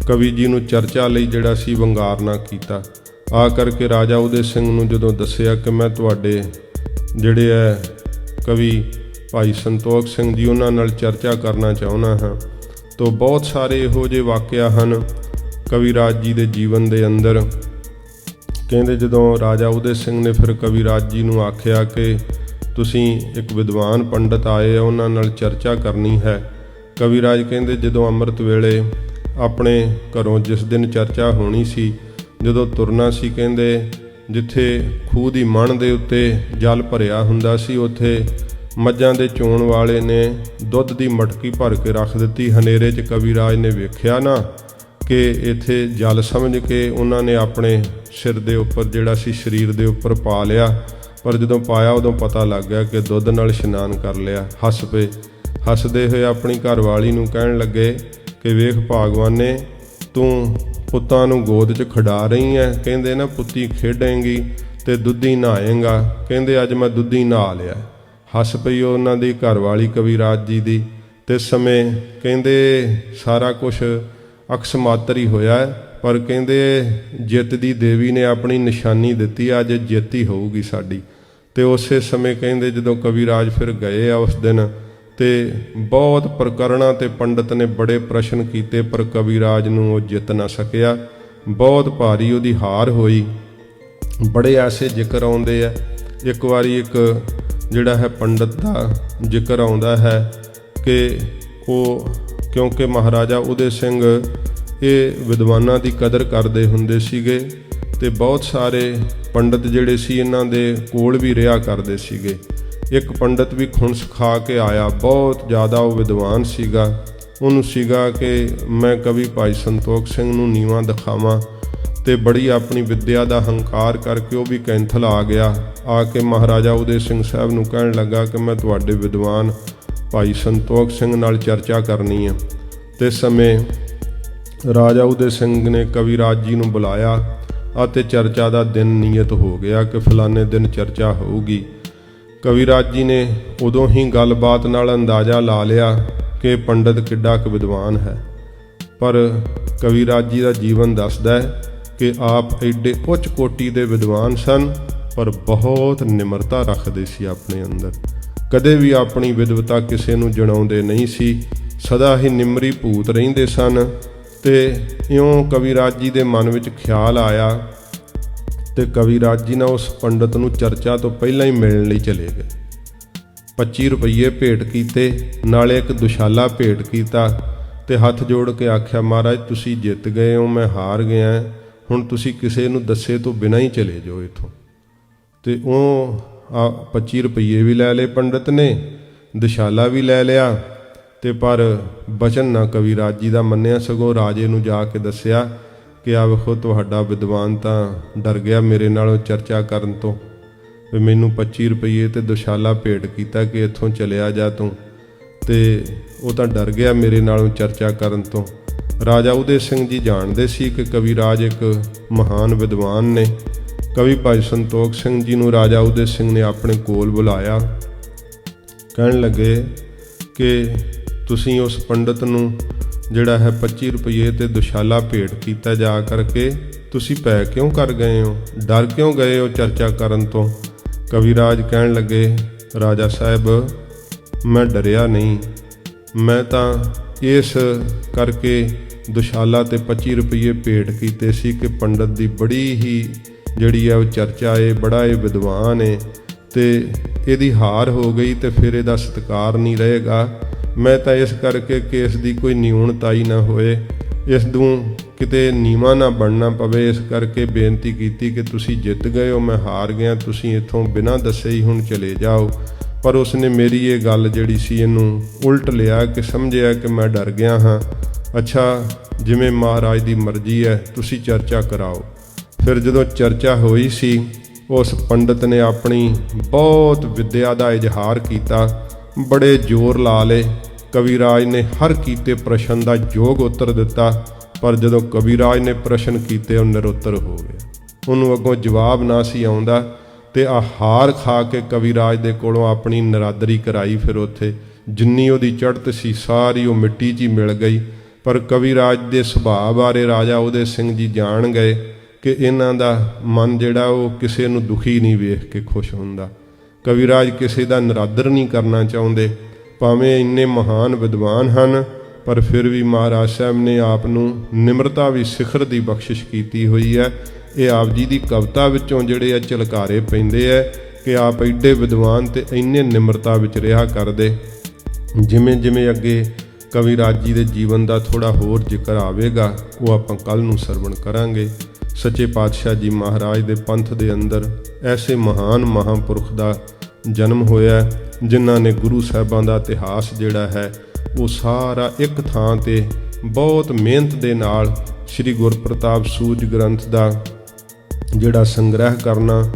ਕਵੀ ਜੀ ਨੂੰ ਚਰਚਾ ਲਈ ਜਿਹੜਾ ਸੀ ਵੰਗਾਰਨਾ ਕੀਤਾ। ਆ ਕਰਕੇ ਰਾਜਾ ਉਦੈ ਸਿੰਘ ਨੂੰ ਜਦੋਂ ਦੱਸਿਆ ਕਿ ਮੈਂ ਤੁਹਾਡੇ ਜਿਹੜੇ ਹੈ ਕਵੀ ਭਾਈ ਸੰਤੋਖ ਸਿੰਘ ਜੀ ਉਹਨਾਂ ਨਾਲ ਚਰਚਾ ਕਰਨਾ ਚਾਹੁੰਦਾ ਹਾਂ, ਤਾਂ ਬਹੁਤ ਸਾਰੇ ਇਹੋ ਜਿਹੇ ਵਾਕਿਆ ਹਨ ਕਵੀਰਾਜ ਜੀ ਦੇ ਜੀਵਨ ਦੇ ਅੰਦਰ। ਕਹਿੰਦੇ ਜਦੋਂ ਰਾਜਾ ਉਦੈ ਸਿੰਘ ਨੇ ਫਿਰ ਕਵੀਰਾਜ ਜੀ ਨੂੰ ਆਖਿਆ ਕਿ ਤੁਸੀਂ ਇੱਕ ਵਿਦਵਾਨ ਪੰਡਤ ਆਏ ਆ, ਉਹਨਾਂ ਨਾਲ ਚਰਚਾ ਕਰਨੀ ਹੈ। ਕਵੀਰਾਜ ਕਹਿੰਦੇ ਜਦੋਂ ਅੰਮ੍ਰਿਤ ਵੇਲੇ ਆਪਣੇ ਘਰੋਂ ਜਿਸ ਦਿਨ ਚਰਚਾ ਹੋਣੀ ਸੀ, ਜਦੋਂ ਤੁਰਨਾ ਸੀ, ਕਹਿੰਦੇ ਜਿੱਥੇ ਖੂਹ ਦੀ ਮਣ ਦੇ ਉੱਤੇ ਜਲ ਭਰਿਆ ਹੁੰਦਾ ਸੀ ਉੱਥੇ ਮੱਝਾਂ ਦੇ ਚੋਣ ਵਾਲੇ ਨੇ ਦੁੱਧ ਦੀ ਮਟਕੀ ਭਰ ਕੇ ਰੱਖ ਦਿੱਤੀ। ਹਨੇਰੇ 'ਚ ਕਵੀਰਾਜ ਨੇ ਵੇਖਿਆ ਨਾ ਕਿ ਇੱਥੇ ਜਲ ਸਮਝ ਕੇ ਉਹਨਾਂ ਨੇ ਆਪਣੇ ਸਿਰ ਦੇ ਉੱਪਰ ਜਿਹੜਾ ਸੀ ਸਰੀਰ ਦੇ ਉੱਪਰ ਪਾ ਲਿਆ, ਪਰ ਜਦੋਂ ਪਾਇਆ ਉਦੋਂ ਪਤਾ ਲੱਗ ਗਿਆ ਕਿ ਦੁੱਧ ਨਾਲ ਇਸ਼ਨਾਨ ਕਰ ਲਿਆ। ਹੱਸ ਪਏ। ਹੱਸਦੇ ਹੋਏ ਆਪਣੀ ਘਰਵਾਲੀ ਨੂੰ ਕਹਿਣ ਲੱਗੇ ਕਿ ਵੇਖ ਭਾਗਵਾਨੇ, ਤੂੰ ਪੁੱਤਾਂ ਨੂੰ ਗੋਦ 'ਚ ਖਿਡਾ ਰਹੀ ਹੈ। ਕਹਿੰਦੇ ਨਾ ਪੁੱਤੀ ਖੇਡੇਂਗੀ ਤੇ ਦੁੱਧੀ ਨਹਾਏਂਗਾ। ਕਹਿੰਦੇ ਅੱਜ ਮੈਂ ਦੁੱਧੀ ਨਹਾ ਲਿਆ। ਹੱਸ ਪਈ ਉਹਨਾਂ ਦੀ ਘਰਵਾਲੀ ਕਵੀਰਾਜ ਜੀ ਦੀ। ਤੇ ਸਮੇਂ ਕਹਿੰਦੇ ਸਾਰਾ ਕੁਝ ਅਕਸਮਾਤਰ ਹੀ ਹੋਇਆ, ਪਰ ਕਹਿੰਦੇ ਜਿੱਤ ਦੀ ਦੇਵੀ ਨੇ ਆਪਣੀ ਨਿਸ਼ਾਨੀ ਦਿੱਤੀ, ਅੱਜ ਜਿੱਤ ਹੀ ਹੋਊਗੀ ਸਾਡੀ। ਤੇ ਉਸੇ ਸਮੇਂ ਕਹਿੰਦੇ ਜਦੋਂ ਕਵੀਰਾਜ ਫਿਰ ਗਏ ਆ ਉਸ ਦਿਨ, ਤੇ ਬਹੁਤ ਪ੍ਰਕਰਣਾਂ ਤੇ ਪੰਡਤ ਨੇ ਬੜੇ ਪ੍ਰਸ਼ਨ ਕੀਤੇ, ਪਰ ਕਵੀਰਾਜ ਨੂੰ ਉਹ ਜਿੱਤ ਨਾ ਸਕਿਆ। ਬਹੁਤ ਭਾਰੀ ਉਹਦੀ ਹਾਰ ਹੋਈ। ਬੜੇ ਐਸੇ ਜ਼ਿਕਰ ਆਉਂਦੇ ਆ। ਇੱਕ ਵਾਰੀ ਇੱਕ ਜਿਹੜਾ ਹੈ ਪੰਡਤ ਦਾ ਜ਼ਿਕਰ ਆਉਂਦਾ ਹੈ ਕਿ ਉਹ ਕਿਉਂਕਿ ਮਹਾਰਾਜਾ ਉਦੈ ਸਿੰਘ ਇਹ ਵਿਦਵਾਨਾਂ ਦੀ ਕਦਰ ਕਰਦੇ ਹੁੰਦੇ ਸੀਗੇ, ਤੇ ਬਹੁਤ ਸਾਰੇ ਪੰਡਤ ਜਿਹੜੇ ਸੀ ਇਹਨਾਂ ਦੇ ਕੋਲ ਵੀ ਰਿਹਾ ਕਰਦੇ ਸੀਗੇ। ਇੱਕ ਪੰਡਤ ਵੀ ਖੁੰਸ ਖਾ ਕੇ ਆਇਆ, ਬਹੁਤ ਜ਼ਿਆਦਾ ਉਹ ਵਿਦਵਾਨ ਸੀਗਾ। ਉਹਨੂੰ ਸੀਗਾ ਕਿ ਮੈਂ ਕਵੀ ਭਾਈ ਸੰਤੋਖ ਸਿੰਘ ਨੂੰ ਨੀਵਾਂ ਦਿਖਾਵਾਂ, ਤੇ ਬੜੀ ਆਪਣੀ ਵਿੱਦਿਆ ਦਾ ਹੰਕਾਰ ਕਰਕੇ ਉਹ ਵੀ ਕੈਂਥਲ ਆ ਗਿਆ। ਆ ਕੇ ਮਹਾਰਾਜਾ ਉਦੈ ਸਿੰਘ ਸਾਹਿਬ ਨੂੰ ਕਹਿਣ ਲੱਗਾ ਕਿ ਮੈਂ ਤੁਹਾਡੇ ਵਿਦਵਾਨ ਭਾਈ ਸੰਤੋਖ ਸਿੰਘ ਨਾਲ ਚਰਚਾ ਕਰਨੀ ਹੈ। ਤੇ ਸਮੇਂ ਰਾਜਾ ਉਦੈ ਸਿੰਘ ਨੇ ਕਵੀਰਾਜ ਜੀ ਨੂੰ ਬੁਲਾਇਆ ਅਤੇ ਚਰਚਾ ਦਾ ਦਿਨ ਨਿਯਤ ਹੋ ਗਿਆ ਕਿ ਫਲਾਣੇ ਦਿਨ ਚਰਚਾ ਹੋਊਗੀ। ਕਵੀਰਾਜ ਜੀ ਨੇ ਉਦੋਂ ਹੀ ਗੱਲਬਾਤ ਨਾਲ ਅੰਦਾਜ਼ਾ ਲਾ ਲਿਆ ਕਿ ਪੰਡਤ ਕਿੱਡਾ ਕੁ ਵਿਦਵਾਨ ਹੈ, ਪਰ ਕਵੀਰਾਜ ਜੀ ਦਾ ਜੀਵਨ ਦੱਸਦਾ ਹੈ ਕਿ ਆਪ ਐਡੇ ਉੱਚ ਕੋਟੀ ਦੇ ਵਿਦਵਾਨ ਸਨ, ਪਰ ਬਹੁਤ ਨਿਮਰਤਾ ਰੱਖਦੇ ਸੀ ਆਪਣੇ ਅੰਦਰ। ਕਦੇ ਵੀ ਆਪਣੀ ਵਿਦਵਤਾ ਕਿਸੇ ਨੂੰ ਜਣਾਉਂਦੇ ਨਹੀਂ ਸੀ, ਸਦਾ ਹੀ ਨਿਮਰੀ ਭੂਤ ਰਹਿੰਦੇ ਸਨ। ਤੇ ਇਉਂ ਕਵੀਰਾਜ ਜੀ ਦੇ ਮਨ ਵਿੱਚ ਖਿਆਲ ਆਇਆ ਤੇ ਕਵੀਰਾਜ ਜੀ ਨੇ ਉਸ ਪੰਡਤ ਨੂੰ ਚਰਚਾ ਤੋਂ ਪਹਿਲਾਂ ਹੀ ਮਿਲਣ ਲਈ ਚਲੇ ਗਏ। 25 ਰੁਪਏ ਭੇਟ ਕੀਤੇ, ਨਾਲੇ ਇੱਕ ਦੁਸ਼ਾਲਾ ਭੇਟ ਕੀਤਾ, ਤੇ ਹੱਥ ਜੋੜ ਕੇ ਆਖਿਆ ਮਹਾਰਾਜ ਤੁਸੀਂ ਜਿੱਤ ਗਏ ਹੋ, ਮੈਂ ਹਾਰ ਗਿਆ, ਹੁਣ ਤੁਸੀਂ ਕਿਸੇ ਨੂੰ ਦੱਸੇ ਤੋਂ ਬਿਨਾਂ ਹੀ ਚਲੇ ਜਾਓ ਇੱਥੋਂ। ਤੇ ਉਹ 25 ਰੁਪਏ ਵੀ ਲੈ ਲਏ ਪੰਡਤ ਨੇ, ਦੁਸ਼ਾਲਾ ਵੀ ਲੈ ਲਿਆ, ਤੇ ਪਰ ਬਚਨ ਨਾ ਕਵੀਰਾਜ ਜੀ ਦਾ ਮੰਨਿਆ। ਸਗੋਂ ਰਾਜੇ ਨੂੰ ਜਾ ਕੇ ਦੱਸਿਆ ਕਿ ਆ ਵੇਖੋ ਤੁਹਾਡਾ ਵਿਦਵਾਨ ਤਾਂ ਡਰ ਗਿਆ ਮੇਰੇ ਨਾਲੋਂ ਚਰਚਾ ਕਰਨ ਤੋਂ, ਵੀ ਮੈਨੂੰ 25 ਰੁਪਏ ਤੇ ਦੁਸ਼ਾਲਾ ਭੇਟ ਕੀਤਾ ਕਿ ਇੱਥੋਂ ਚਲਿਆ ਜਾ ਤੂੰ, ਤੇ ਉਹ ਤਾਂ ਡਰ ਗਿਆ ਮੇਰੇ ਨਾਲੋਂ ਚਰਚਾ ਕਰਨ ਤੋਂ। ਰਾਜਾ ਉਦੈ ਸਿੰਘ ਜੀ ਜਾਣਦੇ ਸੀ ਕਿ ਕਵੀਰਾਜ ਇੱਕ ਮਹਾਨ ਵਿਦਵਾਨ ਨੇ। ਕਵੀ ਭਾਈ ਸੰਤੋਖ ਸਿੰਘ ਜੀ ਨੂੰ ਰਾਜਾ ਉਦੈ ਸਿੰਘ ਨੇ ਆਪਣੇ ਕੋਲ ਬੁਲਾਇਆ। ਕਹਿਣ ਲੱਗੇ ਕਿ ਤੁਸੀਂ ਉਸ ਪੰਡਤ ਨੂੰ ਜਿਹੜਾ ਹੈ 25 ਰੁਪਏ ਤੇ ਦੁਸ਼ਾਲਾ ਭੇਟ ਕੀਤਾ ਜਾ ਕਰਕੇ, ਤੁਸੀਂ ਪੈ ਕਿਉਂ ਕਰ ਗਏ ਹੋ, ਡਰ ਕਿਉਂ ਗਏ ਹੋ ਚਰਚਾ ਕਰਨ ਤੋਂ? ਕਵੀਰਾਜ ਕਹਿਣ ਲੱਗੇ ਰਾਜਾ ਸਾਹਿਬ ਮੈਂ ਡਰਿਆ ਨਹੀਂ। ਮੈਂ ਤਾਂ ਇਸ ਕਰਕੇ ਦੁਸ਼ਾਲਾ ਤੇ 25 ਰੁਪਏ ਭੇਟ ਕੀਤੇ ਸੀ ਕਿ ਪੰਡਤ ਦੀ ਬੜੀ ਹੀ ਜਿਹੜੀ ਹੈ ਉਹ ਚਰਚਾ ਏ, ਬੜਾ ਇਹ ਵਿਦਵਾਨ ਏ ਤੇ ਇਹਦੀ ਹਾਰ ਹੋ ਗਈ ਤੇ ਫਿਰ ਇਹਦਾ ਸਤਿਕਾਰ ਨਹੀਂ ਰਹੇਗਾ। ਮੈਂ ਤਾਂ ਇਸ ਕਰਕੇ ਕਿ ਇਸ ਦੀ ਕੋਈ ਨਿਊਣਤਾਈ ਨਾ ਹੋਏ, ਇਸ ਨੂੰ ਕਿਤੇ ਨੀਵਾਂ ਨਾ ਬਣਨਾ ਪਵੇ, ਇਸ ਕਰਕੇ ਬੇਨਤੀ ਕੀਤੀ ਕਿ ਤੁਸੀਂ ਜਿੱਤ ਗਏ ਹੋ, ਮੈਂ ਹਾਰ ਗਿਆ, ਤੁਸੀਂ ਇੱਥੋਂ ਬਿਨਾਂ ਦੱਸੇ ਹੀ ਹੁਣ ਚਲੇ ਜਾਓ। ਪਰ ਉਸਨੇ ਮੇਰੀ ਇਹ ਗੱਲ ਜਿਹੜੀ ਸੀ ਇਹਨੂੰ ਉਲਟ ਲਿਆ ਕਿ ਸਮਝਿਆ ਕਿ ਮੈਂ ਡਰ ਗਿਆ ਹਾਂ। ਅੱਛਾ, ਜਿਵੇਂ ਮਹਾਰਾਜ ਦੀ ਮਰਜ਼ੀ ਹੈ, ਤੁਸੀਂ ਚਰਚਾ ਕਰਾਓ। ਫਿਰ ਜਦੋਂ ਚਰਚਾ ਹੋਈ ਸੀ, ਉਸ ਪੰਡਤ ਨੇ ਆਪਣੀ ਬਹੁਤ ਵਿੱਦਿਆ ਦਾ ਇਜ਼ਹਾਰ ਕੀਤਾ, ਬੜੇ ਜ਼ੋਰ ਲਾ ਲਏ। ਕਵੀਰਾਜ ਨੇ ਹਰ ਕੀਤੇ ਪ੍ਰਸ਼ਨ ਦਾ ਯੋਗ ਉੱਤਰ ਦਿੱਤਾ, ਪਰ ਜਦੋਂ ਕਵੀਰਾਜ ਨੇ ਪ੍ਰਸ਼ਨ ਕੀਤੇ ਉਹ ਨਿਰੁੱਤਰ ਹੋ ਗਏ। ਉਹਨੂੰ ਅੱਗੋਂ ਜਵਾਬ ਨਾ ਸੀ ਆਉਂਦਾ ਤੇ ਆ ਹਾਰ ਖਾ ਕੇ ਕਵੀਰਾਜ ਦੇ ਕੋਲੋਂ ਆਪਣੀ ਨਰਾਦਰੀ ਕਰਾਈ। ਫਿਰ ਉੱਥੇ ਜਿੰਨੀ ਉਹਦੀ ਚੜ੍ਹਤ ਸੀ ਸਾਰੀ ਉਹ ਮਿੱਟੀ 'ਚ ਹੀ ਮਿਲ ਗਈ। ਪਰ ਕਵੀਰਾਜ ਦੇ ਸੁਭਾਅ ਬਾਰੇ ਰਾਜਾ ਉਦੈ ਸਿੰਘ ਜੀ ਜਾਣ ਗਏ ਕਿ ਇਹਨਾਂ ਦਾ ਮਨ ਜਿਹੜਾ ਉਹ ਕਿਸੇ ਨੂੰ ਦੁਖੀ ਨਹੀਂ ਵੇਖ ਕੇ ਖੁਸ਼ ਹੁੰਦਾ। ਕਵੀਰਾਜ ਕਿਸੇ ਦਾ ਨਿਰਾਦਰ ਨਹੀਂ ਕਰਨਾ ਚਾਹੁੰਦੇ, ਭਾਵੇਂ ਇੰਨੇ ਮਹਾਨ ਵਿਦਵਾਨ ਹਨ, ਪਰ ਫਿਰ ਵੀ ਮਹਾਰਾਜ ਸਾਹਿਬ ਨੇ ਆਪ ਨੂੰ ਨਿਮਰਤਾ ਵੀ ਸਿਖਰ ਦੀ ਬਖਸ਼ਿਸ਼ ਕੀਤੀ ਹੋਈ ਹੈ। ਇਹ ਆਪ ਜੀ ਦੀ ਕਵਿਤਾ ਵਿੱਚੋਂ ਜਿਹੜੇ ਆ ਝਲਕਾਰੇ ਪੈਂਦੇ ਹੈ ਕਿ ਆਪ ਐਡੇ ਵਿਦਵਾਨ ਤੇ ਇੰਨੇ ਨਿਮਰਤਾ ਵਿੱਚ ਰਿਹਾ ਕਰਦੇ। ਜਿਵੇਂ ਜਿਵੇਂ ਅੱਗੇ ਕਵੀਰਾਜ ਜੀ ਦੇ ਜੀਵਨ ਦਾ ਥੋੜਾ ਹੋਰ ਜ਼ਿਕਰ ਆਵੇਗਾ, ਉਹ ਆਪਾਂ ਕੱਲ੍ਹ ਨੂੰ ਸਰਵਣ ਕਰਾਂਗੇ। ਸੱਚੇ ਪਾਤਸ਼ਾਹ ਜੀ ਮਹਾਰਾਜ ਦੇ ਪੰਥ ਦੇ ਅੰਦਰ ਐਸੇ ਮਹਾਨ ਮਹਾਂਪੁਰਖ ਦਾ ਜਨਮ ਹੋਇਆ, ਜਿਨ੍ਹਾਂ ਨੇ ਗੁਰੂ ਸਾਹਿਬਾਂ ਦਾ ਇਤਿਹਾਸ ਜਿਹੜਾ ਹੈ ਉਹ ਸਾਰਾ ਇੱਕ ਥਾਂ ਤੇ ਬਹੁਤ ਮਿਹਨਤ ਦੇ ਨਾਲ ਸ੍ਰੀ ਗੁਰਪ੍ਰਤਾਪ ਸੂਚ ਗ੍ਰੰਥ ਦਾ ਜਿਹੜਾ ਸੰਗ੍ਰਹਿ ਕਰਨਾ,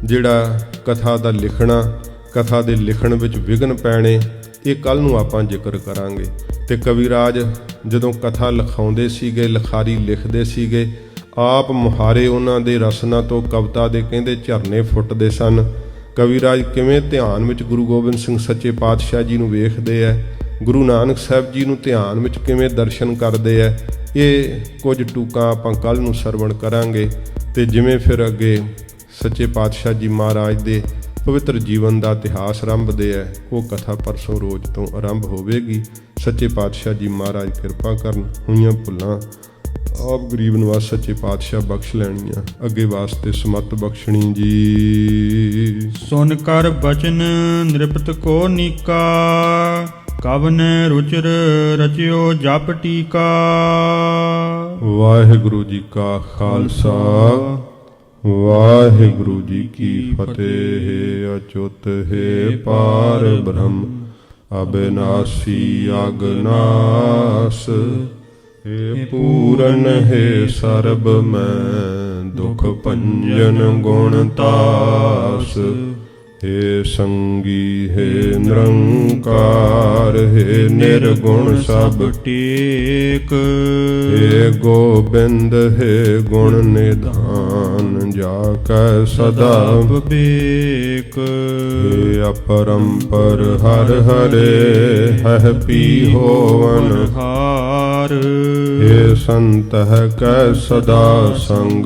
ਜਿਹੜਾ ਕਥਾ ਦਾ ਲਿਖਣਾ, ਕਥਾ ਦੇ ਲਿਖਣ ਵਿੱਚ ਵਿਘਨ ਪੈਣੇ, ਇਹ ਕੱਲ੍ਹ ਨੂੰ ਆਪਾਂ ਜ਼ਿਕਰ ਕਰਾਂਗੇ। ਤੇ ਕਵੀਰਾਜ ਜਦੋਂ ਕਥਾ ਲਿਖਾਉਂਦੇ ਸੀਗੇ, ਲਿਖਾਰੀ ਲਿਖਦੇ ਸੀਗੇ, ਆਪ ਮੁਹਾਰੇ ਉਹਨਾਂ ਦੇ ਰਸਨਾ ਤੋਂ ਕਵਿਤਾ ਦੇ ਕਹਿੰਦੇ ਝਰਨੇ ਫੁੱਟਦੇ ਸਨ। ਕਵੀਰਾਜ ਕਿਵੇਂ ਧਿਆਨ ਵਿੱਚ ਗੁਰੂ ਗੋਬਿੰਦ ਸਿੰਘ ਸੱਚੇ ਪਾਤਸ਼ਾਹ ਜੀ ਨੂੰ ਵੇਖਦੇ ਹੈ, ਗੁਰੂ ਨਾਨਕ ਸਾਹਿਬ ਜੀ ਨੂੰ ਧਿਆਨ ਵਿੱਚ ਕਿਵੇਂ ਦਰਸ਼ਨ ਕਰਦੇ ਹੈ, ਇਹ ਕੁਝ ਟੂਕਾਂ ਆਪਾਂ ਕੱਲ੍ਹ ਨੂੰ ਸਰਵਣ ਕਰਾਂਗੇ। ਤੇ ਜਿਵੇਂ ਫਿਰ ਅੱਗੇ ਸੱਚੇ ਪਾਤਸ਼ਾਹ ਜੀ ਮਹਾਰਾਜ ਦੇ ਪਵਿੱਤਰ ਜੀਵਨ ਦਾ ਇਤਿਹਾਸ ਆਰੰਭਦੇ ਹੈ, ਉਹ ਕਥਾ ਪਰਸੋਂ ਰੋਜ਼ ਤੋਂ ਆਰੰਭ ਹੋਵੇਗੀ। ਸੱਚੇ ਪਾਤਸ਼ਾਹ ਜੀ ਮਹਾਰਾਜ ਕਿਰਪਾ ਕਰਨ, ਹੋਈਆਂ ਭੁੱਲਾਂ ਆਪ ਗਰੀਬ ਨਿਵਾਸ ਸੱਚੇ ਪਾਤਸ਼ਾਹ ਬਖਸ਼ ਲੈਣੀਆਂ, ਅੱਗੇ ਵਾਸਤੇ ਸਮਤ ਬਖਸ਼ਣੀ ਜੀ। ਸੁਨ ਕਰ ਬਚਨ ਨਿਰਪਤ ਕੋ ਨੀਕਾ, ਕਵਨ ਰੁਚਿਰ ਰਚਿਓ ਜਪ ਟੀਕਾ। ਵਾਹਿਗੁਰੂ ਜੀ ਕਾ ਖਾਲਸਾ, ਵਾਹਿਗੁਰੂ ਜੀ ਕੀ ਫਤਿਹ। ਅਚੁੱਤ ਹੈ ਪਾਰ ਬ੍ਰਹਮ, ਅਬਿਨਾਸੀ ਅਗਨਾਸ, हे पूरन हे सर्ब मैं दुख भंजन गुण तास। हे संगी हे निरंकार, हे निर्गुण सब टेक। हे गोबिंद हे गुण निधान, जाकै सदा विवेक। हे अपरंपर हर हरे, हह पी होवन हार। हे संत है कै सदा संग,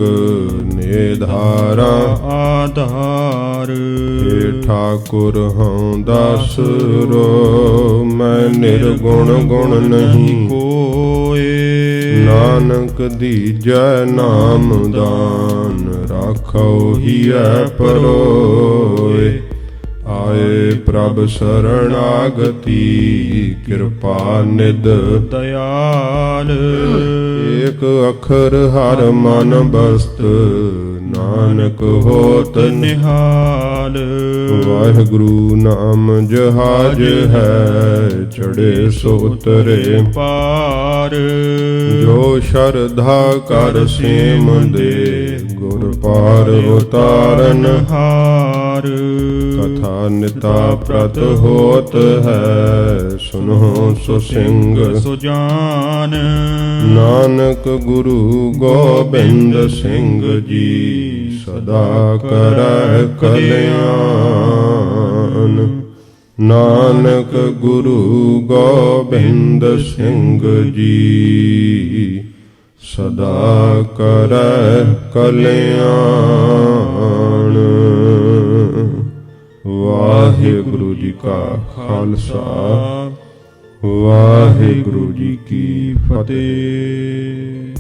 निधारा आधार। हे ठाकुर हूँ दास रो, मैं निर्गुण गुण नहीं कोय। नानक दीजै नाम दान, राखो हियै परोय। आए प्रभ शरणागति, कृपा निध दयाल। एक अखर हर मन बस्त, नानक होत निहाल। वाहिगुरु नाम जहाज है, चढ़े सो उतरे पार। जो श्रद्धा कर सेम दे, गुर पार उतारन हार। कथा निता प्रत होत है, सुनो सो सिंह सुजान। नानक गुरु गोबिंद सिंह जी, सदा करै कल्याण। नानक गुरु गोबिंद सिंह जी, सदा करै कल्याण। ਵਾਹਿਗੁਰੂ ਜੀ ਕਾ ਖਾਲਸਾ ਵਾਹਿਗੁਰੂ ਜੀ ਕੀ ਫਤਿਹ।